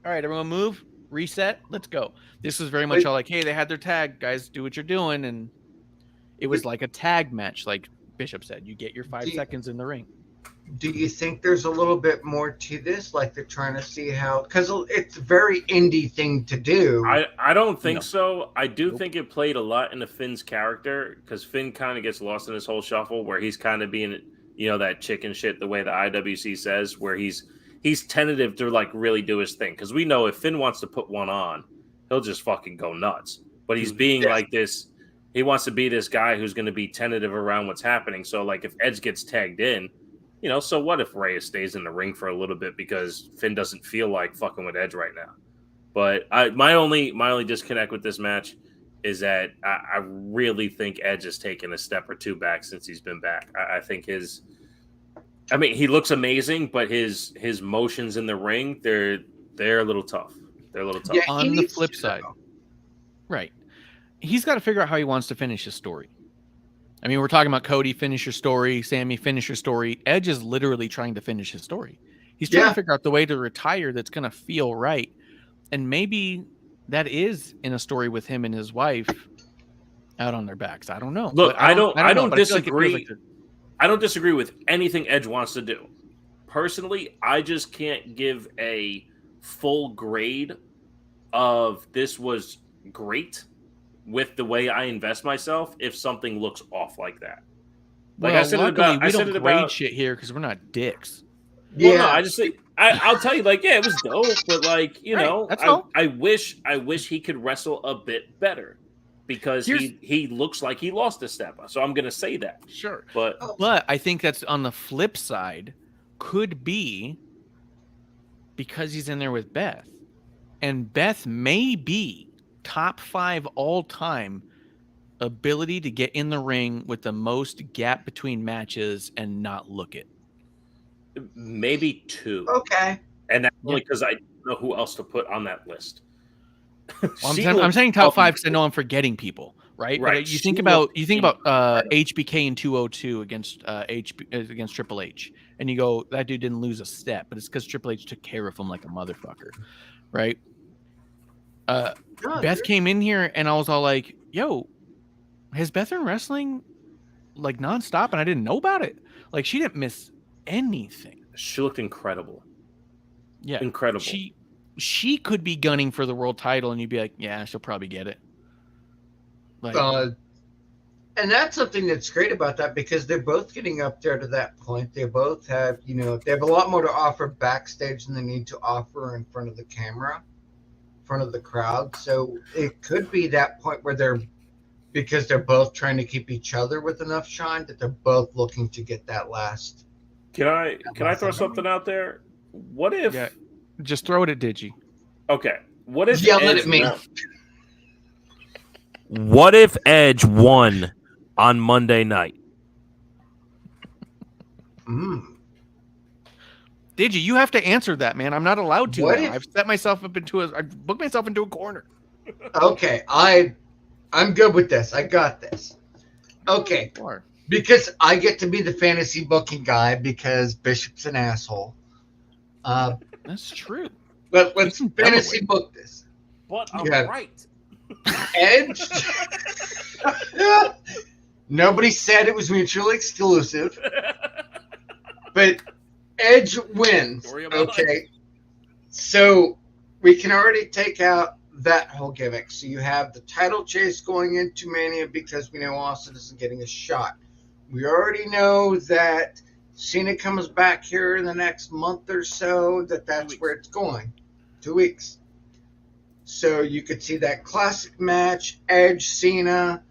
all right, everyone move, reset, let's go. This is very much all like, hey, they had their tag, guys, do what you're doing. And it was like a tag match, like Bishop said. You get your 5 seconds in the ring. Do you think there's a little bit more to this? Like they're trying to see how, because it's a very indie thing to do. I don't think No. so. I do Nope. think it played a lot into Finn's character because Finn kind of gets lost in this whole shuffle where he's kind of being, that chicken shit the way the IWC says, where he's tentative to like really do his thing. Because we know if Finn wants to put one on, he'll just fucking go nuts. But he's being like this. He wants to be this guy who's going to be tentative around what's happening. So like if Edge gets tagged in, so what if Reyes stays in the ring for a little bit because Finn doesn't feel like fucking with Edge right now? But my only disconnect with this match is that I really think Edge has taken a step or two back since he's been back. I think he looks amazing, but his motions in the ring, they're a little tough. They're a little tough. Yeah, On the flip side, right, he's got to figure out how he wants to finish his story. I mean, we're talking about Cody, finish your story. Sammy, finish your story. Edge is literally trying to finish his story. He's trying to figure out the way to retire that's going to feel right. And maybe that is in a story with him and his wife out on their backs. I don't know. Look, I don't disagree. I don't disagree with anything Edge wants to do. Personally, I just can't give a full grade of this was great with the way I invest myself if something looks off like that. Like I said, we don't grade about shit here because we're not dicks. Well, no, I just think I'll tell you, like, yeah, it was dope, but like, that's all. I wish he could wrestle a bit better because he looks like he lost a step. So I'm gonna say that. Sure. But I think that's on the flip side could be because he's in there with Beth. And Beth may be top 5 all-time ability to get in the ring with the most gap between matches and not look it. maybe 2. Okay. And that's only because I don't know who else to put on that list. Well, I'm saying top 5 because I know I'm forgetting people, right? Right. But you think about HBK in 202 against Triple H, and you go, that dude didn't lose a step, but it's because Triple H took care of him like a motherfucker, right? Beth came in here, and I was all like, "Yo, has Beth been wrestling like nonstop?" And I didn't know about it. Like she didn't miss anything. She looked incredible. Yeah, incredible. She could be gunning for the world title, and you'd be like, "Yeah, she'll probably get it." Like, and that's something that's great about that because they're both getting up there to that point. They both have, they have a lot more to offer backstage than they need to offer in front of the camera, in front of the crowd. So it could be that point where because they're both trying to keep each other with enough shine that they're both looking to get that last. Can I throw something out there? What if? Yeah, just throw it at Digi. Okay. What if yell it at me? What if Edge won on Monday night? Digi, you have to answer that, man. I'm not allowed to. I've booked myself into a corner. Okay, I'm good with this. I got this. Okay. Sure. Because I get to be the fantasy booking guy because Bishop's an asshole. That's true. But let's fantasy book this. But I'm right. Edge. Nobody said it was mutually exclusive. But Edge wins. Okay. So we can already take out that whole gimmick. So you have the title chase going into Mania because we know Austin isn't getting a shot. We already know that Cena comes back here in the next month or so, that's where it's going. 2 weeks. So you could see that classic match, Edge, Cena,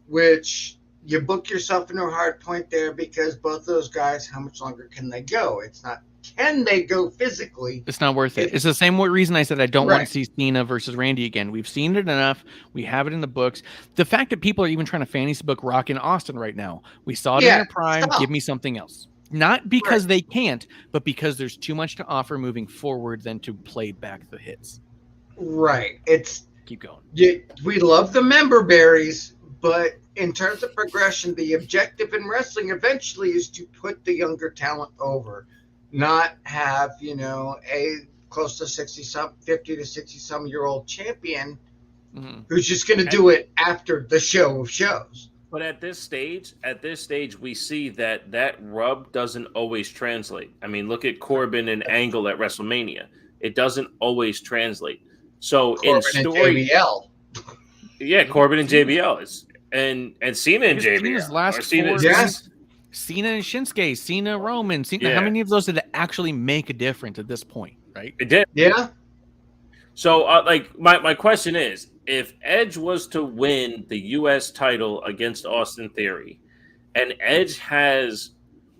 which you book yourself into a hard point there because both those guys, how much longer can they go? It's not, can they go physically? It's not worth it. It's the same reason I said I don't want to see Cena versus Randy again. We've seen it enough. We have it in the books. The fact that people are even trying to fantasy book Rock in Austin right now. We saw it in their prime. Stop. Give me something else. Not because they can't, but because there's too much to offer moving forward than to play back the hits. Right. Keep going. We love the member berries, But in terms of progression, the objective in wrestling eventually is to put the younger talent over, not have, a close to 50 to 60 some year old champion who's just going to do it after the show of shows. But at this stage, we see that rub doesn't always translate. I mean, look at Corbin and Angle at WrestleMania. It doesn't always translate. So Corbin in story, and JBL. Yeah, Corbin and JBL and Cena and JBL. Cena's last Cena, four, yes. Cena and Shinsuke, Cena, Roman, Cena. Yeah. How many of those did actually make a difference at this point? Right? It did. Yeah. So, my question is, if Edge was to win the U.S. title against Austin Theory, and Edge has,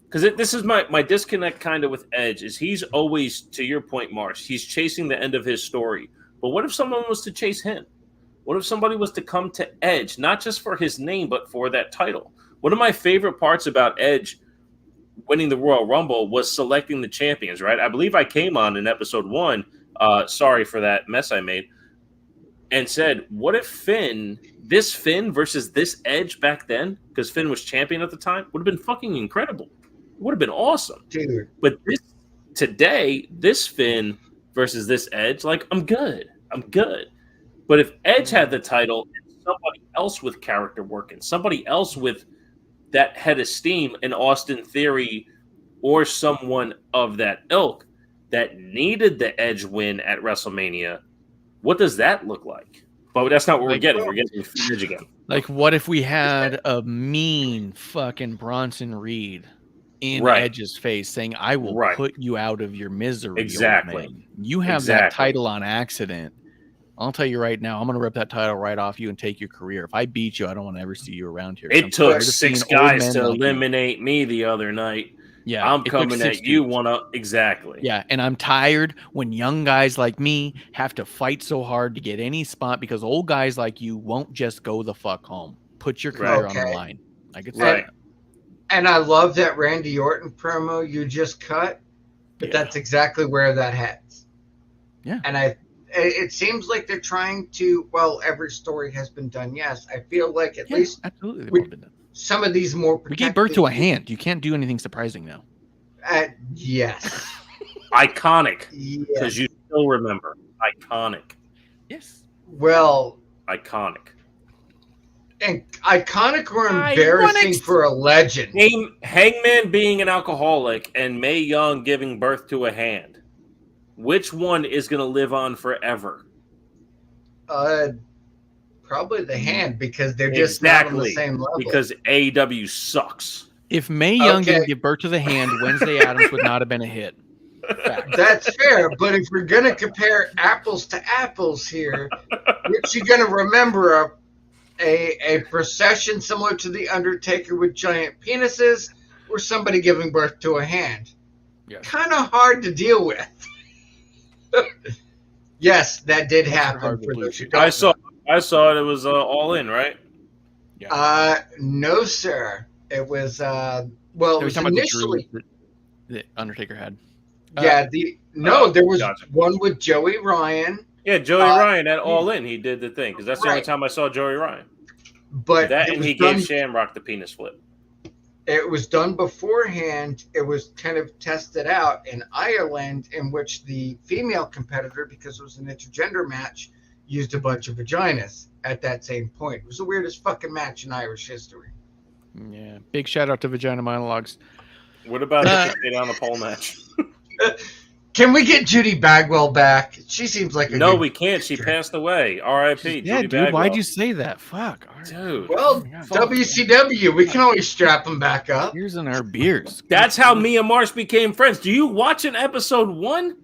because this is my disconnect kind of with Edge, is he's always, to your point, Marsh, he's chasing the end of his story. But what if someone was to chase him? What if somebody was to come to Edge, not just for his name, but for that title? One of my favorite parts about Edge winning the Royal Rumble was selecting the champions, right? I believe I came on in episode 1, sorry for that mess I made, and said, what if Finn versus this Edge back then, because Finn was champion at the time, would have been fucking incredible. It would have been awesome. Dude. But this Finn versus this Edge, I'm good. But if Edge had the title and somebody else with character work and somebody else with that head of steam in Austin Theory or someone of that ilk that needed the Edge win at WrestleMania, what does that look like? But that's not what we're getting. We're getting Edge again. What if we had a mean fucking Bronson Reed in Edge's face saying, I will put you out of your misery. Exactly. Old man. You have that title on accident. I'll tell you right now, I'm going to rip that title right off you and take your career. If I beat you, I don't want to ever see you around here. It took 6 guys to eliminate me the other night. Yeah, I'm coming at you exactly. Yeah, and I'm tired when young guys like me have to fight so hard to get any spot because old guys like you won't just go the fuck home. Put your career on the line. I could say that. And I love that Randy Orton promo you just cut, but that's exactly where that heads. Yeah. And it seems like they're trying to, well, every story has been done, yes. I feel like at least absolutely been done. Some of these more we gave birth to a hand. You can't do anything surprising now. Yes. Iconic. Because you still remember. Iconic. Yes. Well. Iconic. And iconic or embarrassing for a legend. Hangman being an alcoholic and Mae Young giving birth to a hand. Which one is going to live on forever? Probably the hand, because they're just not on the same level. Because AEW sucks. If Mae Young didn't give birth to the hand, Wednesday Addams would not have been a hit. Fact. That's fair, but if we're going to compare apples to apples here, which you're going to remember a procession similar to The Undertaker with giant penises or somebody giving birth to a hand. Yes. Kind of hard to deal with. Yes, that did happen. For those who don't I saw it. It was all in, right? Yeah. No, sir. It was well. It was initially the Undertaker had. Yeah. There was one with Joey Ryan. Yeah, Joey Ryan at All In. He did the thing because that's the only time I saw Joey Ryan. But that and he gave Shamrock the penis flip. It was done beforehand. It was kind of tested out in Ireland, in which the female competitor, because it was an intergender match, used a bunch of vaginas at that same point. It was the weirdest fucking match in Irish history. Yeah. Big shout out to Vagina Monologues. What about the stay down the pole match? Can we get Judy Bagwell back? She seems like we can't. She passed away. R.I.P. Yeah, Judy dude. Bagwell. Why'd you say that? Fuck. Dude. Well, WCW. We can always strap them back up. Here's in our beers. That's how me and Marsh became friends. Do you watch an episode 1?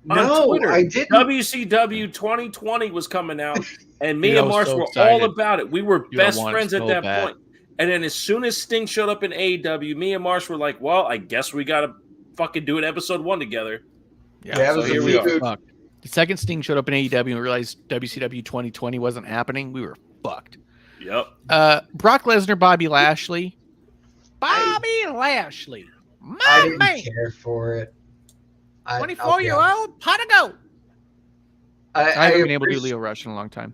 No, Twitter? I didn't. WCW 2020 was coming out, and me and Marsh were all about it. We were best friends at that point. And then as soon as Sting showed up in AEW, me and Marsh were like, well, I guess we got to fucking do an episode 1 together. Yeah, so here we are. Fucked. The second Sting showed up in AEW and we realized WCW 2020 wasn't happening, we were fucked. Yep. Brock Lesnar, Bobby Lashley. Lashley. I didn't care for it. 24-year-old, pot to go. I haven't been able to do Leo Rush in a long time.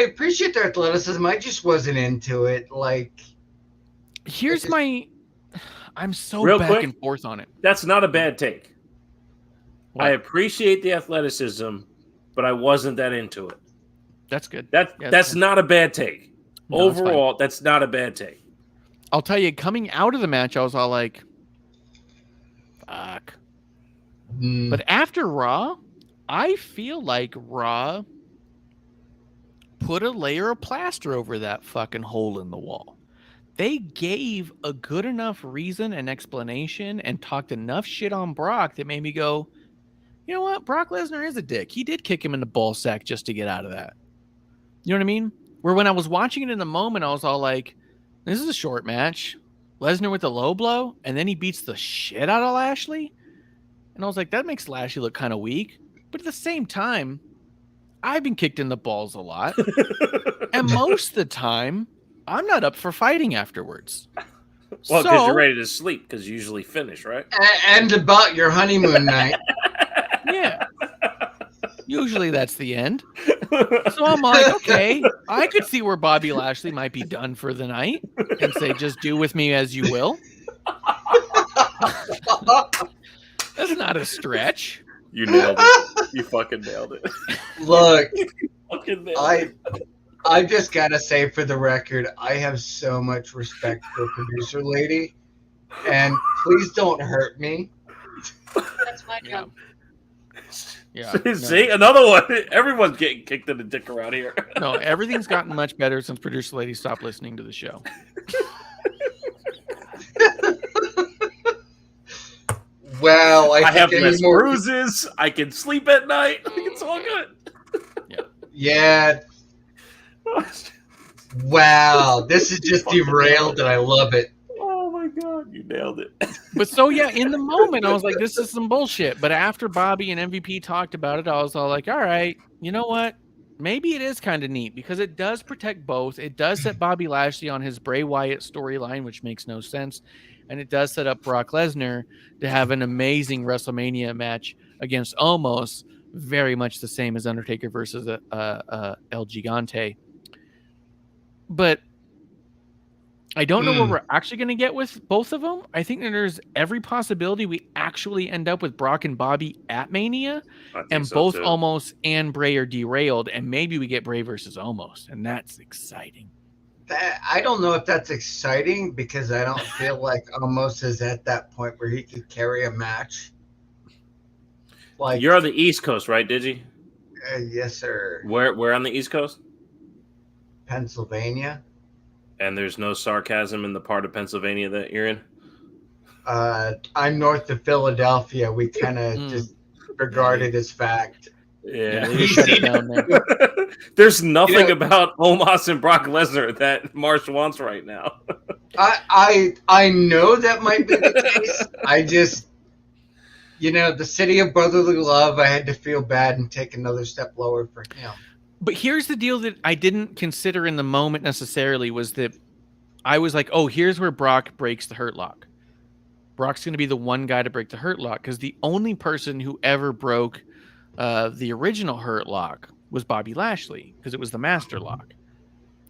appreciate their athleticism. I just wasn't into it. Like, Here's my. I'm so Real back quick. and forth on it. That's not a bad take. What? I appreciate the athleticism, but I wasn't that into it. That's good. That's not a bad take. No, it's fine. Overall, that's not a bad take. I'll tell you, coming out of the match, I was all like, fuck. But after Raw, I feel like Raw put a layer of plaster over that fucking hole in the wall. They gave a good enough reason and explanation and talked enough shit on Brock that made me go, you know what? Brock Lesnar is a dick. He did kick him in the ball sack just to get out of that. You know what I mean? Where when I was watching it in the moment, I was all like, this is a short match. Lesnar with a low blow, and then he beats the shit out of Lashley. And I was like, that makes Lashley look kind of weak. But at the same time, I've been kicked in the balls a lot. And most of the time, I'm not up for fighting afterwards. Well, because you're ready to sleep, because you usually finish, right? And about your honeymoon night. Yeah. Usually that's the end. So I'm like, okay, I could see where Bobby Lashley might be done for the night and say, just do with me as you will. That's not a stretch. You nailed it. You fucking nailed it. Look, Fucking nailed it. I just gotta say, for the record, I have so much respect for producer lady, and please don't hurt me. That's my job. Yeah. See, another one. Everyone's getting kicked in the dick around here. No, everything's gotten much better since producer lady stopped listening to the show. Well, I have think less more bruises. I can sleep at night. I think it's all good. Yeah. Wow, this is just derailed, and I love it. Oh my god, you nailed it. But so yeah, in the moment I was like, this is some bullshit. But after Bobby and MVP talked about it, I was all like, all right, you know what? Maybe it is kind of neat because it does protect both. It does set Bobby Lashley on his Bray Wyatt storyline, which makes no sense. And it does set up Brock Lesnar to have an amazing WrestleMania match against Omos, very much the same as Undertaker versus El Gigante. But I don't know what we're actually going to get with both of them. I think that there's every possibility we actually end up with Brock and Bobby at Mania, and so both too. Omos and Bray are derailed, and maybe we get Bray versus Omos, and that's exciting. I don't know if that's exciting because I don't feel like Omos is at that point where he could carry a match. Like, you're on the East Coast, right, Digi? Yes, sir. Where on the East Coast? Pennsylvania. And there's no sarcasm in the part of Pennsylvania that you're in? I'm north of Philadelphia. We kind of just regard it as fact. Yeah. Shut it down there. There's nothing about Omos and Brock Lesnar that Marsh wants right now. I know that might be the case. I just, the city of brotherly love, I had to feel bad and take another step lower for him. But here's the deal that I didn't consider in the moment necessarily was that I was like, oh, here's where Brock breaks the Hurt Lock. Brock's going to be the one guy to break the Hurt Lock because the only person who ever broke the original Hurt Lock was Bobby Lashley because it was the Master Lock.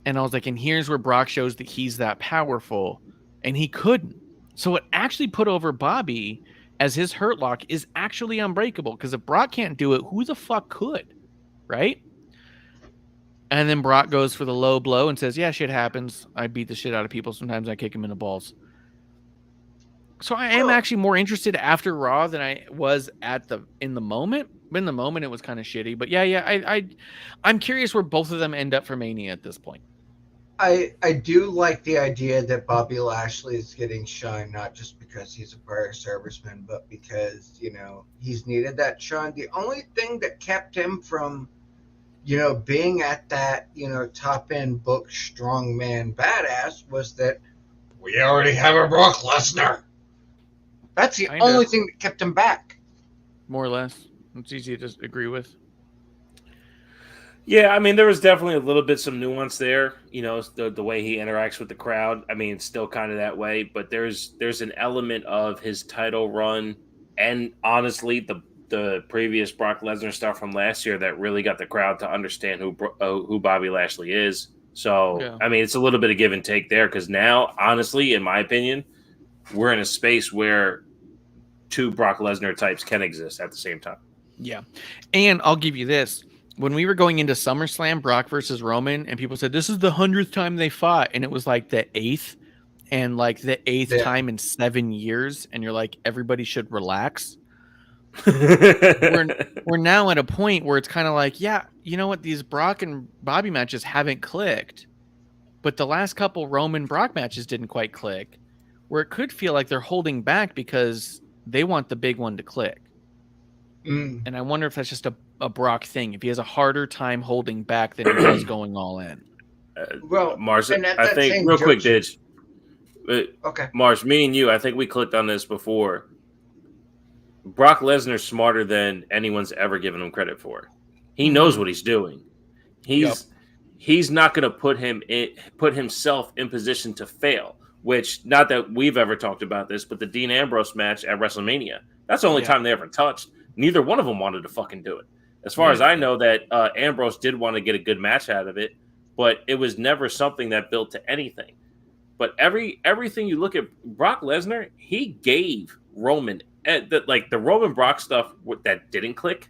And I was like, and here's where Brock shows that he's that powerful, and he couldn't. So it actually put over Bobby as his Hurt Lock is actually unbreakable because if Brock can't do it, who the fuck could? Right? And then Brock goes for the low blow and says, yeah, shit happens. I beat the shit out of people. Sometimes I kick him in the balls. So I am actually more interested after Raw than I was in the moment. In the moment, it was kind of shitty. But I'm curious where both of them end up for Mania at this point. I do like the idea that Bobby Lashley is getting shine, not just because he's a prior serviceman, but because, he's needed that shine. The only thing that kept him from being at that, top end book strongman badass was that we already have a Brock Lesnar. That's the only thing that kept him back. More or less. It's easy to agree with. Yeah, I mean, there was definitely a little bit some nuance there. The way he interacts with the crowd. I mean, it's still kind of that way, but there's an element of his title run and honestly the the previous Brock Lesnar stuff from last year that really got the crowd to understand who Bobby Lashley is. So, Yeah. I mean, it's a little bit of give and take there because now, honestly, in my opinion, we're in a space where two Brock Lesnar types can exist at the same time. Yeah. And I'll give you this. When we were going into SummerSlam, Brock versus Roman, and people said, this is the 100th time they fought. And it was like the 8th and like the 8th time in 7 years. And you're like, everybody should relax. we're now at a point where it's kind of like, yeah, you know what? These Brock and Bobby matches haven't clicked. But the last couple Roman Brock matches didn't quite click. Where it could feel like they're holding back because they want the big one to click. And I wonder if that's just a Brock thing. If he has a harder time holding back than he does going all in. Well, Mars, I think real quick, Didge. Okay, Mars, me and you, I think we clicked on this before. Brock Lesnar's smarter than anyone's ever given him credit for. He knows what he's doing. He's not going to put himself in position to fail. Which, not that we've ever talked about this, but the Dean Ambrose match at WrestleMania, that's the only time they ever touched. Neither one of them wanted to fucking do it. As far as I know, that Ambrose did want to get a good match out of it, but it was never something that built to anything. But everything you look at, Brock Lesnar, he gave Roman the Roman Brock stuff that didn't click.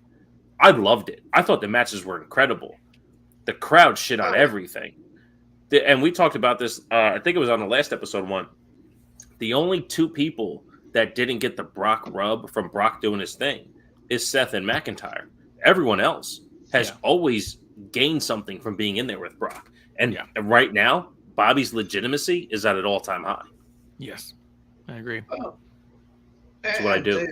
I loved it. I thought the matches were incredible. The crowd shit on everything. And we talked about this, I think it was on the last episode one. The only two people that didn't get the Brock rub from Brock doing his thing is Seth and McIntyre. Everyone else has always gained something from being in there with Brock. And right now, Bobby's legitimacy is at an all-time high. Yes, I agree. That's what I do.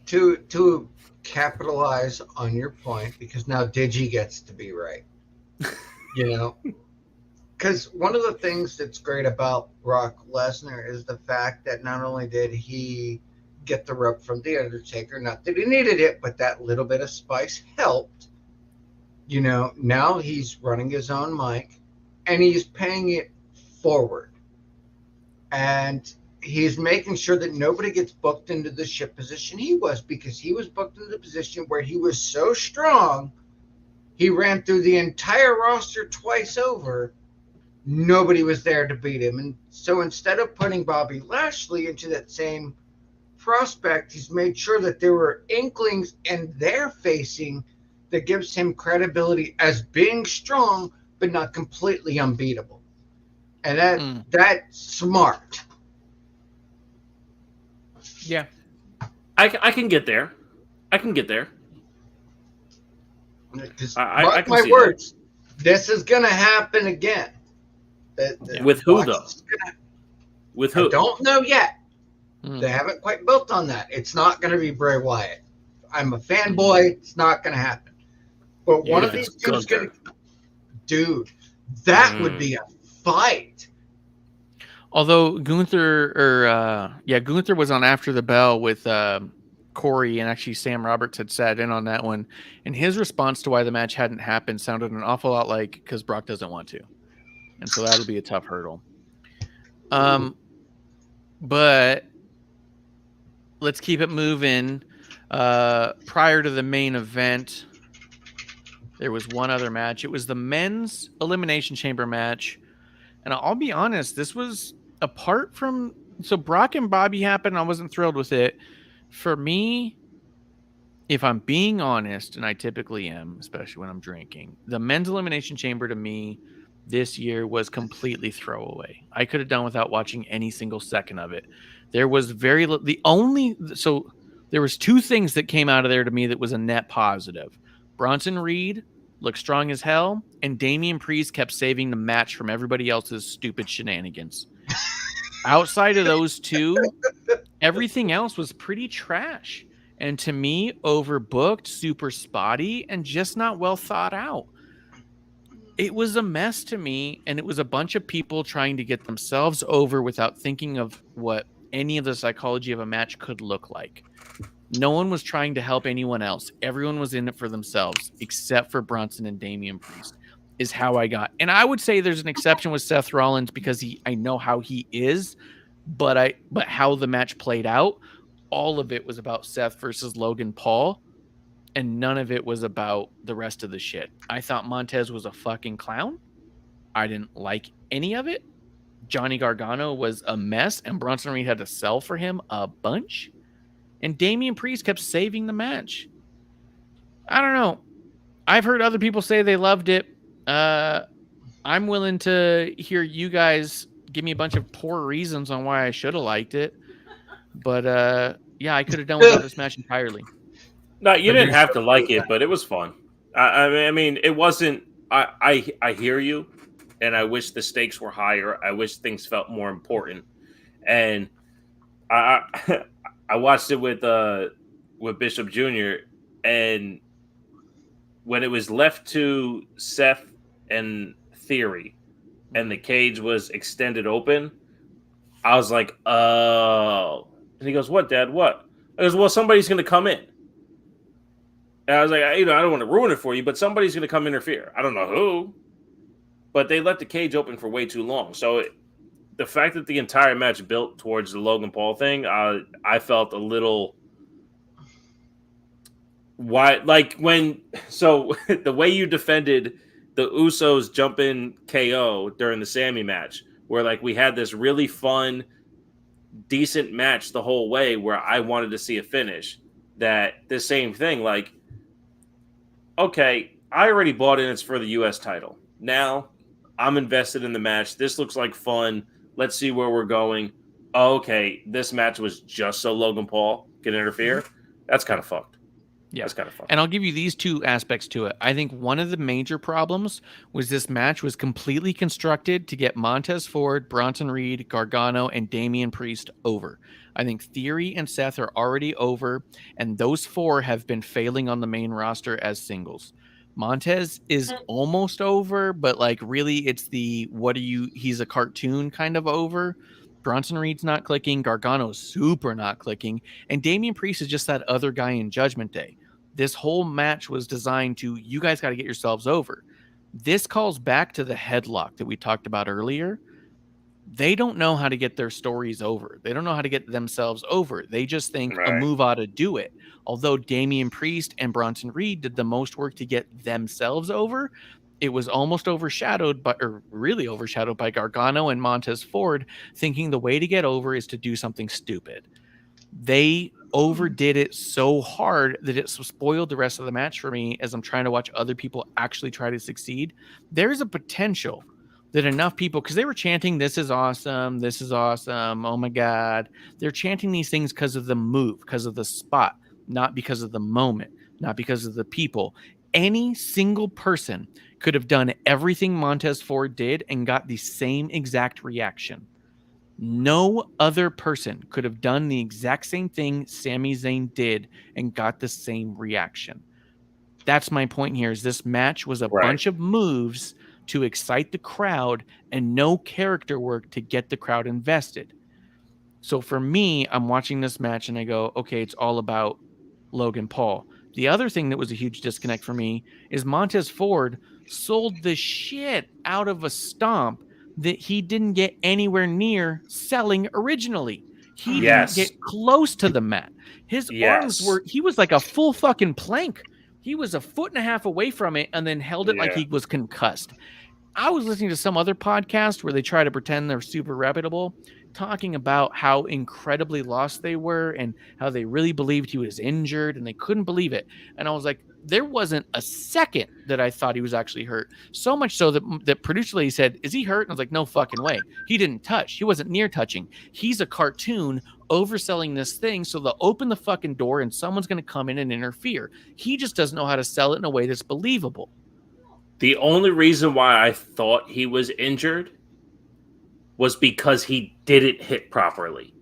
To capitalize on your point, because now Digi gets to be right. You know? Because one of the things that's great about Brock Lesnar is the fact that not only did he get the rub from The Undertaker, not that he needed it, but that little bit of spice helped. You know, now he's running his own mic, and he's paying it forward. And he's making sure that nobody gets booked into the ship position he was, because he was booked into the position where he was so strong, he ran through the entire roster twice over. Nobody was there to beat him. And so instead of putting Bobby Lashley into that same prospect, he's made sure that there were inklings and they're facing that gives him credibility as being strong, but not completely unbeatable. And that's smart. Yeah. I can get there. I can get there. I can my words, this is going to happen again. With who, though? With who? I don't know yet. They haven't quite built on that. It's not going to be Bray Wyatt. I'm a fanboy. It's not going to happen. But one of these two is going to... Dude, that would be a fight. Although Gunther was on After the Bell with Corey, and actually Sam Roberts had sat in on that one. And his response to why the match hadn't happened sounded an awful lot like, because Brock doesn't want to. And so that'll be a tough hurdle. But let's keep it moving. Prior to the main event, there was one other match. It was the men's Elimination Chamber match. And I'll be honest, this was apart from... So Brock and Bobby happened. I wasn't thrilled with it. For me, if I'm being honest, and I typically am, especially when I'm drinking, the men's Elimination Chamber to me this year was completely throwaway. I could have done without watching any single second of it. There was very little. There was two things that came out of there to me that was a net positive. Bronson Reed looked strong as hell, and Damian Priest kept saving the match from everybody else's stupid shenanigans. Outside of those two, everything else was pretty trash. And to me, overbooked, super spotty, and just not well thought out. It was a mess to me, and it was a bunch of people trying to get themselves over without thinking of what any of the psychology of a match could look like. No one was trying to help anyone else. Everyone was in it for themselves, except for Bronson and Damian Priest, is how I got. And I would say there's an exception with Seth Rollins because I know how he is, but how the match played out, all of it was about Seth versus Logan Paul, and none of it was about the rest of the shit. I thought Montez was a fucking clown. I didn't like any of it. Johnny Gargano was a mess, and Bronson Reed had to sell for him a bunch. And Damian Priest kept saving the match. I don't know. I've heard other people say they loved it. I'm willing to hear you guys give me a bunch of poor reasons on why I should have liked it. But yeah, I could have done without this match entirely. No, you didn't have to like it, but it was fun. I mean, it wasn't. I hear you, and I wish the stakes were higher. I wish things felt more important. And I watched it with Bishop Jr. and when it was left to Seth and Theory, and the cage was extended open, I was like, oh. And he goes, "What, Dad? What?" I goes, "Well, somebody's going to come in." And I was like, I don't want to ruin it for you, but somebody's going to come interfere. I don't know who, but they left the cage open for way too long. So the fact that the entire match built towards the Logan Paul thing, I felt a little why, like when, so the way you defended the Usos jumping KO during the Sammy match, where like we had this really fun, decent match the whole way where I wanted to see a finish, that the same thing, like, okay, I already bought in. It's for the U.S. title. Now I'm invested in the match. This looks like fun. Let's see where we're going. Oh, okay, this match was just so Logan Paul can interfere. That's kind of fucked. Yeah, that's kind of fucked. And I'll give you these two aspects to it. I think one of the major problems was this match was completely constructed to get Montez Ford, Bronson Reed, Gargano, and Damian Priest over. I think Theory and Seth are already over, and those four have been failing on the main roster as singles. Montez is almost over, but like really it's the he's a cartoon kind of over. Bronson Reed's not clicking, Gargano's super not clicking, and Damian Priest is just that other guy in Judgment Day. This whole match was designed to, you guys got to get yourselves over. This calls back to the headlock that we talked about earlier. They don't know how to get their stories over. They don't know how to get themselves over. They just think a move ought to do it. Although Damian Priest and Bronson Reed did the most work to get themselves over, it was almost overshadowed really overshadowed by Gargano and Montez Ford thinking the way to get over is to do something stupid. They overdid it so hard that it spoiled the rest of the match for me as I'm trying to watch other people actually try to succeed. There's a potential that enough people, because they were chanting, this is awesome, oh my God. They're chanting these things because of the move, because of the spot, not because of the moment, not because of the people. Any single person could have done everything Montez Ford did and got the same exact reaction. No other person could have done the exact same thing Sami Zayn did and got the same reaction. That's my point here, is this match was a bunch of moves to excite the crowd and no character work to get the crowd invested. So for me, I'm watching this match and I go, okay, it's all about Logan Paul. The other thing that was a huge disconnect for me is Montez Ford sold the shit out of a stomp that he didn't get anywhere near selling originally. He didn't get close to the mat. His arms he was like a full fucking plank. He was a foot and a half away from it and then held it like he was concussed. I was listening to some other podcast where they try to pretend they're super reputable, talking about how incredibly lost they were and how they really believed he was injured and they couldn't believe it. And I was like, there wasn't a second that I thought he was actually hurt. So much so that producer lady said, is he hurt? And I was like, no fucking way. He didn't touch. He wasn't near touching. He's a cartoon overselling this thing. So they'll open the fucking door and someone's going to come in and interfere. He just doesn't know how to sell it in a way that's believable. The only reason why I thought he was injured was because he didn't hit properly.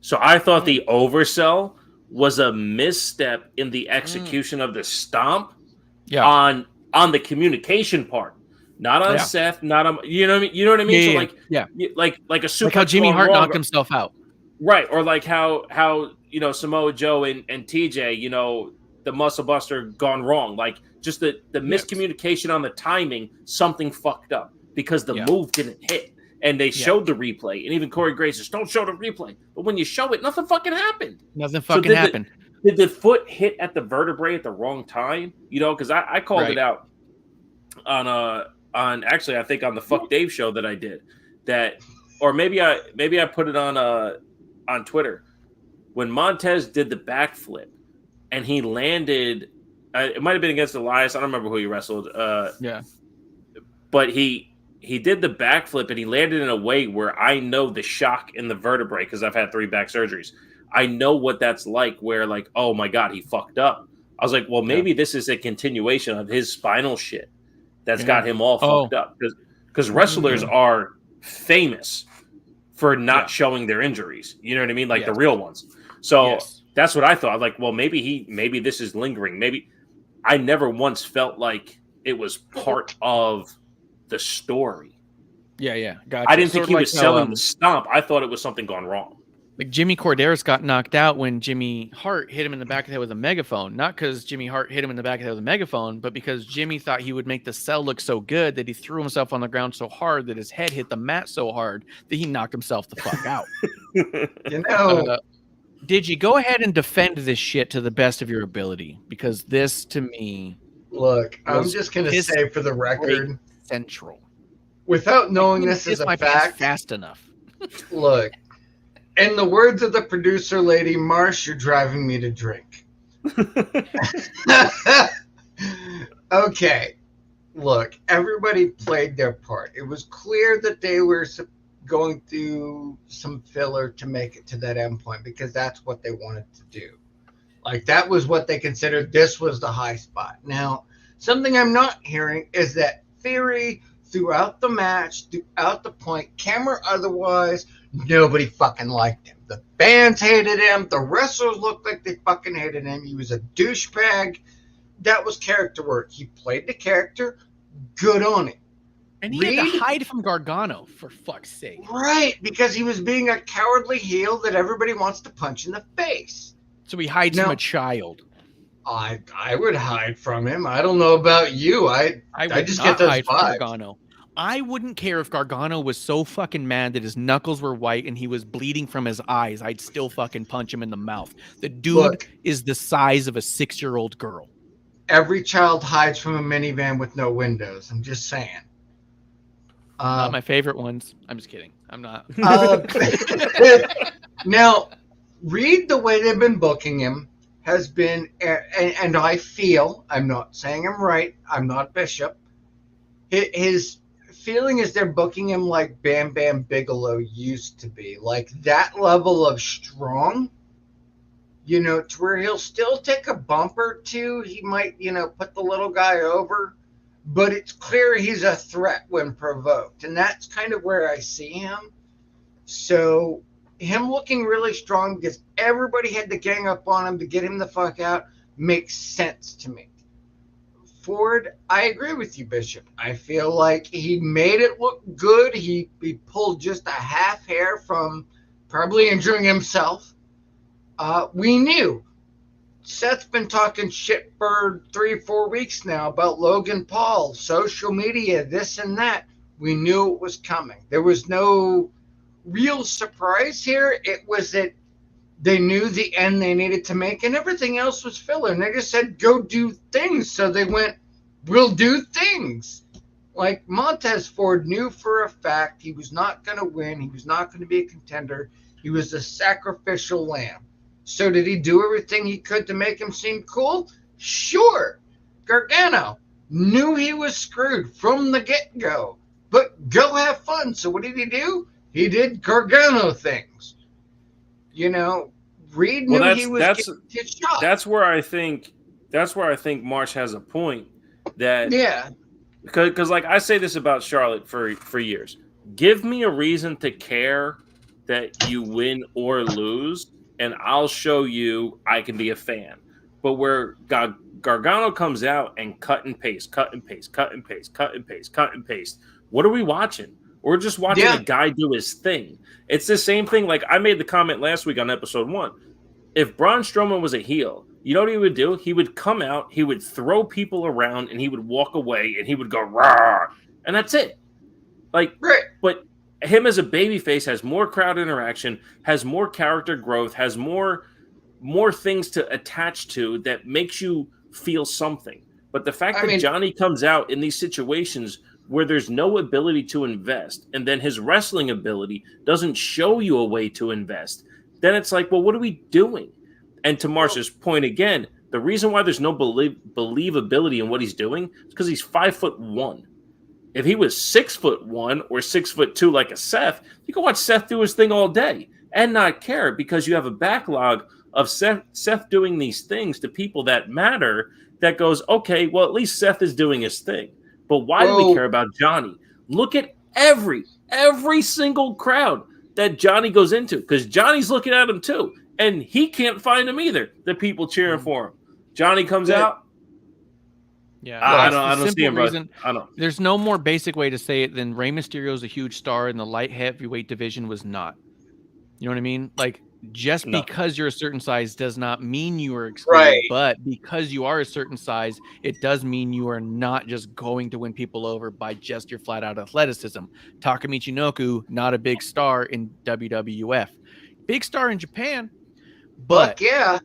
So I thought the oversell was a misstep in the execution of the stomp on the communication part. Not on Seth, not on, you know what I mean? You know what I mean? Like a super, like how Jimmy Hart knocked himself out. Right. Or like how Samoa Joe and TJ, the muscle buster gone wrong. Like just the miscommunication on the timing, something fucked up because the move didn't hit. And they showed the replay, and even Corey Grace says, "Don't show the replay." But when you show it, nothing fucking happened. Nothing fucking happened. Did the foot hit at the vertebrae at the wrong time? You know, because I called it out on actually I think on the Fuck Dave show that I did that, or maybe I put it on Twitter when Montez did the backflip and he landed. It might have been against Elias. I don't remember who he wrestled. But he did the backflip and he landed in a way where I know the shock in the vertebrae because I've had 3 back surgeries. I know what that's like where like, oh my God, he fucked up. I was like, well, maybe this is a continuation of his spinal shit that's got him all fucked up. Because wrestlers are famous for not showing their injuries. You know what I mean? Like the real ones. So that's what I thought. Like, well, maybe this is lingering. Maybe I never once felt like it was part of the story. Yeah. Gotcha. I didn't think he was selling the stomp. I thought it was something gone wrong. Like Jimmy Corderas got knocked out when Jimmy Hart hit him in the back of the head with a megaphone. Not because Jimmy Hart hit him in the back of the head with a megaphone, but because Jimmy thought he would make the cell look so good that he threw himself on the ground so hard that his head hit the mat so hard that he knocked himself the fuck out. You know, did you go ahead and defend this shit to the best of your ability? Because this, to me, look, I'm just going to say for the record, central. Without knowing this as a fact, fast enough. Look, in the words of the producer lady, Marsh, you're driving me to drink. Okay, look, everybody played their part. It was clear that they were going through some filler to make it to that endpoint because that's what they wanted to do. Like, that was what they considered this was the high spot. Now, something I'm not hearing is that Theory throughout the match, throughout the point, camera otherwise, nobody fucking liked him. The fans hated him. The wrestlers looked like they fucking hated him. He was a douchebag. That was character work. He played the character. Good on him. And he had to hide from Gargano, for fuck's sake. Right, because he was being a cowardly heel that everybody wants to punch in the face. So he hides from a child. I would hide from him. I don't know about you. I just get those vibes. Gargano. I wouldn't care if Gargano was so fucking mad that his knuckles were white and he was bleeding from his eyes. I'd still fucking punch him in the mouth. The dude is the size of a 6-year-old girl. Every child hides from a minivan with no windows. I'm just saying. Not my favorite ones. I'm just kidding. I'm not. Now, Reed, the way they've been booking him has been, and I feel, I'm not saying I'm right, I'm not Bishop, his feeling is they're booking him like Bam Bam Bigelow used to be, like that level of strong, you know, to where he'll still take a bump or two, he might, you know, put the little guy over, but it's clear he's a threat when provoked, and that's kind of where I see him. So him looking really strong because everybody had to gang up on him to get him the fuck out makes sense to me. Ford, I agree with you, Bishop. I feel like he made it look good. He pulled just a half hair from probably injuring himself. We knew. Seth's been talking shit for 3-4 weeks now about Logan Paul, social media, this and that. We knew it was coming. There was no real surprise here. It was that they knew the end they needed to make, and everything else was filler. And they just said, go do things. So they went, we'll do things. Like Montez Ford knew for a fact he was not going to win. He was not going to be a contender. He was a sacrificial lamb. So did he do everything he could to make him seem cool? Sure. Gargano knew he was screwed from the get-go. But go have fun. So what did he do? He did Gargano things. You know, Reed knew he was getting his shot. That's where I think Marsh has a point. That because like I say this about Charlotte for years. Give me a reason to care that you win or lose, and I'll show you I can be a fan. But where Gargano comes out and cut and paste, what are we watching? We're just watching a guy do his thing. It's the same thing. Like I made the comment last week on episode 1. If Braun Strowman was a heel, you know what he would do? He would come out, he would throw people around, and he would walk away, and he would go, rah, and that's it. Like, but him as a babyface has more crowd interaction, has more character growth, has more things to attach to that makes you feel something. But the fact that Johnny comes out in these situations where there's no ability to invest, and then his wrestling ability doesn't show you a way to invest, then it's like, well, what are we doing? And to Marsha's point again, the reason why there's no believability in what he's doing is because he's 5'1". If he was 6'1" or 6'2" like a Seth, you can watch Seth do his thing all day and not care, because you have a backlog of Seth doing these things to people that matter. That goes, okay, well, at least Seth is doing his thing. But why do we care about Johnny? Look at every single crowd that Johnny goes into, because Johnny's looking at him too, and he can't find him either. The people cheering for him. Johnny comes out. Yeah, I don't see him. I don't. There's no more basic way to say it than Rey Mysterio's a huge star, and the light heavyweight division was not. You know what I mean? Like, just because you're a certain size does not mean you are excluded, Right. but because you are a certain size, it does mean you are not just going to win people over by just your flat out athleticism. Taka Michinoku, not a big star in WWF, big star in Japan, but yeah.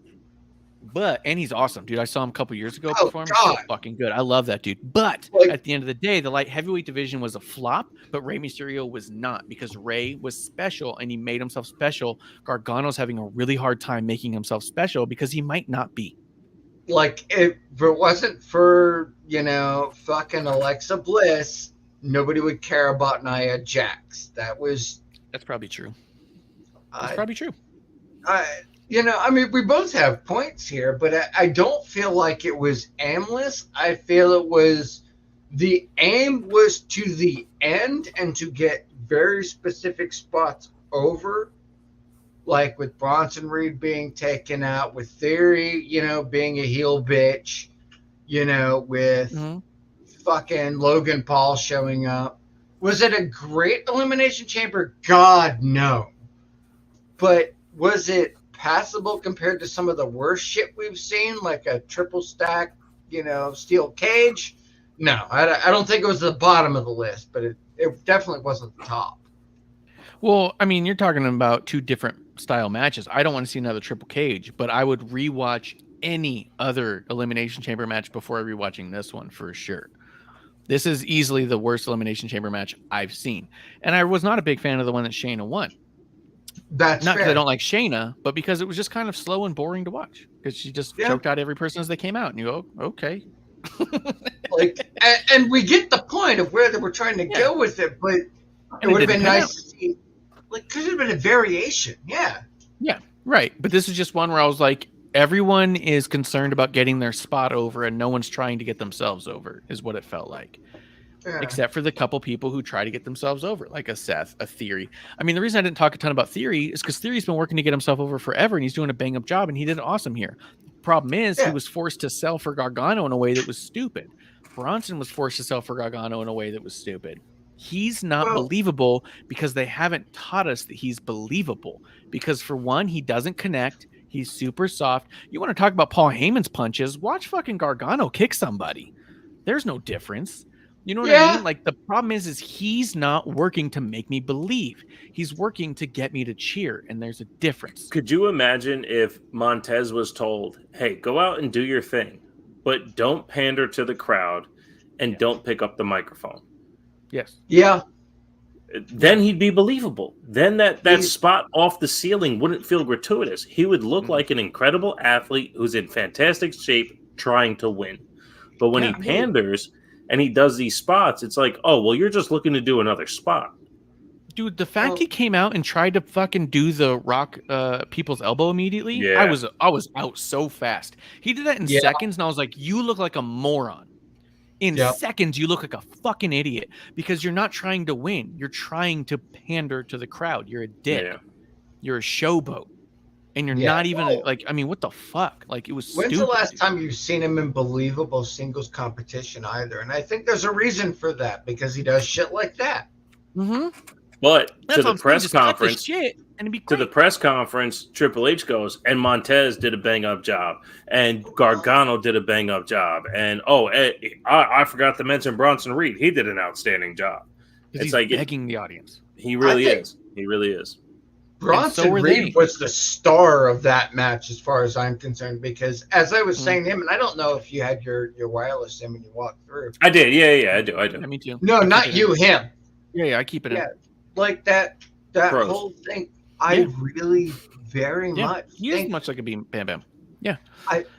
But and he's awesome, dude. I saw him a couple years ago Oh, perform. God. So fucking good. I love that dude. But Like- at the end of the day, the light heavyweight division was a flop, but Rey Mysterio was not, because Rey was special and he made himself special. Gargano's having a really hard time making himself special because he might not be. Like, if it wasn't for, fucking Alexa Bliss, nobody would care about Nia Jax. That's probably true. That's probably true. We both have points here, but I don't feel like it was aimless. I feel it was, the aim was to the end and to get very specific spots over, like with Bronson Reed being taken out, with Theory, being a heel bitch, with fucking Logan Paul showing up. Was it a great Elimination Chamber? God, no. But was it passable compared to some of the worst shit we've seen, like a triple stack, steel cage? No, I don't think it was the bottom of the list, but it definitely wasn't the top. Well, I mean, you're talking about two different style matches. I don't want to see another triple cage, but I would rewatch any other Elimination Chamber match before rewatching this one for sure. This is easily the worst Elimination Chamber match I've seen. And I was not a big fan of the one that Shayna won. That's not because fair. I don't like Shayna, but because it was just kind of slow and boring to watch, because she just choked out every person as they came out, and you go, okay. and we get the point of where they were trying to go with it, but it would have been nice to see, could have been a variation. Yeah, right. But this is just one where I was like, everyone is concerned about getting their spot over, and no one's trying to get themselves over, is what it felt like. Yeah. Except for the couple people who try to get themselves over, like a Seth, a Theory. I mean, the reason I didn't talk a ton about Theory is because Theory's been working to get himself over forever, and he's doing a bang-up job, and he did awesome here. Problem is, he was forced to sell for Gargano in a way that was stupid. Bronson was forced to sell for Gargano in a way that was stupid. He's not believable because they haven't taught us that he's believable. Because for one, he doesn't connect. He's super soft. You want to talk about Paul Heyman's punches? Watch fucking Gargano kick somebody. There's no difference. You know what I mean? Like, the problem is he's not working to make me believe. He's working to get me to cheer, and there's a difference. Could you imagine if Montez was told, hey, go out and do your thing, but don't pander to the crowd and don't pick up the microphone? Yes. Yeah. Then he'd be believable. Then that spot off the ceiling wouldn't feel gratuitous. He would look like an incredible athlete who's in fantastic shape trying to win. But when he panders and he does these spots, it's like, oh, well, you're just looking to do another spot. Dude, the fact he came out and tried to fucking do the rock people's elbow immediately, I was out so fast. He did that in seconds, and I was like, you look like a moron. In seconds, you look like a fucking idiot because you're not trying to win. You're trying to pander to the crowd. You're a dick. Yeah. You're a showboat. And you're not even I mean, what the fuck? Like, it was stupid. When's the last time you've seen him in believable singles competition either? And I think there's a reason for that, because he does shit like that. Mm-hmm. But to the press conference, the press conference, Triple H goes, and Montez did a bang-up job, and Gargano did a bang-up job, and I forgot to mention Bronson Reed. He did an outstanding job. Because he's like begging the audience. he really think- is. He really is. Bronson so were Reed they. was the star of that match, as far as I'm concerned. Because as I was saying to him, and I don't know if you had your wireless in when you walked through. I did. Yeah, I do. Yeah, me too. No, I keep not it you, in. him. Yeah, I keep it in. Yeah, like that Pros. whole thing. I Yeah. really very much He is think much like a Bam Bam.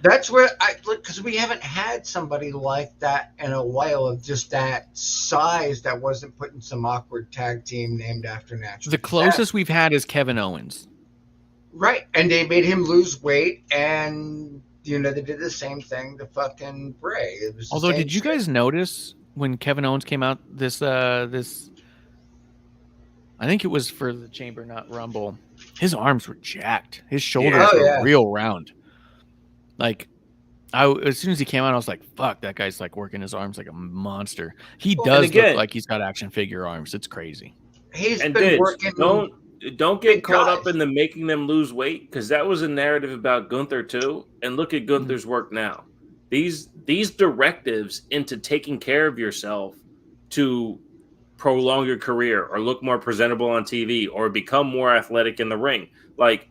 that's where I look, because we haven't had somebody like that in a while, of just that size that wasn't put in some awkward tag team named after natural. The closest we've had is Kevin Owens. Right, and they made him lose weight, and they did the same thing to fucking Bray. It was the Although, same did you shit. guys notice when Kevin Owens came out this I think it was for the Chamber, not Rumble. His arms were jacked. His shoulders were real round. Like, as soon as he came out, I was like, "Fuck, that guy's like working his arms like a monster." He does look like he's got action figure arms. It's crazy. He's And been Dids, working. don't get big caught guys. up in the making them lose weight, because that was a narrative about Gunther too. And look at Gunther's work now. These directives into taking care of yourself to prolong your career or look more presentable on TV or become more athletic in the ring, like,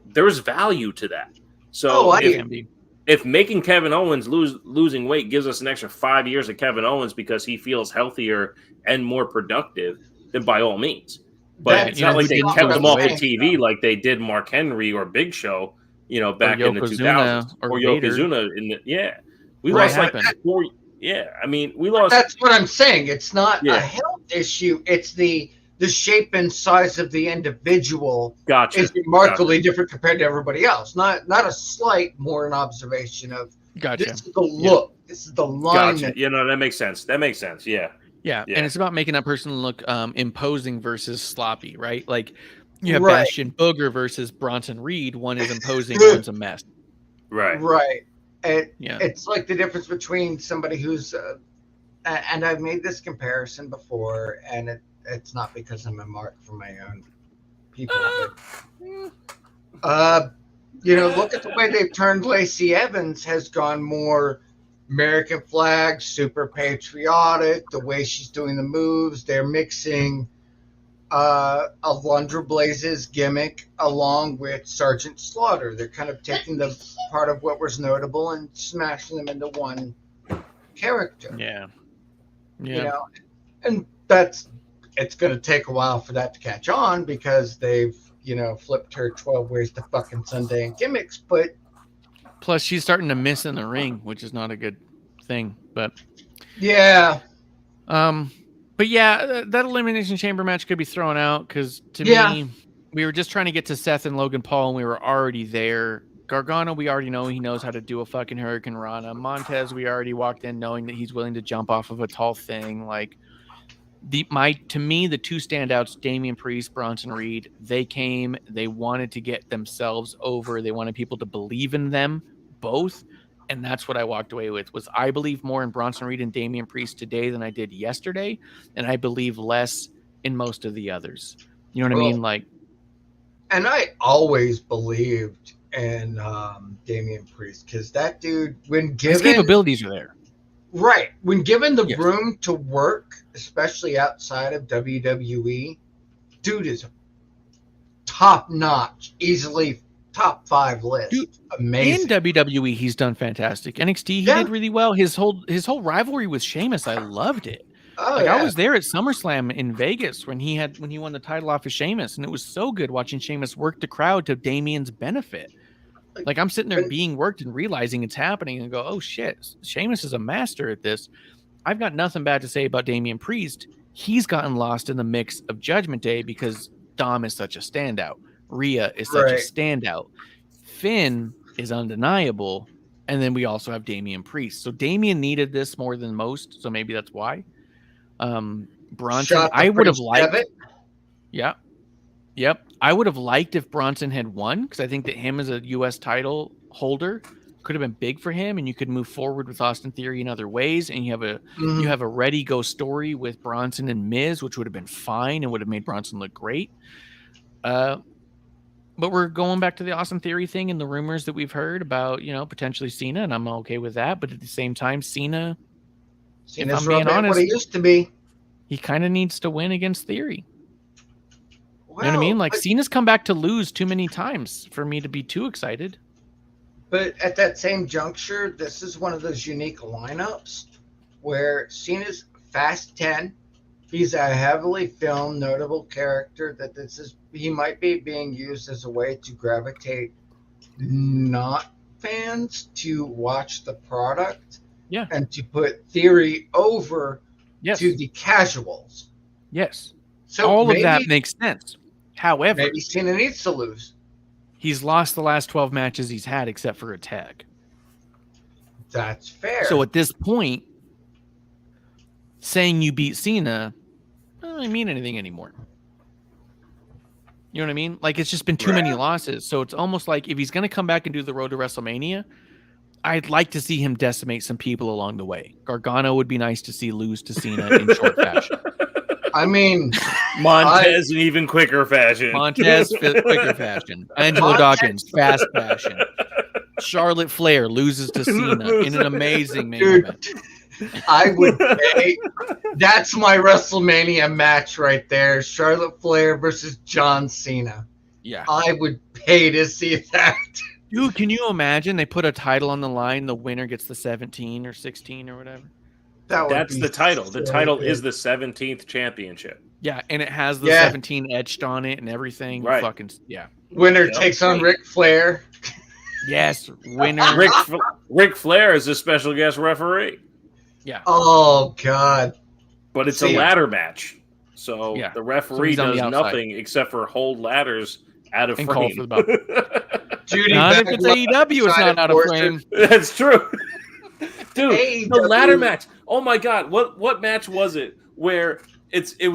there's value to that. So if making Kevin Owens losing weight gives us an extra 5 years of Kevin Owens because he feels healthier and more productive, then by all means. But it's not like they kept him off the TV like they did Mark Henry or Big Show, back in the 2000s, or Yokozuna. We lost like 4. Yeah, I mean, we lost. That's what I'm saying. It's not a health issue. It's the shape and size of the individual is remarkably different compared to everybody else. Not a slight, more an observation of this is the look. Yeah. This is the line. Gotcha. That makes sense. That makes sense. Yeah. Yeah. And it's about making that person look imposing versus sloppy, right? Like, you have Bastion Booger versus Bronson Reed. One is imposing, one's a mess. Right. Right. It's like the difference between somebody who's and I've made this comparison before, and it's not because I'm a mark for my own people. Look at the way they've turned Lacey Evans. Has gone more American flag, super patriotic. The way she's doing the moves, they're mixing Alundra Blaze's gimmick along with Sergeant Slaughter. They're kind of taking the part of what was notable and smashing them into one character. Yeah. And it's going to take a while for that to catch on, because they've flipped her 12 ways to fucking Sunday and gimmicks. But plus she's starting to miss in the ring, which is not a good thing. But yeah. But yeah, that Elimination Chamber match could be thrown out, because to me, we were just trying to get to Seth and Logan Paul, and we were already there. Gargano, we already know he knows how to do a fucking Hurricane Rana. Montez, we already walked in knowing that he's willing to jump off of a tall thing. Like, to me, the two standouts, Damian Priest, Bronson Reed, they came, they wanted to get themselves over. They wanted people to believe in them both. And that's what I walked away with, was I believe more in Bronson Reed and Damian Priest today than I did yesterday. And I believe less in most of the others. You know what I mean? Like, and I always believed in Damian Priest, because that dude, when given, his capabilities are there. Right. When given the room to work, especially outside of WWE, dude is top notch, easily top 5 list. Dude, amazing. In WWE, he's done fantastic. NXT, he did really well. His whole rivalry with Sheamus, I loved it. I was there at SummerSlam in Vegas when he won the title off of Sheamus, and it was so good watching Sheamus work the crowd to Damian's benefit. Like, I'm sitting there being worked and realizing it's happening and go, oh shit, Sheamus is a master at this. I've got nothing bad to say about Damian Priest. He's gotten lost in the mix of Judgment Day because Dom is such a standout. Rhea is such a standout. Finn is undeniable. And then we also have Damian Priest. So Damian needed this more than most. So maybe that's why. Bronson, I would have liked. Yeah. Yep. I would have liked if Bronson had won, because I think that him as a U.S. title holder could have been big for him, and you could move forward with Austin Theory in other ways, and you have a ready go story with Bronson and Miz, which would have been fine and would have made Bronson look great. But we're going back to the Austin Theory thing and the rumors that we've heard about, potentially Cena, and I'm okay with that. But at the same time, Cena's being honest, what he used to be. he kind of needs to win against Theory. Well, You know what I mean? Like, but, Cena's come back to lose too many times for me to be too excited. but at that same juncture, this is one of those unique lineups where Cena's Fast 10. He's a heavily filmed, notable character that he might be being used as a way to gravitate not fans to watch the product. Yeah. And to put Theory over Yes. to the casuals. Yes. So all maybe, of that makes sense. However, maybe Cena needs to lose. he's lost the last 12 matches he's had except for a tag. That's fair. So at this point, saying you beat Cena doesn't mean anything anymore. You know what I mean? Like, it's just been too many losses. So it's almost like if he's going to come back and do the road to WrestleMania, I'd like to see him decimate some people along the way. Gargano would be nice to see lose to Cena in short fashion. I mean, Montez in even quicker fashion. Montez, quicker fashion. Angelo Dawkins, fast fashion. Charlotte Flair loses to Cena in an amazing main event. I would pay. That's my WrestleMania match right there. Charlotte Flair versus John Cena. Yeah. I would pay to see that. Dude, can you imagine they put a title on the line, the winner gets the 17 or 16 or whatever? That's the title. The title good. is the 17th championship. Yeah, and it has the 17 etched on it and everything. Right. Fucking, yeah. Winner takes on Ric Flair. Yes, winner. Ric Flair is a special guest referee. Yeah. Oh, God. But it's a ladder match. So Yeah. the referee So he's on does the outside. nothing except for hold ladders out of And frame. call for the belt. Judy Not if Bagwell it's AEW, it's not out of frame. That's true. Dude, AEW. the ladder match. Oh my God. What match was it where it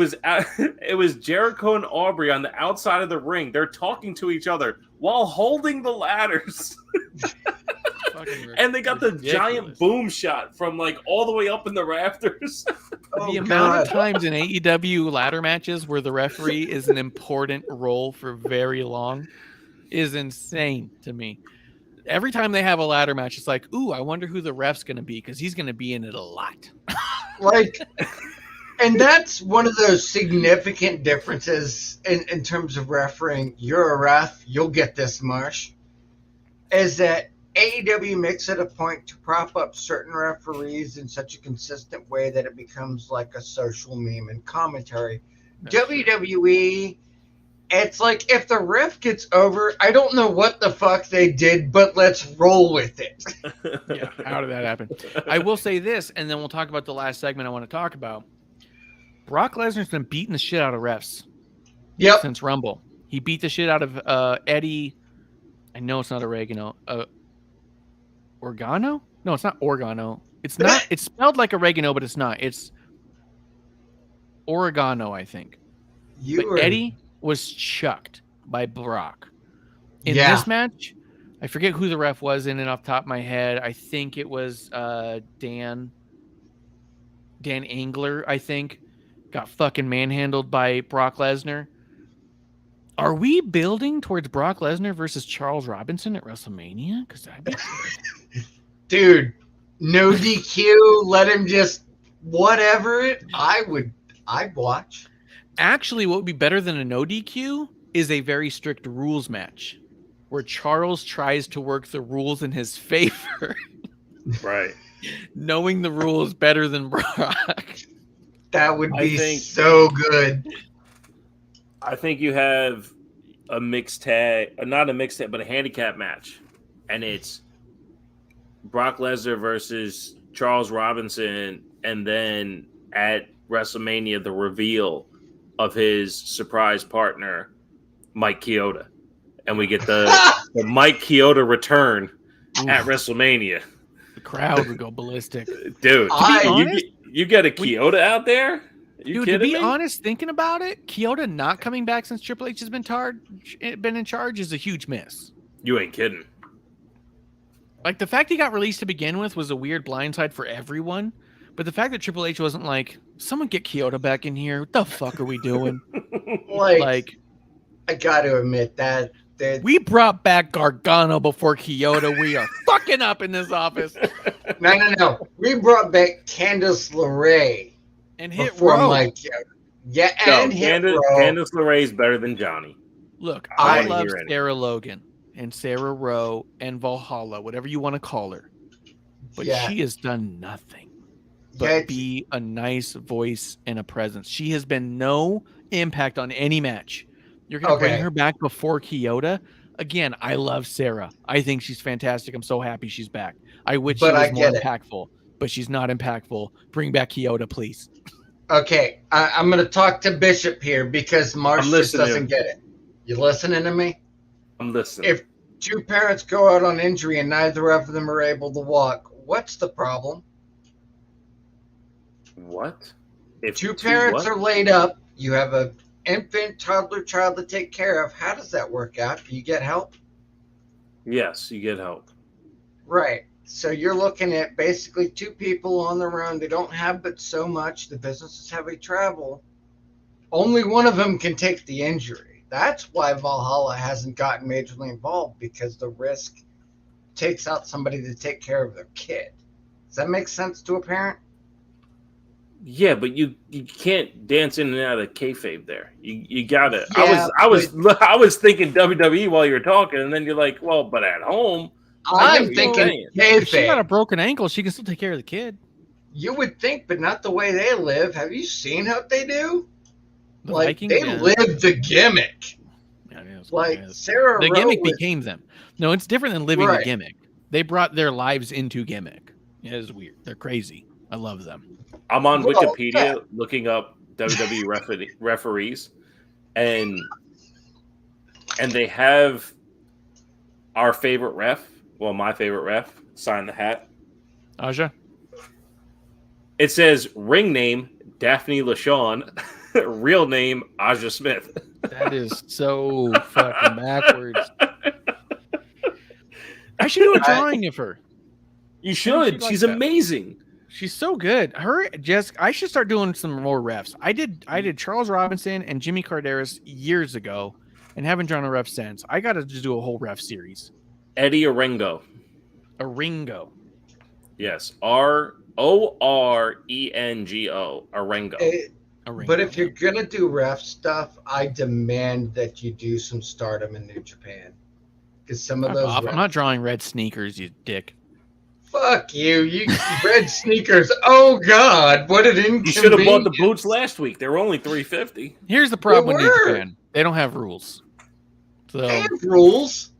was Jericho and Aubrey on the outside of the ring. They're talking to each other while holding the ladders. And they got the giant boom shot from like all the way up in the rafters. The amount of times in AEW ladder matches where the referee is an important role for very long is insane to me. Every time they have a ladder match, it's like, ooh, I wonder who the ref's going to be because he's going to be in it a lot. And that's one of those significant differences in terms of refereeing. You're a ref, you'll get this mush. Is that AEW makes it a point to prop up certain referees in such a consistent way that it becomes like a social meme and commentary. WWE, it's like if the ref gets over, I don't know what the fuck they did, but let's roll with it. Yeah, how did that happen? I will say this, and then we'll talk about the last segment I want to talk about. Brock Lesnar's been beating the shit out of refs since Rumble. He beat the shit out of Eddie. I know it's not oregano. Organo? No, it's not Organo. It's not. It's spelled like oregano, but it's not. It's oregano, I think. Eddie was chucked by Brock. In this match, I forget who the ref was in it off the top of my head. I think it was Dan Angler, I think. Got fucking manhandled by Brock Lesnar. Are we building towards Brock Lesnar versus Charles Robinson at WrestleMania? Because that'd be dude, no DQ, let him just whatever it. I'd watch. Actually, what would be better than a no DQ is a very strict rules match where Charles tries to work the rules in his favor. Right. Knowing the rules better than Brock. That would be so good. I think you have a mixed tag, not a mixed tag, but a handicap match. And it's Brock Lesnar versus Charles Robinson. And then at WrestleMania, the reveal of his surprise partner, Mike Chioda. And we get the Mike Chioda return at WrestleMania. The crowd would go ballistic. Dude, you get a Chioda out there? Dude, to be honest, thinking about it, Chioda not coming back since Triple H has been in charge is a huge miss. You ain't kidding. Like, the fact he got released to begin with was a weird blindside for everyone. But the fact that Triple H wasn't like, someone get Chioda back in here. What the fuck are we doing? like, I got to admit that. We brought back Gargano before Chioda. We are fucking up in this office. No. We brought back Candice LeRae. And hit before I'm row. like, yeah, No, and hit row. Candice LeRae is better than Johnny. Look, I I wanna love hear it. Sarah Logan and Sarah Rowe and Valhalla, whatever you want to call her. But she has done nothing but be a nice voice and a presence. She has been no impact on any match. You're going to bring her back before Kyoto? Again, I love Sarah. I think she's fantastic. I'm so happy she's back. I wish she was more impactful, but she's not impactful. Bring back Kyoto, please. Okay, I'm going to talk to Bishop here because Marsh just doesn't get it. You listening to me? I'm listening. If two parents go out on injury and neither of them are able to walk, what's the problem? What? If two parents are laid up, you have an infant, toddler, child to take care of. How does that work out? Do you get help? Yes, you get help. Right. So you're looking at basically two people on their own. They don't have but so much. The business is heavy travel. Only one of them can take the injury. That's why Valhalla hasn't gotten majorly involved, because the risk takes out somebody to take care of their kid. Does that make sense to a parent? Yeah, but you can't dance in and out of kayfabe there. You gotta. Yeah, I was thinking WWE while you were talking, and then you're like, well, but at home, I'm thinking if she got a broken ankle, she can still take care of the kid. You would think, but not the way they live. Have you seen what they do? The like Vikings, they live the gimmick. Yeah, like Sarah, the gimmick became them. No, it's different than living the gimmick. They brought their lives into gimmick. It is weird. They're crazy. I love them. I'm on Wikipedia looking up WWE referees, and they have our favorite ref. Well, my favorite ref sign the hat. Aja. It says ring name Daphne LaShawn, real name Aja Smith. That is so fucking backwards. I should do a drawing of her. You should. She's amazing. She's so good. I should start doing some more refs. I did Charles Robinson and Jimmy Carderas years ago, and haven't drawn a ref since. I got to just do a whole ref series. Eddie Orengo. Orengo. Yes, Orengo. Orengo. But if you're gonna do ref stuff, I demand that you do some Stardom in New Japan, because some of those. I'm not drawing red sneakers, you dick. Fuck you! You red sneakers. Oh God, what an inconvenience! You should have bought the boots last week. They were only $350. Here's the problem with New Japan: they don't have rules. So they have rules.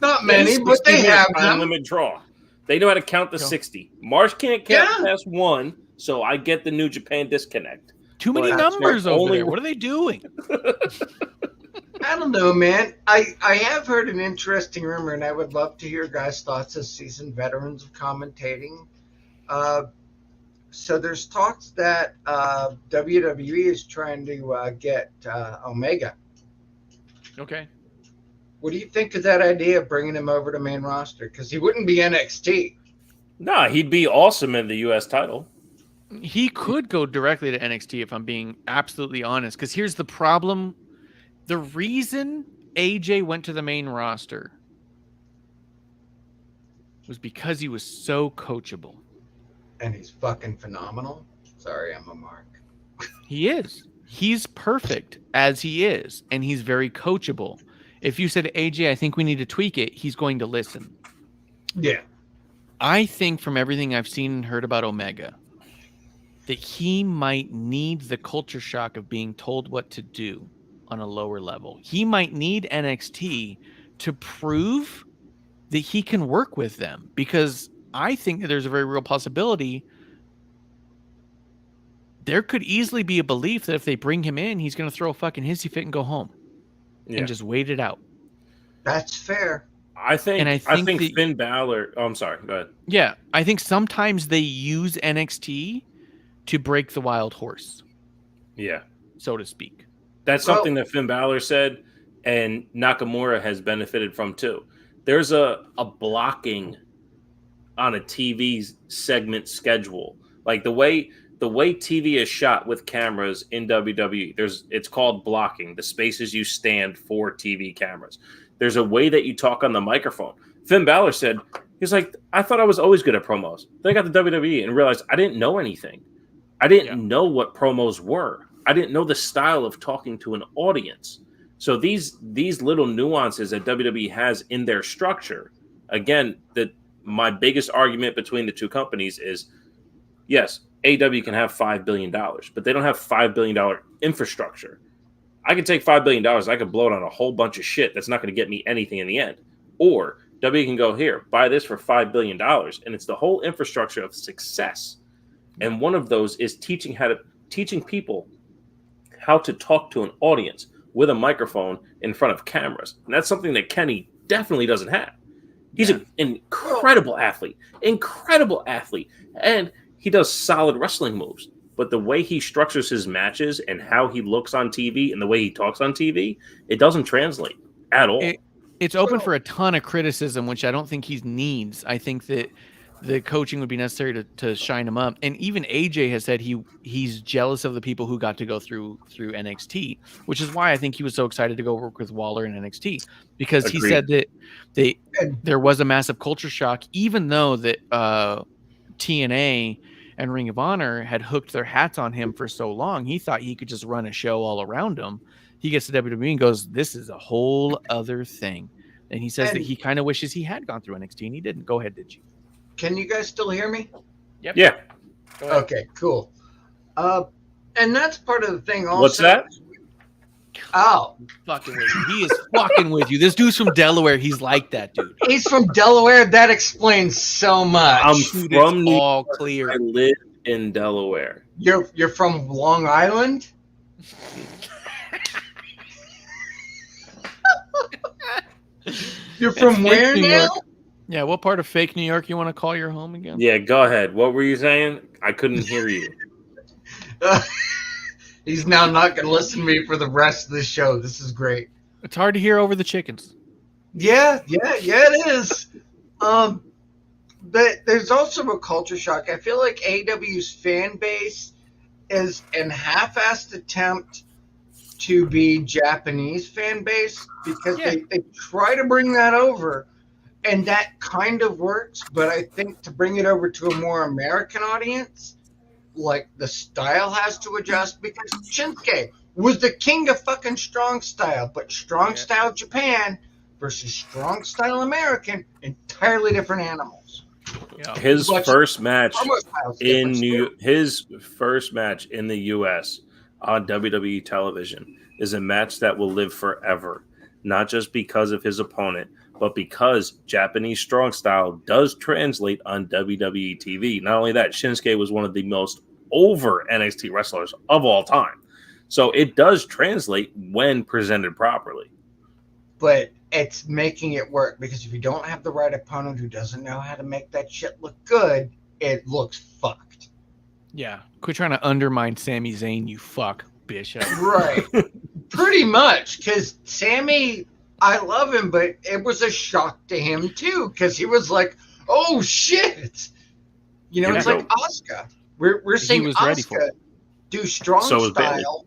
Not many, but they have them. Limit draw. They know how to count to 60. Marsh can't count past 1, so I get the New Japan disconnect. Too many numbers over there. What are they doing? I don't know, man. I have heard an interesting rumor, and I would love to hear guys' thoughts as seasoned veterans of commentating. So there's talks that WWE is trying to get Omega. Okay. What do you think of that idea of bringing him over to main roster? Because he wouldn't be NXT. Nah, he'd be awesome in the U.S. title. He could go directly to NXT if I'm being absolutely honest. Because here's the problem. The reason AJ went to the main roster was because he was so coachable. And he's fucking phenomenal. Sorry, I'm a mark. He is. He's perfect as he is. And he's very coachable. If you said, AJ, I think we need to tweak it, he's going to listen. Yeah. I think from everything I've seen and heard about Omega, that he might need the culture shock of being told what to do on a lower level. He might need NXT to prove that he can work with them, because I think that there's a very real possibility there could easily be a belief that if they bring him in, he's going to throw a fucking hissy fit and go home and just wait it out. That's fair. I think Finn Balor. Oh, I'm sorry. Go ahead. Yeah, I think sometimes they use NXT to break the wild horse. Yeah, so to speak. That's something that Finn Balor said, and Nakamura has benefited from too. There's a blocking on a TV segment schedule, like the way TV is shot with cameras in WWE. It's called blocking. The spaces you stand for TV cameras. There's a way that you talk on the microphone. Finn Balor said, he's like, I thought I was always good at promos. Then I got to WWE and realized I didn't know anything. I didn't know what promos were. I didn't know the style of talking to an audience. So these little nuances that WWE has in their structure, again, that my biggest argument between the two companies is, yes, AEW can have $5 billion, but they don't have $5 billion infrastructure. I can take $5 billion, I can blow it on a whole bunch of shit that's not going to get me anything in the end. Or W can go, here, buy this for $5 billion, and it's the whole infrastructure of success. And one of those is teaching people how to talk to an audience with a microphone in front of cameras. And that's something that Kenny definitely doesn't have. He's an incredible athlete, and he does solid wrestling moves. But the way he structures his matches and how he looks on TV and the way he talks on TV, it doesn't translate at all. It's open for a ton of criticism, which I don't think he needs. I think that the coaching would be necessary to shine him up. And even AJ has said he's jealous of the people who got to go through NXT, which is why I think he was so excited to go work with Waller in NXT, because he said that there was a massive culture shock, even though that TNA and Ring of Honor had hooked their hats on him for so long. He thought he could just run a show all around him. He gets to WWE and goes, this is a whole other thing. And he says that he kind of wishes he had gone through NXT, and he didn't. Go ahead, did you? Can you guys still hear me? Yep. Yeah. Okay, cool. And that's part of the thing also. What's that? Oh. Fucking with you. He is fucking with you. This dude's from Delaware. He's like that, dude. He's from Delaware. That explains so much. I'm Dude, from it's New all York. clear. I live in Delaware. You're from Long Island? You're from That's where fake New now? York. Yeah, what part of fake New York you want to call your home again? Yeah, go ahead. What were you saying? I couldn't hear you. He's now not going to listen to me for the rest of the show. This is great. It's hard to hear over the chickens. Yeah, it is. But there's also a culture shock. I feel like AEW's fan base is an half-assed attempt to be Japanese fan base, because they try to bring that over, and that kind of works. But I think to bring it over to a more American audience, like, the style has to adjust, because Shinsuke was the king of fucking strong style, but strong style Japan versus strong style American, entirely different animals. Yeah. His first match in his the US on WWE television is a match that will live forever, not just because of his opponent, but because Japanese strong style does translate on WWE TV. Not only that, Shinsuke was one of the most over NXT wrestlers of all time. So it does translate when presented properly. But it's making it work, because if you don't have the right opponent who doesn't know how to make that shit look good, it looks fucked. Yeah. Quit trying to undermine Sami Zayn, you fuck, Bishop. Right. Pretty much, because Sammy, I love him, but it was a shock to him too, because he was like, oh shit. You know, it's like Asuka. We're seeing Asuka do strong style.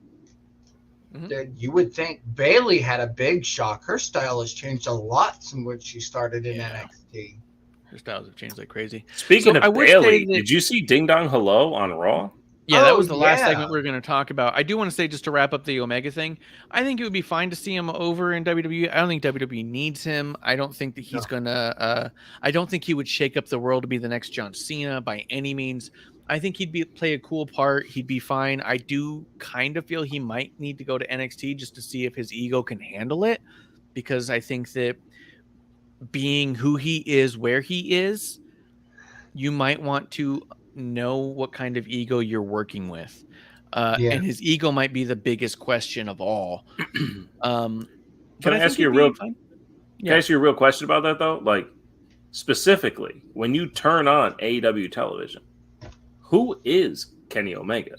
Mm-hmm. You would think Bayley had a big shock. Her style has changed a lot since when she started in NXT. Her styles have changed like crazy. Speaking of Bayley, did you see Ding Dong Hello on Raw? Yeah, that was the last segment we were going to talk about. I do want to say, just to wrap up the Omega thing, I think it would be fine to see him over in WWE. I don't think WWE needs him. I don't think that he's going to I don't think he would shake up the world to be the next John Cena by any means. I think he'd play a cool part. He'd be fine. I do kind of feel he might need to go to NXT just to see if his ego can handle it, because I think that being who he is, where he is, you might want to know what kind of ego you're working with. And his ego might be the biggest question of all. Can I ask you a real question about that, though? Like, specifically, when you turn on AEW television, who is Kenny Omega?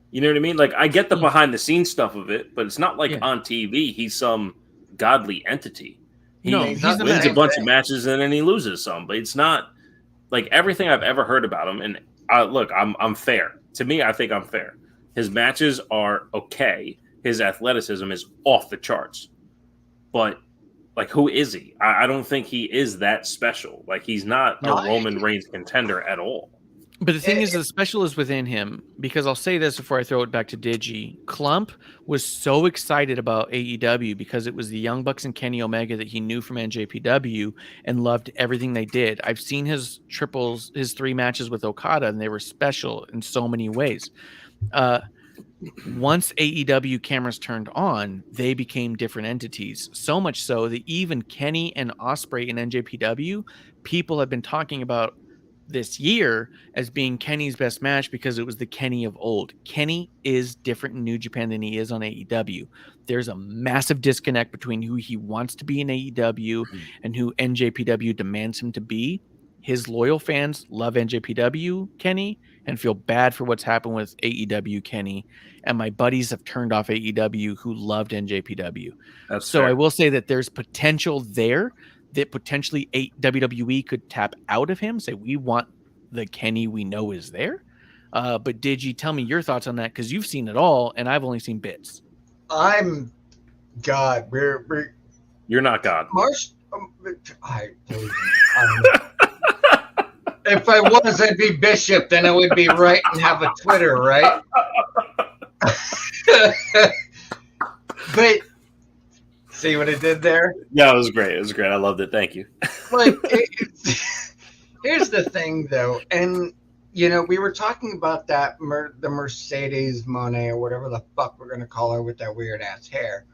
You know what I mean? Like, I get the behind the scenes stuff of it, but it's not like on TV he's some godly entity. He wins a bunch of matches and then he loses some, but it's not like everything I've ever heard about him. And look, I'm fair. To me, I think I'm fair. His matches are okay. His athleticism is off the charts. But, like, who is he? I don't think he is that special. Like, he's not a Roman Reigns contender at all. But the thing is, the special is within him, because I'll say this before I throw it back to Digi. Klump was so excited about AEW because it was the Young Bucks and Kenny Omega that he knew from NJPW and loved everything they did. I've seen his triples, his 3 matches with Okada, and they were special in so many ways. Once AEW cameras turned on, they became different entities. So much so that even Kenny and Ospreay in NJPW, people have been talking about this year as being Kenny's best match because it was the Kenny of old. Kenny is different in New Japan than he is on AEW. There's a massive disconnect between who he wants to be in AEW and who NJPW demands him to be. His loyal fans love NJPW Kenny and feel bad for what's happened with AEW Kenny. And my buddies have turned off AEW who loved NJPW. That's so fair. I will say that there's potential there that potentially WWE could tap out of him, say, we want the Kenny we know is there. But Digi, tell me your thoughts on that, because you've seen it all, and I've only seen bits. I'm God. You're not God. If I was, I'd be Bishop. Then I would be right and have a Twitter, right? But see what I did there? Yeah, it was great. It was great. I loved it. Thank you. Like, here's the thing, though, and we were talking about that the Mercedes Monet or whatever the fuck we're gonna call her with that weird ass hair.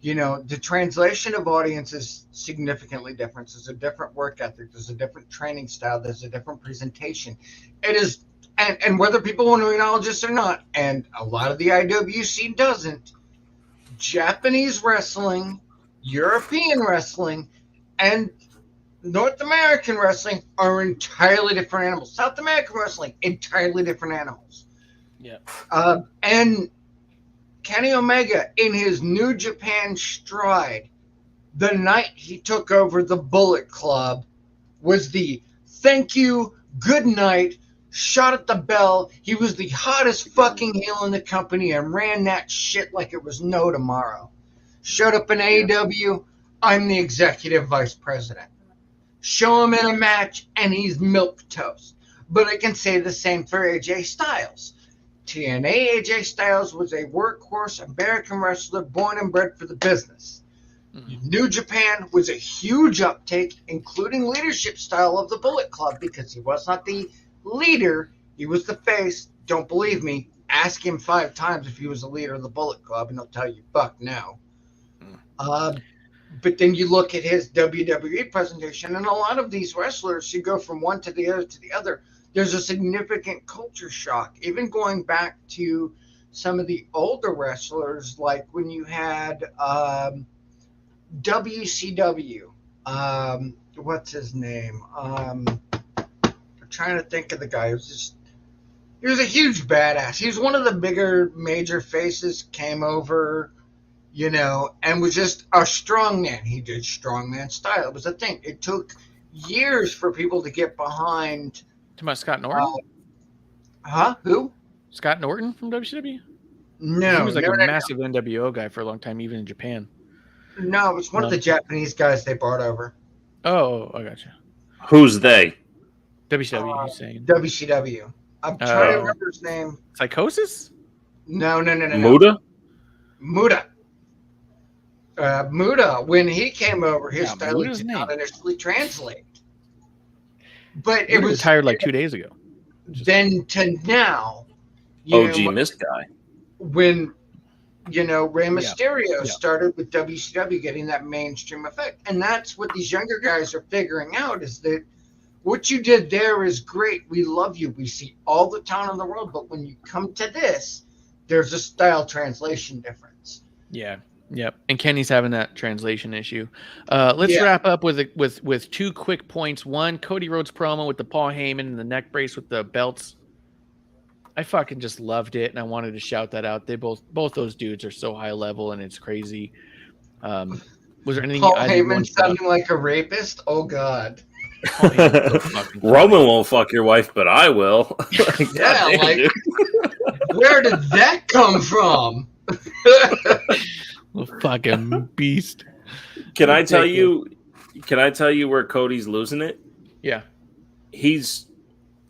The translation of audience is significantly different. There's a different work ethic. There's a different training style. There's a different presentation. It is, and whether people want to acknowledge this or not, and a lot of the IWC doesn't. Japanese wrestling, European wrestling, and North American wrestling are entirely different animals. South American wrestling, entirely different animals. Yeah. And Kenny Omega, in his New Japan stride, the night he took over the Bullet Club, was the thank you, good night, shot at the bell. He was the hottest fucking heel in the company and ran that shit like it was no tomorrow. Showed up in AEW, I'm the executive vice president. Show him in a match, and he's milquetoast. But I can say the same for AJ Styles. TNA AJ Styles was a workhorse American wrestler born and bred for the business. Mm-hmm. New Japan was a huge uptake, including leadership style of the Bullet Club, because he was not the leader, he was the face. Don't believe me? Ask him 5 times if he was the leader of the Bullet Club, and he'll tell you, fuck no. But then you look at his WWE presentation, and a lot of these wrestlers, you go from one to the other, there's a significant culture shock. Even going back to some of the older wrestlers, like when you had WCW, what's his name? I'm trying to think of the guy. He was a huge badass. He was one of the bigger major faces, came over, and was just a strongman. He did strongman style. It was a thing. It took years for people to get behind. Talking about Scott Norton? Who? Scott Norton from WCW? No. He was like a massive NWO guy for a long time, even in Japan. No, it was one of the Japanese guys they brought over. Oh, I gotcha. Who's they? WCW, he's saying. WCW. I'm trying to remember his name. Psychosis? No. Muda? Muda, when he came over, his style did not initially translate. But he it was retired like 2 days ago. Then to now, OG Mist guy. When Rey Mysterio started with WCW getting that mainstream effect, and that's what these younger guys are figuring out, is that what you did there is great. We love you. We see all the talent in the world, but when you come to this, there's a style translation difference. Yeah. Yep. And Kenny's having that translation issue. Let's wrap up with 2 quick points. One, Cody Rhodes promo with the Paul Heyman and the neck brace with the belts. I fucking just loved it, and I wanted to shout that out. They both those dudes are so high level, and it's crazy. Was there anything? Paul Heyman sounding like a rapist? Oh God. Roman won't fuck your wife, but I will. Yeah, like where did that come from? Fucking beast. Can I tell you where Cody's losing it? Yeah. He's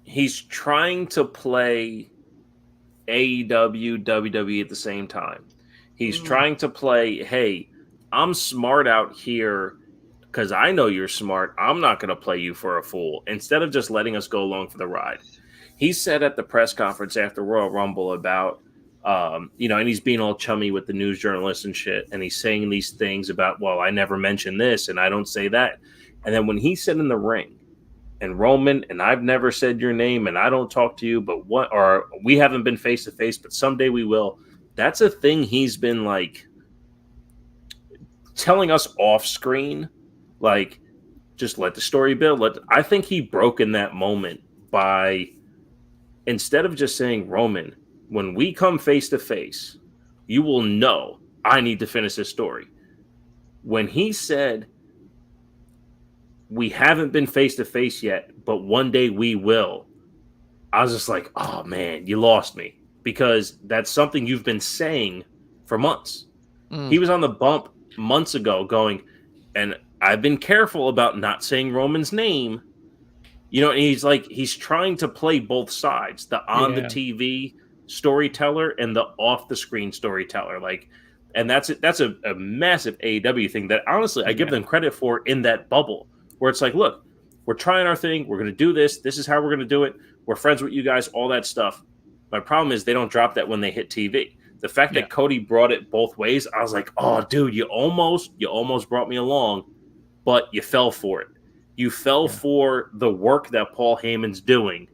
he's trying to play AEW, WWE at the same time. He's trying to play, hey, I'm smart out here because I know you're smart. I'm not going to play you for a fool, instead of just letting us go along for the ride. He said at the press conference after Royal Rumble about, and he's being all chummy with the news journalists and shit, and he's saying these things about, well, I never mentioned this, and I don't say that. And then when he said in the ring, and Roman, and I've never said your name, and I don't talk to you, but we haven't been face to face, but someday we will. That's a thing he's been like telling us off screen, like, just let the story build. I think he broke in that moment by, instead of just saying, Roman, when we come face to face, you will know I need to finish this story. When he said, we haven't been face to face yet, but one day we will, I was just like, oh man, you lost me, because that's something you've been saying for months. He was on the bump months ago going, and I've been careful about not saying Roman's name. And he's trying to play both sides, the on the TV storyteller and the off the screen storyteller. And that's a massive AEW thing that honestly I give them credit for in that bubble, where it's like, look, we're trying our thing. We're going to do this. This is how we're going to do it. We're friends with you guys, all that stuff. My problem is they don't drop that when they hit TV. The fact that Cody brought it both ways, I was like, oh, dude, you almost brought me along, but you fell for it. You fell for the work that Paul Heyman's doing,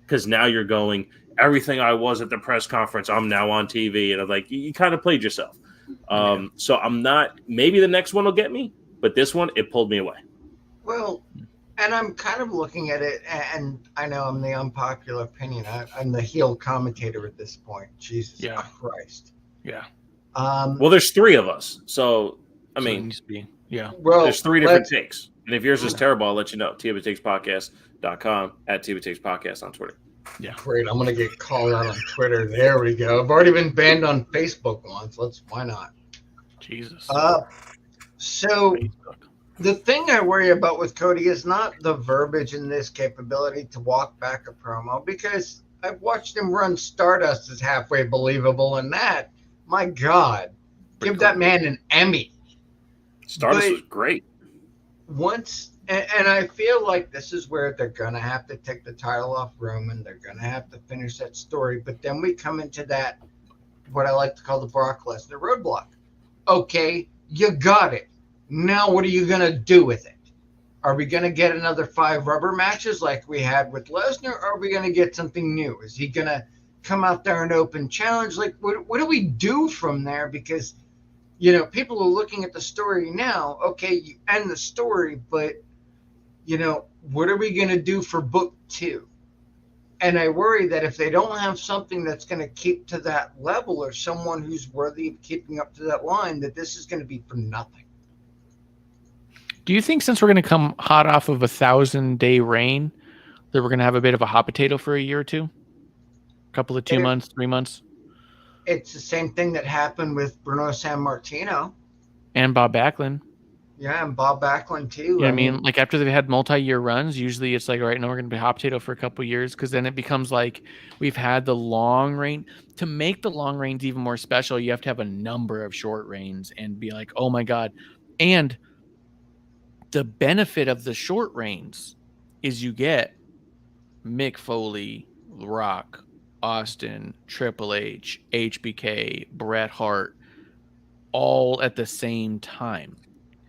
because now you're going, everything I was at the press conference, I'm now on TV. And I'm like, you kind of played yourself. So I'm not, maybe the next one will get me, but this one, it pulled me away. Well, and I'm kind of looking at it, and I know I'm the unpopular opinion. I'm the heel commentator at this point. Jesus Christ. Yeah. Well, there's three of us. So, I mean, well, there's three different takes. And if yours is terrible, I'll let you know. TiaBaTakesPodcast.com, at TiaBaTakesPodcast on Twitter. Yeah. Great. I'm going to get called out on Twitter. There we go. I've already been banned on Facebook once. Why not? Jesus. So the thing I worry about with Cody is not the verbiage and this capability to walk back a promo, because I've watched him run Stardust as halfway believable, and that, my God, give that man an Emmy. Stardust was great. And I feel like this is where they're going to have to take the title off Roman. They're going to have to finish that story. But then we come into that, what I like to call the Brock Lesnar roadblock. Okay, you got it. Now what are you going to do with it? Are we going to get another 5 rubber matches like we had with Lesnar? Or are we going to get something new? Is he going to come out there and open challenge? Like, what do we do from there? Because, people are looking at the story now. Okay, you end the story, but what are we going to do for book 2? And I worry that if they don't have something that's going to keep to that level, or someone who's worthy of keeping up to that line, that this is going to be for nothing. Do you think, since we're going to come hot off of a 1,000-day reign, that we're going to have a bit of a hot potato for a year or two? A couple of 2 months, 3 months? It's the same thing that happened with Bruno Sammartino. And Bob Backlund. Yeah, and Bob Backlund too. Yeah, I mean, like, after they've had multi-year runs, usually it's like, all right, now we're going to be hot potato for a couple of years, because then it becomes like we've had the long reign. To make the long reigns even more special, you have to have a number of short reigns and be like, oh my God. And the benefit of the short reigns is you get Mick Foley, Rock, Austin, Triple H, HBK, Bret Hart, all at the same time.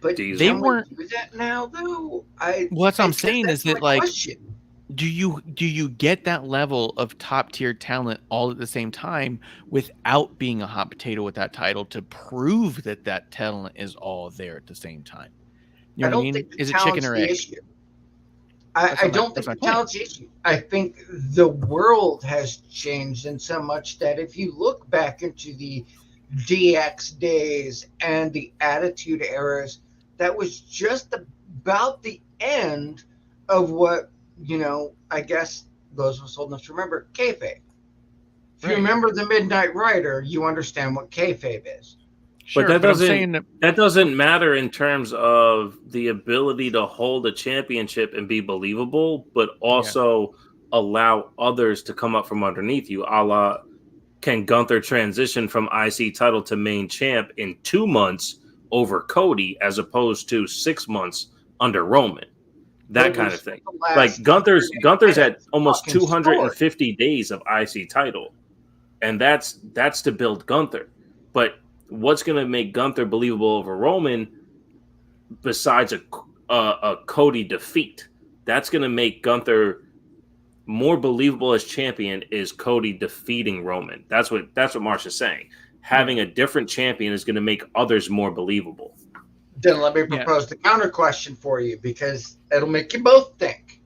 But they weren't do that now, though. Well, that's what I'm saying, is that, like, question. do you get that level of top tier talent all at the same time without being a hot potato with that title, to prove that talent is all there at the same time? You know what I mean? Is it chicken or egg? Issue. I don't think the talent's the issue. I think the world has changed in so much that if you look back into the DX days and the Attitude eras, that was just about the end of what, I guess those of us old enough to remember, kayfabe. If you remember the Midnight Rider, you understand what kayfabe is. Sure, but that doesn't matter in terms of the ability to hold a championship and be believable, but also allow others to come up from underneath you, a la can Gunther transition from IC title to main champ in 2 months over Cody as opposed to 6 months under Roman? That kind of thing. Like Gunther's at almost 250 days of IC title, and that's to build Gunther. But what's going to make Gunther believable over Roman besides a Cody defeat? That's going to make Gunther more believable as champion is Cody defeating Roman. That's what Marsha's saying. Having a different champion is going to make others more believable. Then let me propose the counter question for you, because it'll make you both think.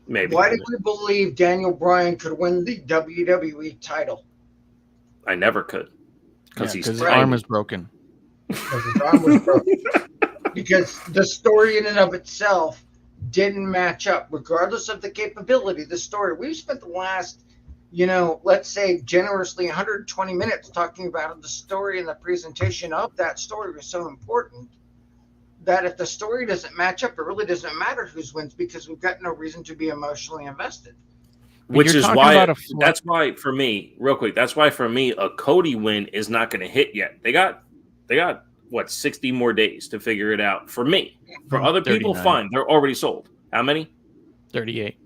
Maybe. Why did we believe Daniel Bryan could win the WWE title? I never could. Because his arm was broken. Because his arm was broken. Because the story in and of itself didn't match up, regardless of the capability. The story, we've spent the last, let's say generously 120 minutes talking about the story, and the presentation of that story was so important that if the story doesn't match up, it really doesn't matter whose wins, because we've got no reason to be emotionally invested. Which is why, that's why for me, real quick, that's why for me, a Cody win is not going to hit yet. They got what, 60 more days to figure it out. For me, for other people, 39. fine. They're already sold. How many? 38.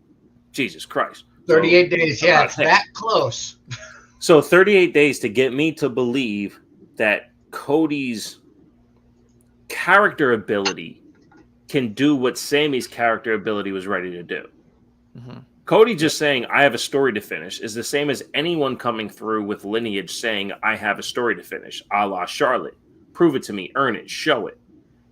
Jesus Christ. 38 days. Yeah, it's that close. So 38 days to get me to believe that Cody's character ability can do what Sammy's character ability was ready to do. Mm-hmm. Cody just saying, I have a story to finish is the same as anyone coming through with lineage saying, I have a story to finish, a la Charlotte. Prove it to me, earn it, show it.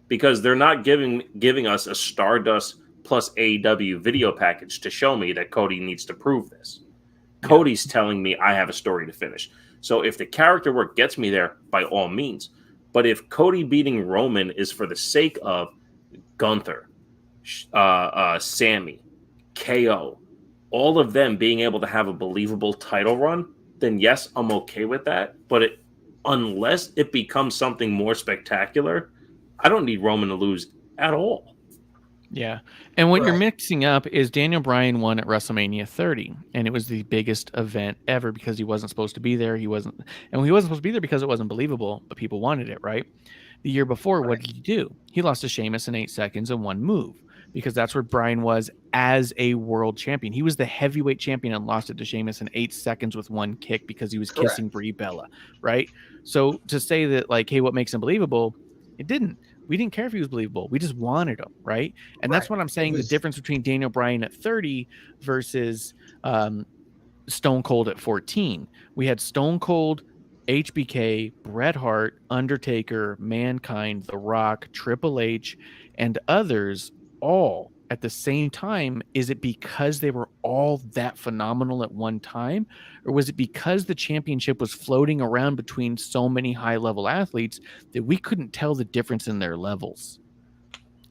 Because they're not giving us a Stardust plus AEW video package to show me that Cody needs to prove this. Yeah. Cody's telling me I have a story to finish. So if the character work gets me there, by all means. But if Cody beating Roman is for the sake of Gunther, Sammy, KO, all of them being able to have a believable title run, then yes, I'm okay with that. But unless it becomes something more spectacular, I don't need Roman to lose at all. Yeah. And what you're mixing up is Daniel Bryan won at WrestleMania 30, and it was the biggest event ever because he wasn't supposed to be there. He wasn't supposed to be there because it wasn't believable, but people wanted it, right? The year before, what did he do? He lost to Sheamus in 8 seconds and one move, because that's where Bryan was as a world champion. He was the heavyweight champion and lost it to Sheamus in 8 seconds with one kick because he was kissing Brie Bella, right? So to say that, like, hey, what makes him believable? It didn't. We didn't care if he was believable. We just wanted him, right? And that's what I'm saying, the difference between Daniel Bryan at 30 versus Stone Cold at 14. We had Stone Cold, HBK, Bret Hart, Undertaker, Mankind, The Rock, Triple H, and others all at the same time. Is it because they were all that phenomenal at one time? Or was it because the championship was floating around between so many high-level athletes that we couldn't tell the difference in their levels?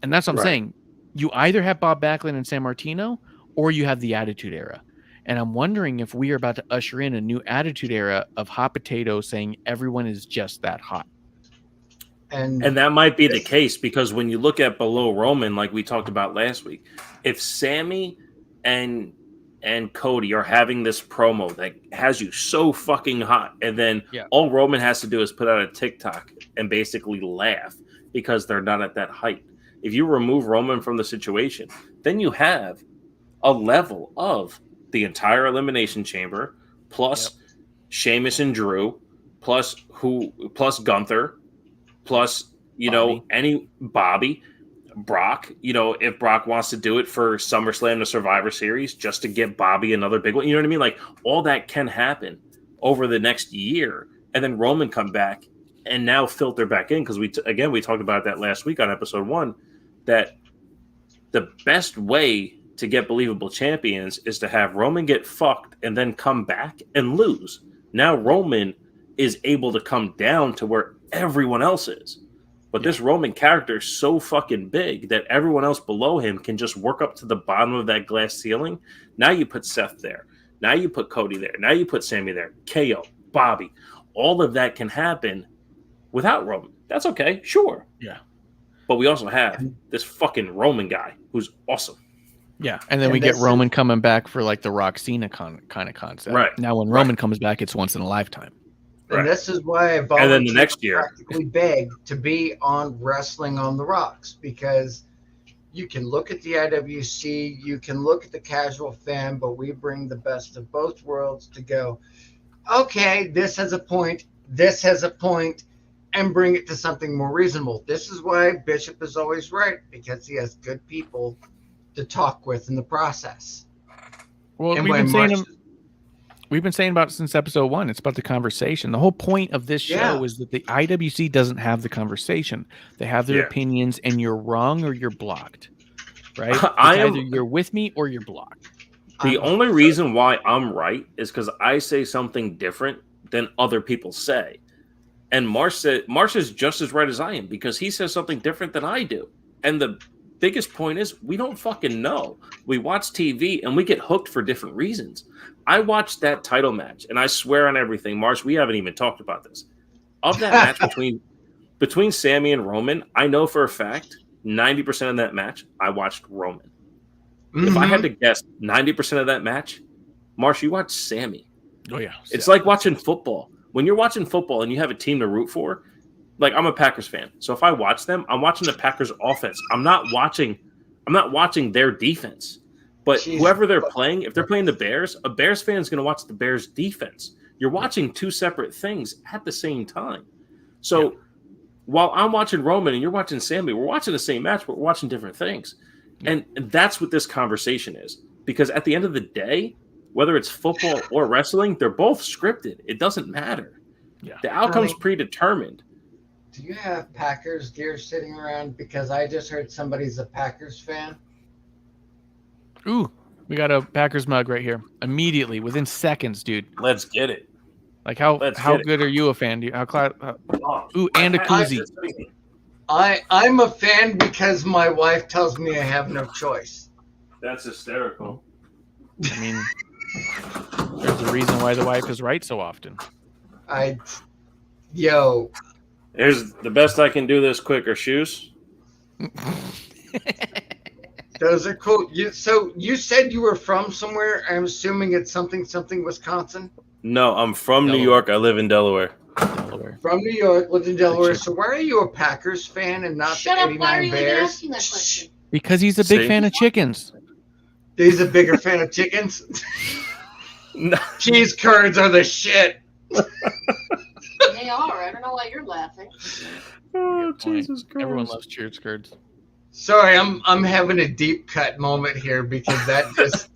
And that's what I'm saying. You either have Bob Backlund and San Martino, or you have the Attitude Era. And I'm wondering if we are about to usher in a new Attitude Era of hot potato saying everyone is just that hot. And that might be the case, because when you look at below Roman, like we talked about last week, if Sammy and Cody are having this promo that has you so fucking hot, and then all Roman has to do is put out a TikTok and basically laugh because they're not at that height. If you remove Roman from the situation, then you have a level of the entire Elimination Chamber, plus Sheamus and Drew, plus Gunther, plus, Bobby, Brock, if Brock wants to do it for SummerSlam, the Survivor Series, just to get Bobby another big one, you know what I mean? Like, all that can happen over the next year, and then Roman come back and now filter back in, because we talked about that last week on episode 1, that the best way to get believable champions is to have Roman get fucked and then come back and lose. Now Roman is able to come down to where everyone else is. But this Roman character is so fucking big that everyone else below him can just work up to the bottom of that glass ceiling. Now you put Seth there. Now you put Cody there. Now you put Sammy there. KO, Bobby. All of that can happen without Roman. That's okay. Sure. Yeah. But we also have this fucking Roman guy who's awesome. Yeah, and then And we get this Roman is- coming back for like the Rock Cena kind of concept. Right. Now, when Roman comes back, it's once in a lifetime. And Right. this is why I And volunteered then the next year, practically begged to be on Wrestling on the Rocks, because you can look at the IWC, you can look at the casual fan, but we bring the best of both worlds to go, okay, this has a point, and bring it to something more reasonable. This is why Bishop is always right, because he has good people to talk with in the process. Well, And we've when been saying March- we've been saying about it since episode 1. It's about the conversation. The whole point of this show Yeah. is that the IWC doesn't have the conversation. They have their Yeah. opinions, and you're wrong or you're blocked. Right? It's I am- either you're with me or you're blocked. the I'm- only reason why I'm right is because I say something different than other people say. And Marsh is just as right as I am, because he says something different than I do. And the biggest point is, we don't fucking know. We watch TV and we get hooked for different reasons. I watched that title match, and I swear on everything, Marsh, we haven't even talked about this. Of that match between Sammy and Roman, I know for a fact 90% of that match I watched Roman. If I had to guess 90% of that match, Marsh, you watch Sammy. Oh yeah. It's like watching football. When you're watching football and you have a team to root for, like I'm a Packers fan. So if I watch them, I'm watching the Packers offense. I'm not watching their defense. But Jeez. whoever they're playing, if they're playing the Bears, a Bears fan is going to watch the Bears defense. You're watching two separate things at the same time. So while I'm watching Roman and you're watching Sammy, we're watching the same match, but we're watching different things. And that's what this conversation is. Because at the end of the day, whether it's football or wrestling, they're both scripted. It doesn't matter. Yeah. The outcome's Honey. predetermined. Do you have Packers gear sitting around? Because I just heard somebody's a Packers fan. Ooh, we got a Packers mug right here. Immediately, within seconds, dude. Let's get it. Like how Let's how get it. good are you a fan? Ooh, and a I- koozie. I'm a fan because my wife tells me I have no choice. That's hysterical. I mean, there's a reason why the wife is right so often. Here's the best I can do this quick are shoes. Those are cool. So you said you were from somewhere. I'm assuming it's something Wisconsin. No, I'm from New Delaware. York. I live in Delaware. Delaware. From New York, lived in Delaware. chicken. So why are you a Packers fan and not Shut the up! Why are 89 you even Bears? asking that question? Because he's a big See? fan of chickens. He's a bigger fan of chickens. No. Cheese curds are the shit. They are. I don't know why you're laughing. Oh, Good point. Jesus Christ. Everyone loves cheer skirts. Sorry, I'm having a deep cut moment here because that just.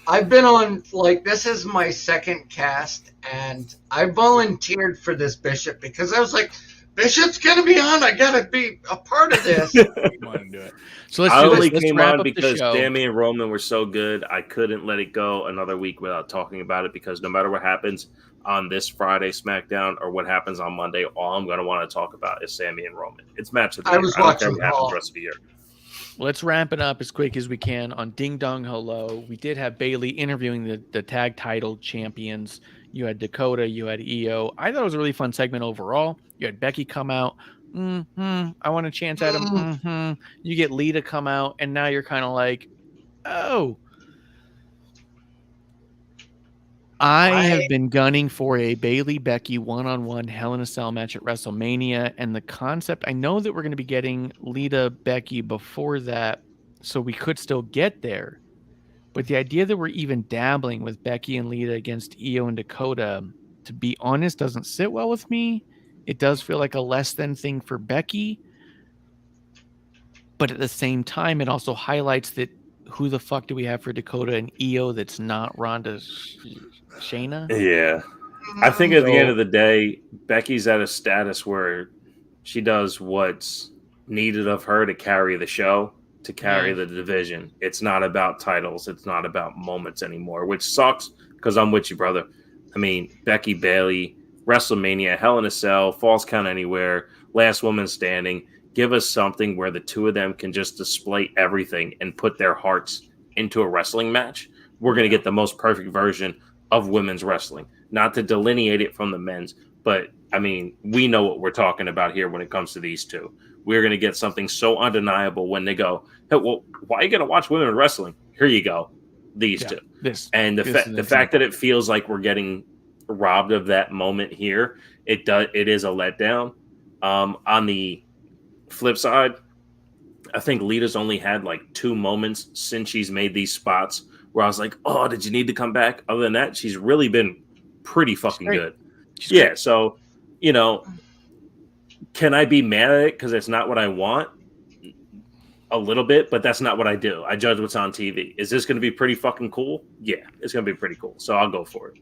I've been on, like, this is my second cast, and I volunteered for this Bishop because I was like, Bishop's gonna be on. I gotta be a part of this. You want to do it. So let's I do only this. Let's came wrap on up the because show. Sammy and Roman were so good. I couldn't let it go another week without talking about it, because no matter what happens on this Friday SmackDown or what happens on Monday, all I'm going to want to talk about is Sammy and Roman. It's match of the I year. was I don't care watching what happens Raw. the rest of the year. Let's wrap it up as quick as we can on Ding Dong Hello. We did have Bailey interviewing the tag title champions. You had Dakota, you had EO. I thought it was a really fun segment overall. You had Becky come out. I want to chance at him. You get Lita come out, and now you're kind of like, oh. I have been gunning for a Bailey Becky one-on-one Hell in a Cell match at WrestleMania, and the concept, I know that we're going to be getting Lita Becky before that, so we could still get there. But the idea that we're even dabbling with Becky and Lita against Io and Dakota, to be honest, doesn't sit well with me. It does feel like a less than thing for Becky. But at the same time, it also highlights that who the fuck do we have for Dakota and Io that's not Ronda Shayna? Yeah. I think at the end of the day, Becky's at a status where she does what's needed of her to carry the show, to carry the division. It's not about titles. It's not about moments anymore, which sucks because I'm with you, brother. I mean, Becky, Bailey, WrestleMania, Hell in a Cell, Falls Count Anywhere, Last Woman Standing. Give us something where the two of them can just display everything and put their hearts into a wrestling match. We're going to get the most perfect version of women's wrestling. Not to delineate it from the men's, but I mean, we know what we're talking about here when it comes to these two. we're going to get something so undeniable when they go, hey, well, why are you going to watch women wrestling? Here you go. These two. And the fact that it feels like we're getting robbed of that moment here, it is a letdown. On the flip side, I think Lita's only had like 2 moments since she's made these spots where I was like, oh, did you need to come back? Other than that, she's really been pretty fucking good. Yeah, so, you know, can I be mad at it because it's not what I want? A little bit, but that's not what I do. I judge what's on TV. Is this going to be pretty fucking cool? Yeah, it's going to be pretty cool. So I'll go for it.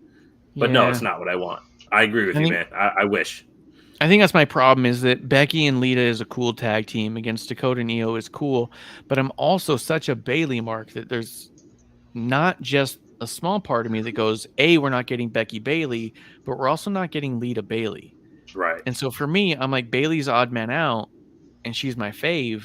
But no, it's not what I want. I agree with you, man. I wish. I think that's my problem, is that Becky and Lita is a cool tag team against Dakota and Io is cool, but I'm also such a Bayley mark that there's not just a small part of me that goes, A, we're not getting Becky Bayley, but we're also not getting Lita Bayley. Right. And so for me, I'm like, Bayley's odd man out, and she's my fave.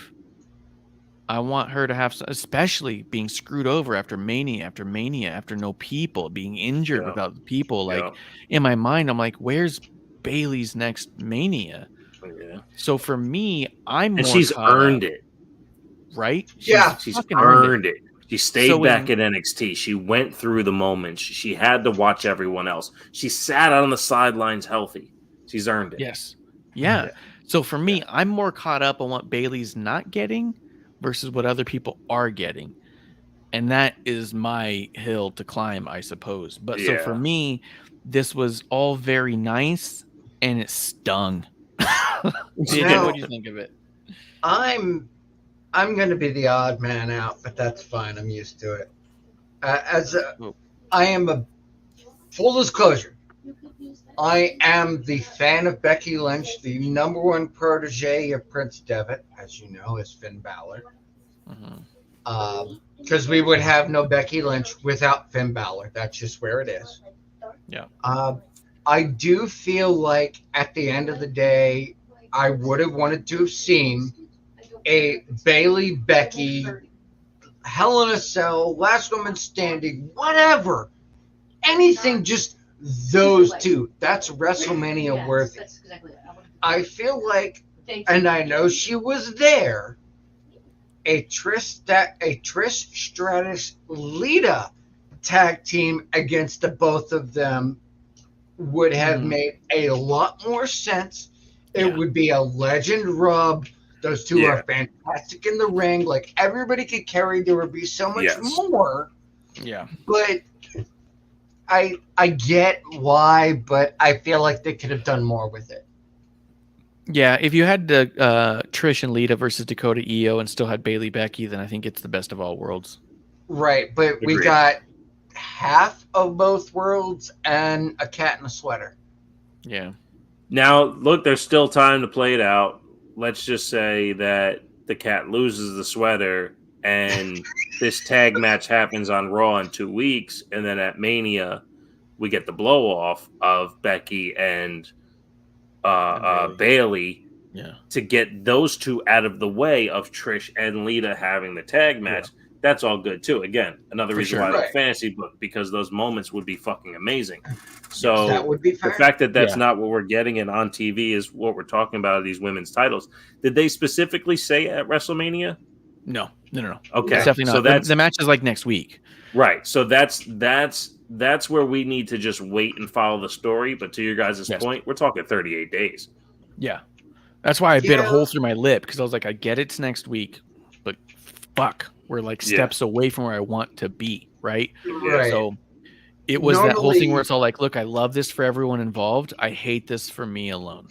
I want her to have, especially being screwed over after Mania, after no people, being injured without people. Like in my mind, I'm like, where's Bayley's next Mania? Yeah. So for me, I'm more she's earned it, right? She's earned it. She stayed back at NXT. She went through the moments. She had to watch everyone else. She sat on the sidelines healthy. She's earned it. Yes. Yeah. So for me, I'm more caught up on what Bayley's not getting versus what other people are getting. And that is my hill to climb, I suppose. But so for me, this was all very nice and it stung. What do you think of it? I'm going to be the odd man out, but that's fine. I'm used to it. I am a full disclosure. I am the fan of Becky Lynch. The number one protege of Prince Devitt, as you know, is Finn Balor. Because we would have no Becky Lynch without Finn Balor. That's just where it is. Yeah. I do feel like at the end of the day, I would have wanted to have seen a Bayley Becky Hell in a Cell, Last Woman Standing, whatever, anything, just those two. That's WrestleMania worthy. I feel like, and I know she was there, a Trish Stratus Lita tag team against the both of them would have made a lot more sense. It would be a legend rub. Those two are fantastic in the ring. Like, everybody could carry. There would be so much more. Yeah. But I get why, but I feel like they could have done more with it. Yeah, if you had the Trish and Lita versus Dakota Io and still had Bayley Becky, then I think it's the best of all worlds. Right, but we got half of both worlds and a cat in a sweater. Yeah. Now, look, there's still time to play it out. Let's just say that the cat loses the sweater and this tag match happens on Raw in 2 weeks, and then at Mania we get the blow off of Becky and Bayley to get those two out of the way of Trish and Lita having the tag match. That's all good too. Again, another reason why I like fantasy book, because those moments would be fucking amazing. So that would be fair. The fact that that's not what we're getting and on TV is what we're talking about, these women's titles. Did they specifically say at WrestleMania? No. Okay, it's definitely not. So that's the match is like next week. Right. So that's where we need to just wait and follow the story. But to your guys' point, we're talking 38 days. Yeah. That's why I bit a hole through my lip, because I was like, I get it's next week, but fuck, we're like steps away from where I want to be, right? So it was that whole thing where it's all like, look, I love this for everyone involved. I hate this for me alone.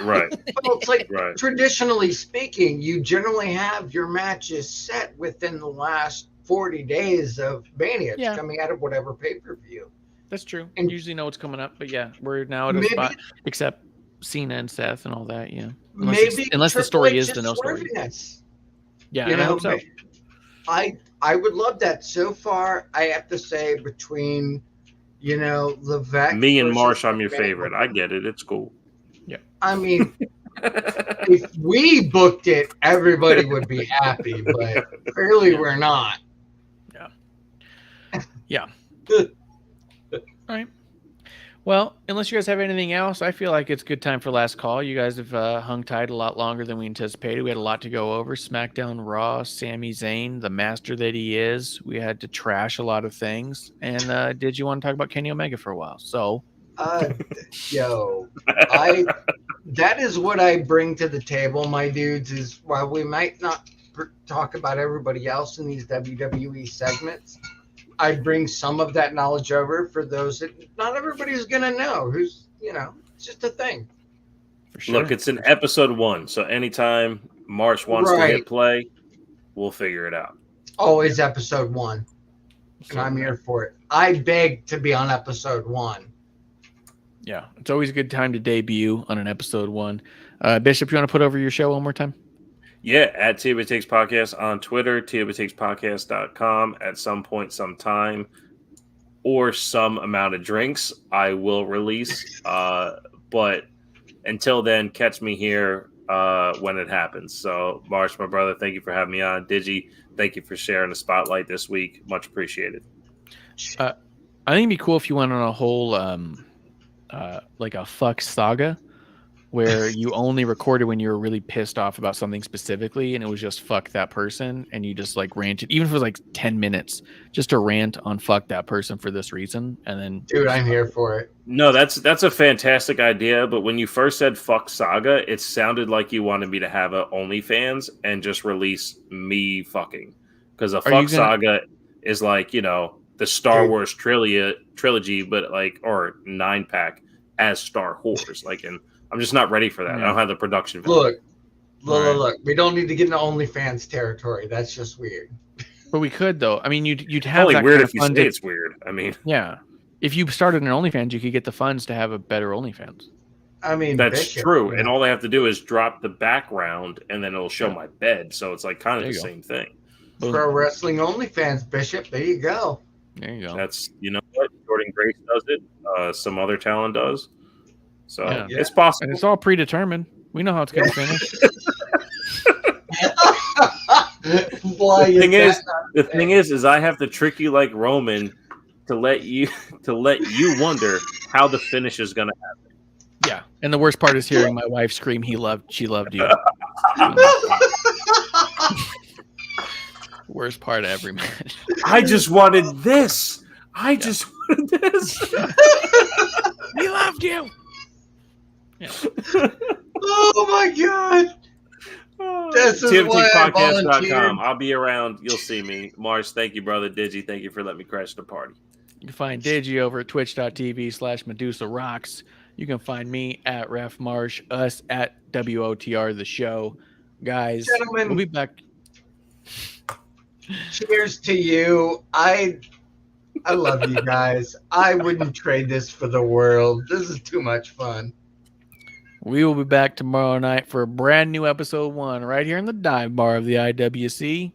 Right. Well, it's like, traditionally speaking, you generally have your matches set within the last 40 days of Mania. It's coming out of whatever pay-per-view. That's true. And usually know what's coming up, but we're now at a spot, except Cena and Seth and all that, unless the story is the no story. Yeah, and I hope so. I would love that. So far, I have to say, between Levesque, me and Marsh, I'm your favorite. I get it. It's cool. Yeah. I mean, if we booked it, everybody would be happy, but clearly we're not. Yeah. All right. Well, unless you guys have anything else, I feel like it's good time for last call. You guys have hung tight a lot longer than we anticipated. We had a lot to go over. SmackDown Raw, Sami Zayn, the master that he is. We had to trash a lot of things. And did you want to talk about Kenny Omega for a while? So, That is what I bring to the table, my dudes, is while we might not talk about everybody else in these WWE segments, I bring some of that knowledge over for those that not everybody's going to know. Who's, it's just a thing. for sure. Look, it's in episode 1, so anytime Marsh wants to hit play, we'll figure it out. Always episode 1, and I'm here for it. I beg to be on episode 1. Yeah, it's always a good time to debut on an episode 1. Bishop, you want to put over your show one more time? Yeah, at TW Takes Podcast on Twitter, TWTakesPodcast.com. At some point, sometime, or some amount of drinks, I will release. But until then, catch me here when it happens. So, Marsh, my brother, thank you for having me on. Digi, thank you for sharing the spotlight this week. Much appreciated. I think it'd be cool if you went on a whole like a fuck saga where you only recorded when you were really pissed off about something specifically, and it was just fuck that person, and you just like ranted, even if it was like 10 minutes, just to rant on fuck that person for this reason, and then Dude, I'm here for it. No, that's a fantastic idea, but when you first said fuck saga, it sounded like you wanted me to have a OnlyFans and just release me fucking. Because a fuck saga is like, the Star Wars trilogy, but like, or 9-pack as Star Wars. Like, and I'm just not ready for that. I don't have the production value. Look. We don't need to get into OnlyFans territory. That's just weird. But we could, though. I mean, you'd have Only that weird kind if of you fun say it's weird. I mean, yeah. If you started an OnlyFans, you could get the funds to have a better OnlyFans. I mean, that's true. And all they have to do is drop the background, and then it'll show my bed. So it's like kind of the same thing. Pro Wrestling OnlyFans, Bishop. There you go. There you go. That's, what? Jordan Grace does it. Some other talent does. So it's possible. And it's all predetermined. We know how it's going to finish. The thing is I have to trick you like Roman to let you wonder how the finish is going to happen. Yeah, and the worst part is hearing my wife scream, she loved you." Worst part of every match. I just wanted this. Just wanted this. We loved you. Yeah. Oh my god. This is why TFTpodcast.com. I'll be around. You'll see me. Mars, thank you, brother. Digi, thank you for letting me crash the party. You can find Digi over at twitch.tv/Medusa Rocks. You can find me at Ref Marsh, us at WOTR the show. Guys, gentlemen, we'll be back. Cheers to you. I love you guys. I wouldn't trade this for the world. This is too much fun. We will be back tomorrow night for a brand new episode 1 right here in the dive bar of the IWC.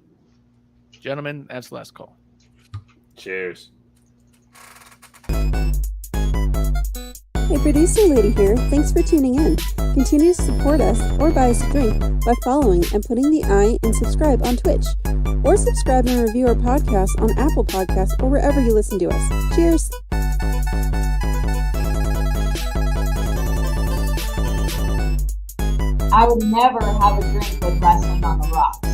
Gentlemen, that's last call. Cheers. Hey, producer lady here. Thanks for tuning in. Continue to support us or buy us a drink by following and putting the I in subscribe on Twitch. Or subscribe and review our podcast on Apple Podcasts or wherever you listen to us. Cheers. I would never have a drink with wrestling on the rocks.